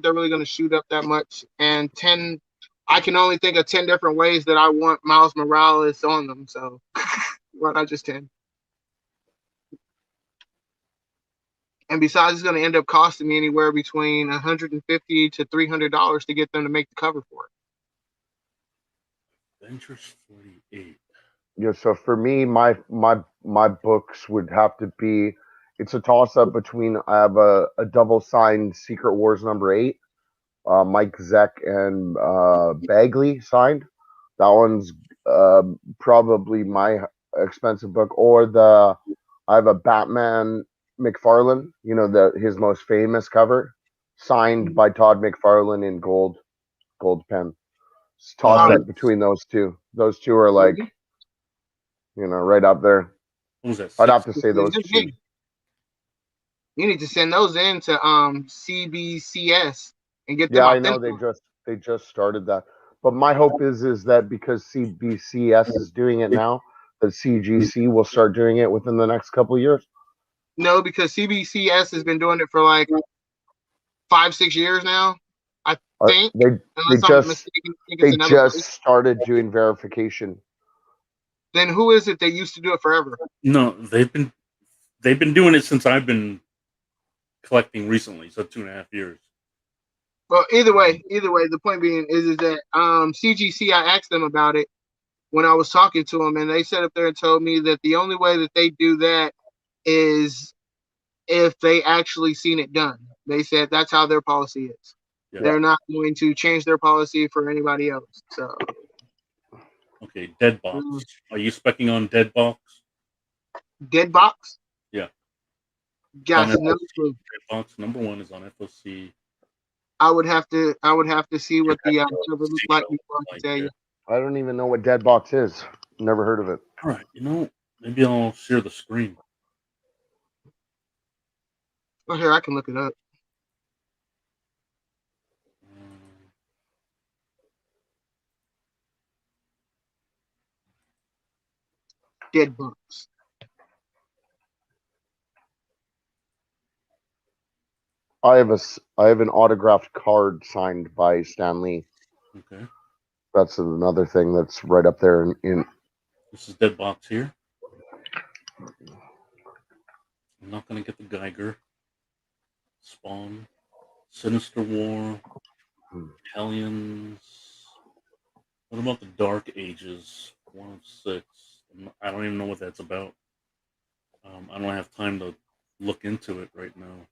they're really gonna shoot up that much. And 10, I can only think of 10 different ways that I want Miles Morales on them. So why not just 10? And besides, it's gonna end up costing me anywhere between $150 to $300 to get them to make the cover for it. Adventures 48. Yeah, so for me, my books would have to be. It's a toss up between I have a double signed Secret Wars number 8, Mike Zeck and Bagley signed. That one's probably my expensive book, or I have a Batman McFarlane, his most famous cover, signed by Todd McFarlane in gold pen. It's toss up between those two. Those two are like, right up there. What was that? I'd have to say those two. You need to send those in to CBCS and get them. Yeah, I know they just started that. But my hope is that because CBCS is doing it now, that CGC will start doing it within the next couple of years. No, because CBCS has been doing it for like 5-6 years now. I think they just started doing verification. Then who is it that used to do it forever? No, they've been doing it since I've been collecting recently, so 2.5 years. Well, either way, the point being is that CGC, I asked them about it when I was talking to them, and they sat up there and told me that the only way that they do that is if they actually seen it done. They said that's how their policy is. Yeah. They're not going to change their policy for anybody else. So, Okay, Deadbox. Are you specking on Deadbox? Deadbox? Yeah. Got On no FOC. clue. Deadbox #1 is on FOC. I would have to see what the have to server looks see like what it before I looks can like, tell yeah. you. I don't even know what Deadbox is. Never heard of it. All right, maybe I'll share the screen. Oh, here, I can look it up. Deadbox. I have an autographed card signed by Stan Lee. Okay. That's another thing that's right up there in This is Deadbox here. I'm not gonna get the Geiger. Spawn. Sinister War. Hellions. What about the Dark Ages? 1 of 6. I don't even know what that's about. I don't have time to look into it right now.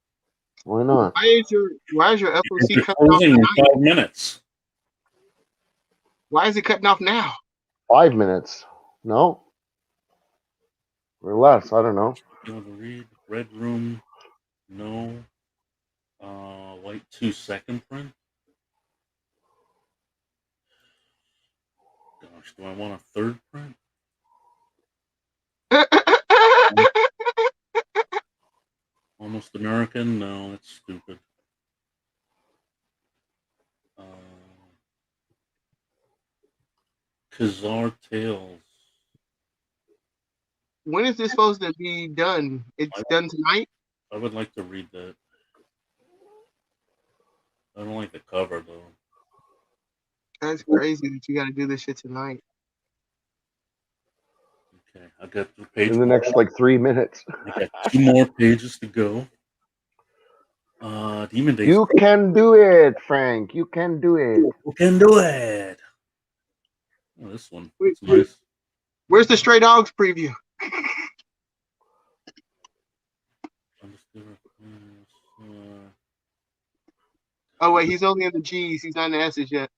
Why not? Why is your FOC It's cutting off closing in tonight? 5 minutes. Why is it cutting off now? 5 minutes? No, or less. I don't know. You want to read Red Room? No. White 2-second print. Gosh, do I want a third print? Almost American? No, that's stupid. Khazar Tales. When is this supposed to be done? It's done tonight? I would like to read that. I don't like the cover though. That's crazy that you got to do this shit tonight. Okay, I got the page. In the next like 3 minutes. I got 2 more pages to go. Demon Days. You can do it, Frank. You can do it. You can do it. Oh, this one. It's nice. Where's the Stray Dogs preview? Oh wait, he's only in the G's. He's not in the S's yet.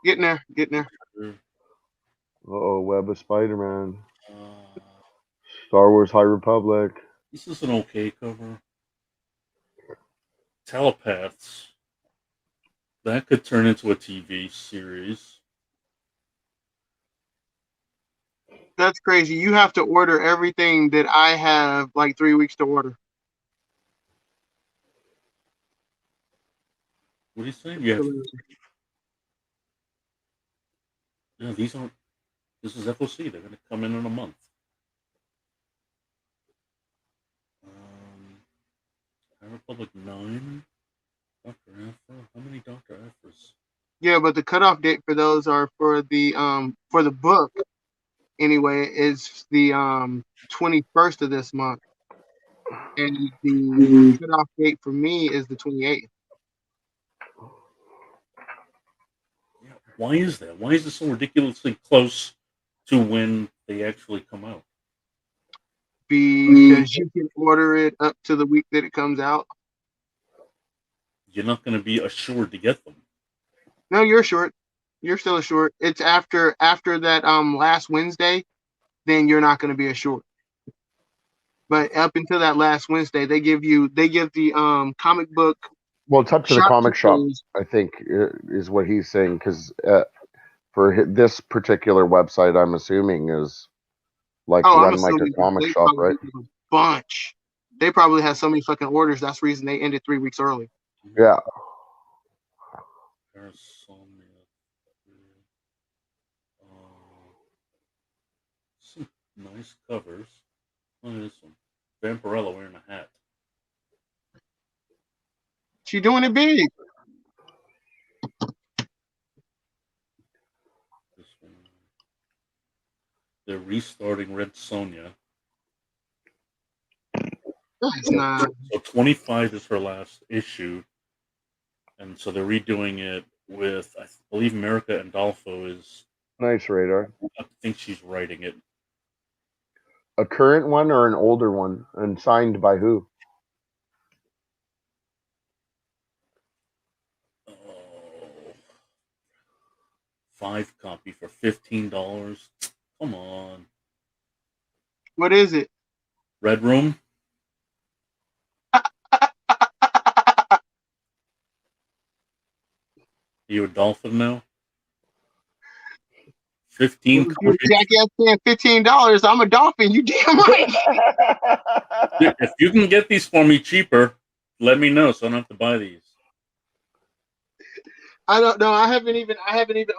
Getting there. Uh-oh, Web of Spider-Man. Star Wars High Republic. This is an okay cover. Telepaths. That could turn into a TV series. That's crazy. You have to order everything that I have like 3 weeks to order. What are you saying? Yeah. No, these aren't. This is FOC. They're going to come in a month. High Republic 9. Dr. Aphra. How many Dr. Aphras? Yeah, but the cutoff date for those are for the book. Anyway, is the 21st of this month, and the cutoff date for me is the 28th. Yeah, why is that? Why is it so ridiculously close to when they actually come out? Because you can order it up to the week that it comes out. You're not going to be assured to get them. No, you're short. You're still short. It's after that last Wednesday, then you're not going to be assured. But up until that last Wednesday, they give the comic book. Well, it's up to the comic shop, coupons. I think, is what he's saying. Because for this particular website, I'm assuming is like run like a comic shop, right? A bunch. They probably had so many fucking orders. That's the reason they ended 3 weeks early. Yeah. Some nice covers. Look at this one. Vampirella wearing a hat. She doing it big. This one. They're restarting Red Sonja. That's not. So 25 is her last issue. And so they're redoing it with, I believe, America Andolfo is. Nice, Radar. I think she's writing it. A current one or an older one? And signed by who? 5 copy for $15. Come on. What is it? Red Room. You a dolphin now? 15 You're a copies. jackass paying $15. I'm a dolphin. You damn right. Dude, if you can get these for me cheaper, let me know so I don't have to buy these. I don't know. I haven't even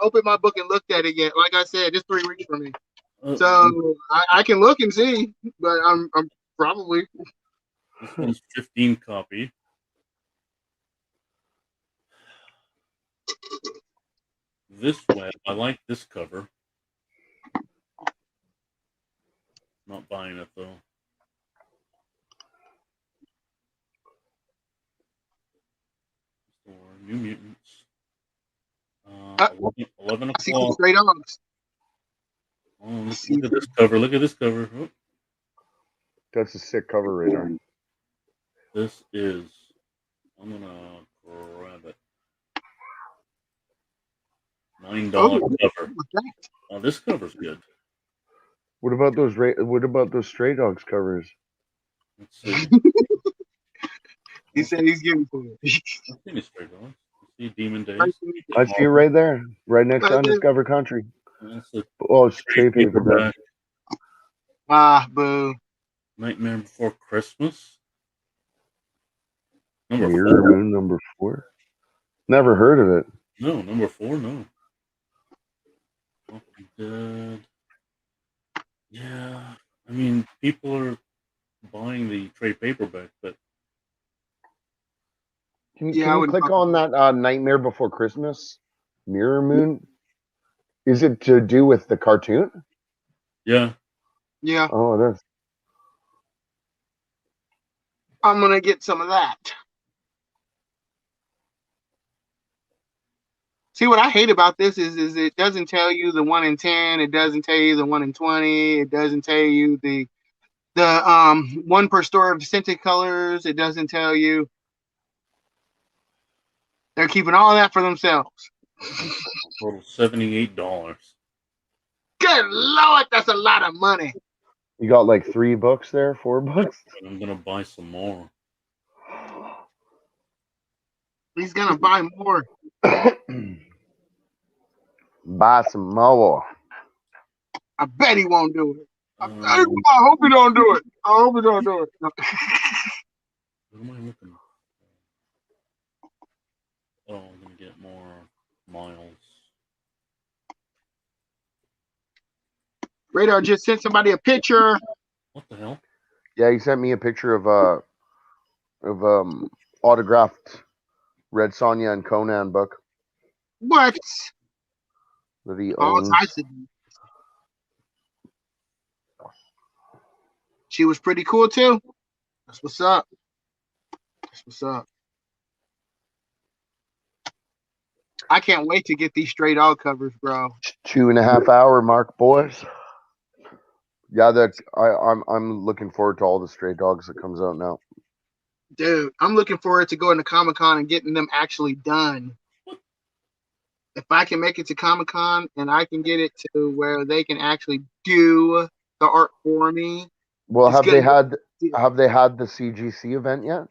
opened my book and looked at it yet. Like I said, it's 3 weeks for me. So I can look and see, but I'm probably. This one's 15 copy. This web, I like this cover. Not buying it though. Or New Mutants. 11 I see some o'clock. stray dogs. Oh, look at this cover. Look at this cover. Oh, That's a sick cover, Radar. this is. I'm gonna grab it. $9 cover. What's that? Oh, this cover's good. What about those Stray Dogs covers? Let's see. He said he's giving for it. I've seen these straight on. See Demon Days. I see it right there, right next to Undiscovered Country. That's the Oh, it's trade paperback. Ah, boo. Nightmare Before Christmas. Number Mirror 4. Moon number 4. Never heard of it. No, number 4. No. Walking Dead. Yeah, I mean, people are buying the trade paperback, but Can Yeah, I you would click fuck on that Nightmare Before Christmas? Mirror Moon? Is it to do with the cartoon? yeah, Yeah, Oh, it is. I'm gonna get some of that. See, what I hate about this is it doesn't tell you the 1 in 10. It doesn't tell you the 1 in 20. It doesn't tell you the one per store of scented colors. It doesn't tell you. They're keeping all that for themselves. total $78. Good Lord, that's a lot of money. You got like 3 books there, 4 books? I'm gonna buy some more. He's gonna buy more. Buy some more. I bet he won't do it. I Um, hope he don't do it. I hope he don't do it. what am I looking? Oh, I'm gonna get more Miles. Radar just sent somebody a picture. What the hell? Yeah, he sent me a picture of autographed Red Sonja and Conan book What? that he All owns. types of. She was pretty cool too. That's what's up. That's what's up. I can't wait to get these Stray Dog covers, bro. 2.5 hour mark, boys. Yeah, I'm looking forward to all the Stray Dogs that comes out now. Dude, I'm looking forward to going to Comic-Con and getting them actually done. If I can make it to Comic-Con and I can get it to where they can actually do the art for me. Well, It's have they good. had the CGC event yet?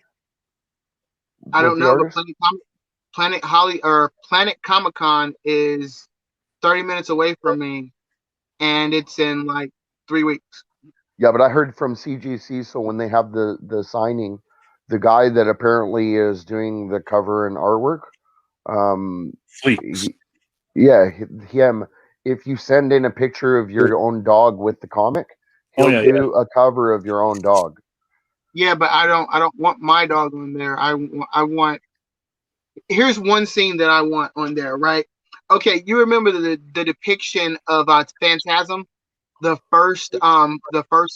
I With don't the know, but artists? Planet Comic-Con is 30 minutes away from me, and it's in like 3 weeks. Yeah, but I heard from CGC. So when they have the signing, the guy that apparently is doing the cover and artwork, Fleeks. him. If you send in a picture of your own dog with the comic, he'll Oh, yeah, do a cover of your own dog. Yeah, but I don't want my dog on there. I want. Here's one scene that I want on there, right? Okay, you remember the depiction of Phantasm, the first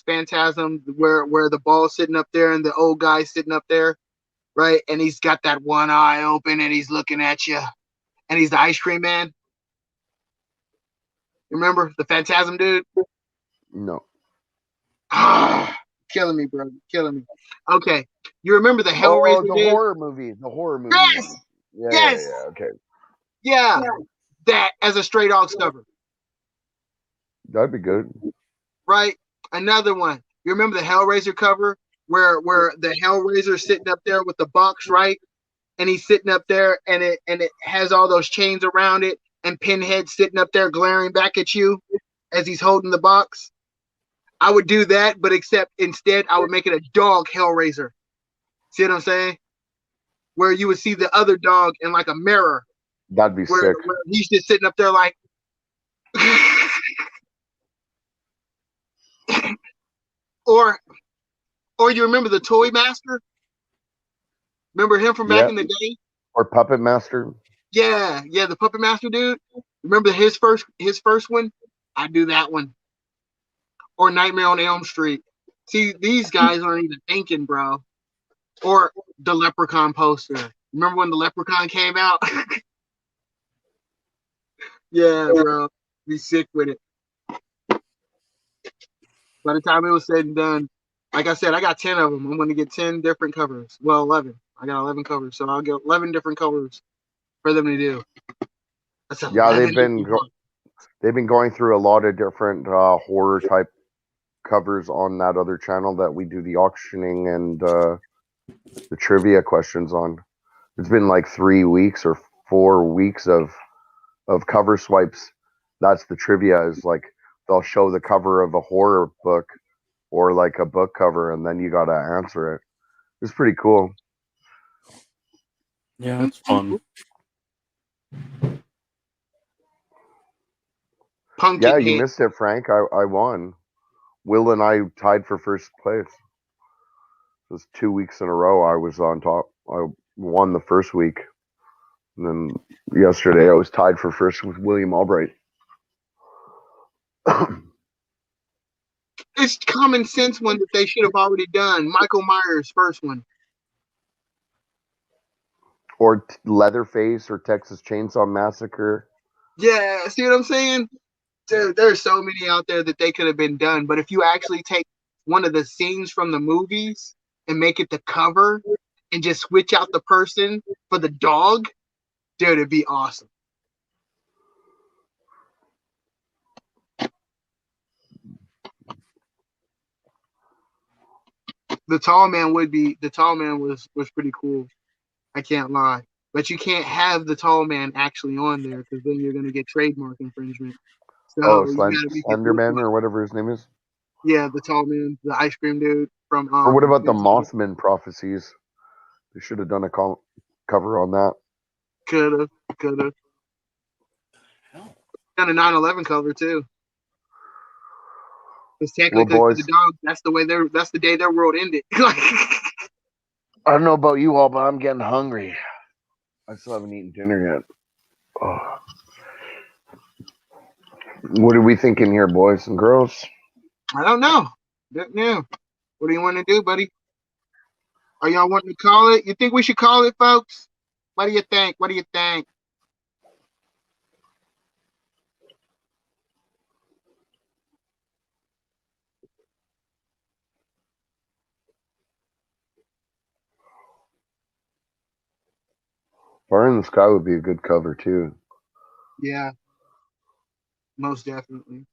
Phantasm where the ball's sitting up there and the old guy's sitting up there, right? And he's got that one eye open and he's looking at you, and he's the ice cream man. Remember the Phantasm dude? No. Ah, killing me, bro, killing me. Okay, you remember the Oh, Hellraiser the dude? horror movie. The horror movie. Yes. Yeah, Yes. yeah, okay. Yeah. that as a Stray Dogs cover, That'd be good. right? Another one. You remember the Hellraiser cover where the Hellraiser's sitting up there with the box, right? And he's sitting up there, and it has all those chains around it, and Pinhead sitting up there glaring back at you as he's holding the box. I would do that, but except instead I would make it a dog Hellraiser. See what I'm saying? Where you would see the other dog in like a mirror. That'd be Where sick. he's just sitting up there like or you remember the Toy Master? Remember him from back in the day? Or Puppet Master. Yeah, the Puppet Master dude. Remember his first one? I'd do that one. Or Nightmare on Elm Street. See, these guys aren't even thinking, bro. Or the Leprechaun poster. Remember when the Leprechaun came out? Yeah, bro. Be sick with it. By the time it was said and done, like I said, I got 10 of them. I'm going to get 10 different covers. Well, 11. I got 11 covers, so I'll get 11 different covers for them to do. That's Yeah, they've been going through a lot of different horror type covers on that other channel that we do the auctioning and the trivia questions on. It's been like 3 weeks or 4 weeks of cover swipes. That's the trivia, is like they'll show the cover of a horror book or like a book cover, and then you got to answer it. It's pretty cool. Yeah, it's fun. Pumpkin Yeah, you King. missed it, Frank. I won. Will and I tied for first place. It was 2 weeks in a row I was on top. I won the first week. And then yesterday I was tied for first with William Albright. It's common sense one that they should have already done. Michael Myers' first one. Or Leatherface or Texas Chainsaw Massacre. Yeah, see what I'm saying? There's so many out there that they could have been done. But if you actually take one of the scenes from the movies and make it the cover and just switch out the person for the dog, dude, it'd be awesome. The tall man was pretty cool. I can't lie. But you can't have the tall man actually on there because then you're gonna get trademark infringement. So you gotta be Slenderman or whatever his name is. Yeah, the tall man, the ice cream dude from. Or what about the Mothman prophecies? They should have done a cover on that. Could have. Done a 9/11 cover too. Because technically, Well, boys, the dog. That's the day their world ended. I don't know about you all, but I'm getting hungry. I still haven't eaten dinner yet. Oh. What are we thinking here, boys and girls? I don't know. What do you want to do, buddy? Are y'all wanting to call it? You think we should call it, folks? What do you think? Fire in the Sky would be a good cover too. Yeah, most definitely.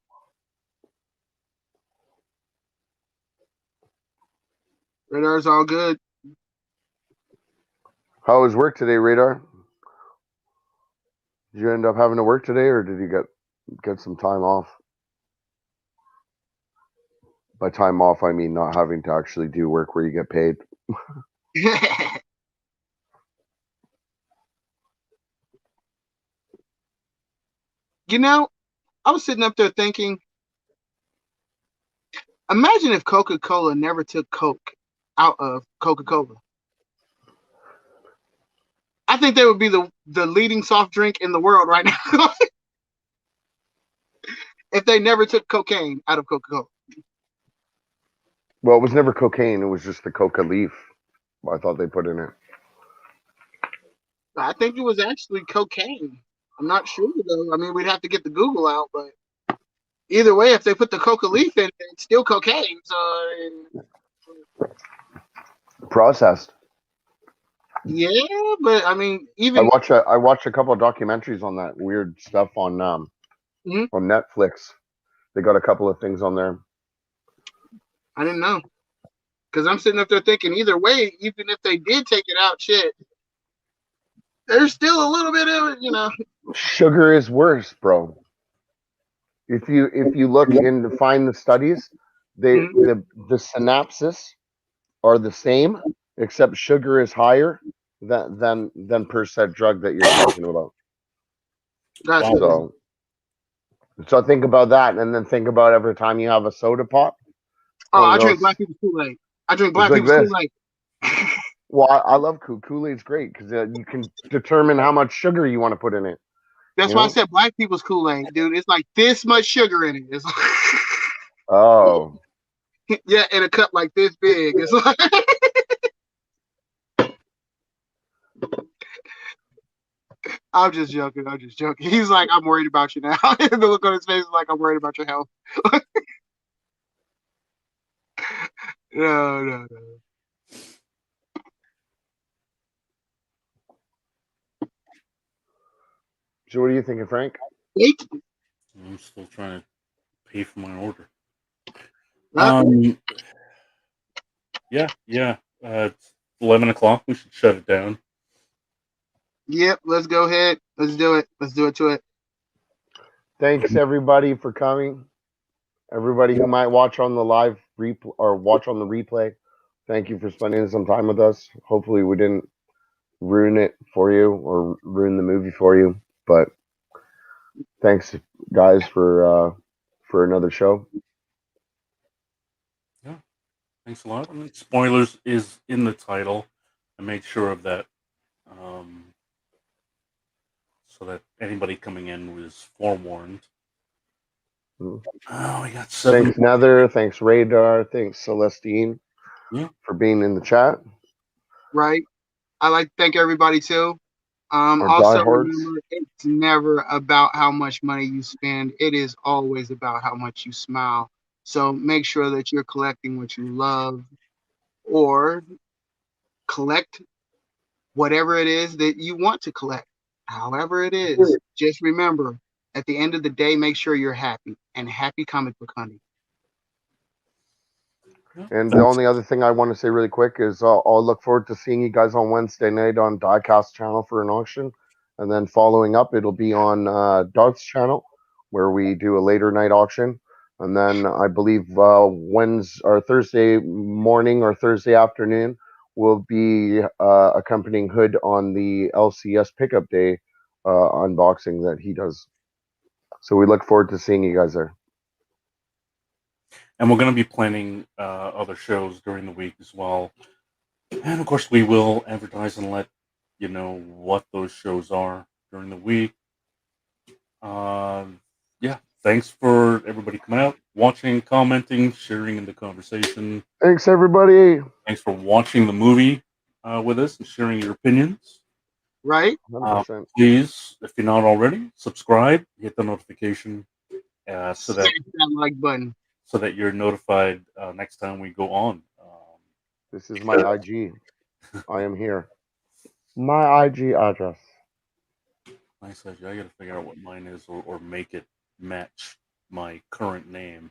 Radar's all good. How was work today, Radar? Did you end up having to work today, or did you get some time off? By time off, I mean not having to actually do work where you get paid. You know, I was sitting up there thinking, imagine if Coca-Cola never took Coke out of Coca-Cola. I think they would be the leading soft drink in the world right now. If they never took cocaine out of Coca-Cola. Well, it was never cocaine. It was just the coca leaf. I thought they put in it. I think it was actually cocaine. I'm not sure, though. I mean, we'd have to get the Google out, but either way, if they put the coca leaf in, it's still cocaine. So Processed. Yeah, but I mean, I even watched a couple of documentaries on that weird stuff Mhm. on Netflix. They got a couple of things on there. I didn't know because I'm sitting up there thinking either way, even if they did take it out, shit, there's still a little bit of it, you know. Sugar is worse, bro. If you look and find the studies, Mhm. the synapses are the same, except sugar is higher than per said drug that you're talking about. That's Wow. crazy. So think about that, and then think about every time you have a soda pop, Oh, one of I drink those. black people's Kool-Aid. I drink It's black like people's this. Kool-Aid. Well, I love Kool-Aid's great because you can determine how much sugar you want to put in it. That's You why I know? said black people's Kool-Aid, dude. It's like this much sugar in it. It's Oh, yeah, in a cup like this big. It's like I'm just joking. I'm just joking. He's like, I'm worried about you now. The look on his face is like, I'm worried about your health. No. so what are you thinking, Frank? Wait. I'm still trying to pay for my order. Huh? Yeah. It's 11 o'clock. We should shut it down. Yep. Let's go ahead. Let's do it. Let's do it to it. Thanks everybody for coming. Everybody who might watch on the live replay or watch on the replay, thank you for spending some time with us. Hopefully, we didn't ruin it for you or ruin the movie for you. But thanks, guys, for another show. Yeah. Thanks a lot. I mean, spoilers is in the title. I made sure of that, so that anybody coming in was forewarned. Mm. Oh, we got 7. Thanks, Nether. Thanks, Radar. Thanks, Celestine, Yeah. for being in the chat. Right. I like to thank everybody too. Our Also diehards. remember, it's never about how much money you spend. It is always about how much you smile. So make sure that you're collecting what you love, or collect whatever it is that you want to collect. However it is, just remember, at the end of the day, make sure you're happy, and happy comic book hunting. And the only other thing I want to say really quick is I'll look forward to seeing you guys on Wednesday night on Diecast channel for an auction. And then following up, it'll be on Dart's channel where we do a later night auction. And then I believe Wednesday or Thursday morning or Thursday afternoon will be accompanying Hood on the LCS pickup day unboxing that he does. So we look forward to seeing you guys there. And we're going to be planning other shows during the week as well. And of course, we will advertise and let you know what those shows are during the week. Yeah, thanks for everybody coming out, watching, commenting, sharing in the conversation. Thanks, everybody. Thanks for watching the movie with us and sharing your opinions. Right? 100%. Please, if you're not already, subscribe, hit the notification so Smash that that like button. you're notified next time we go on. This is my IG. I am here. My IG address. Nice idea. I got to figure out what mine is, or make it match my current name.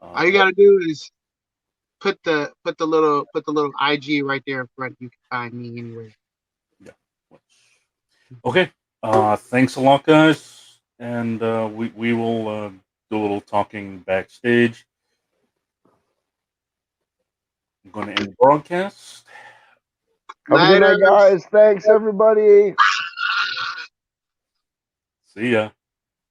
All you gotta do is put the little IG right there in front. You can find me anywhere. Yeah. Okay. Thanks a lot, guys, and we will do a little talking backstage. I'm going to end the broadcast. Have a good night, guys. Thanks, everybody. See ya.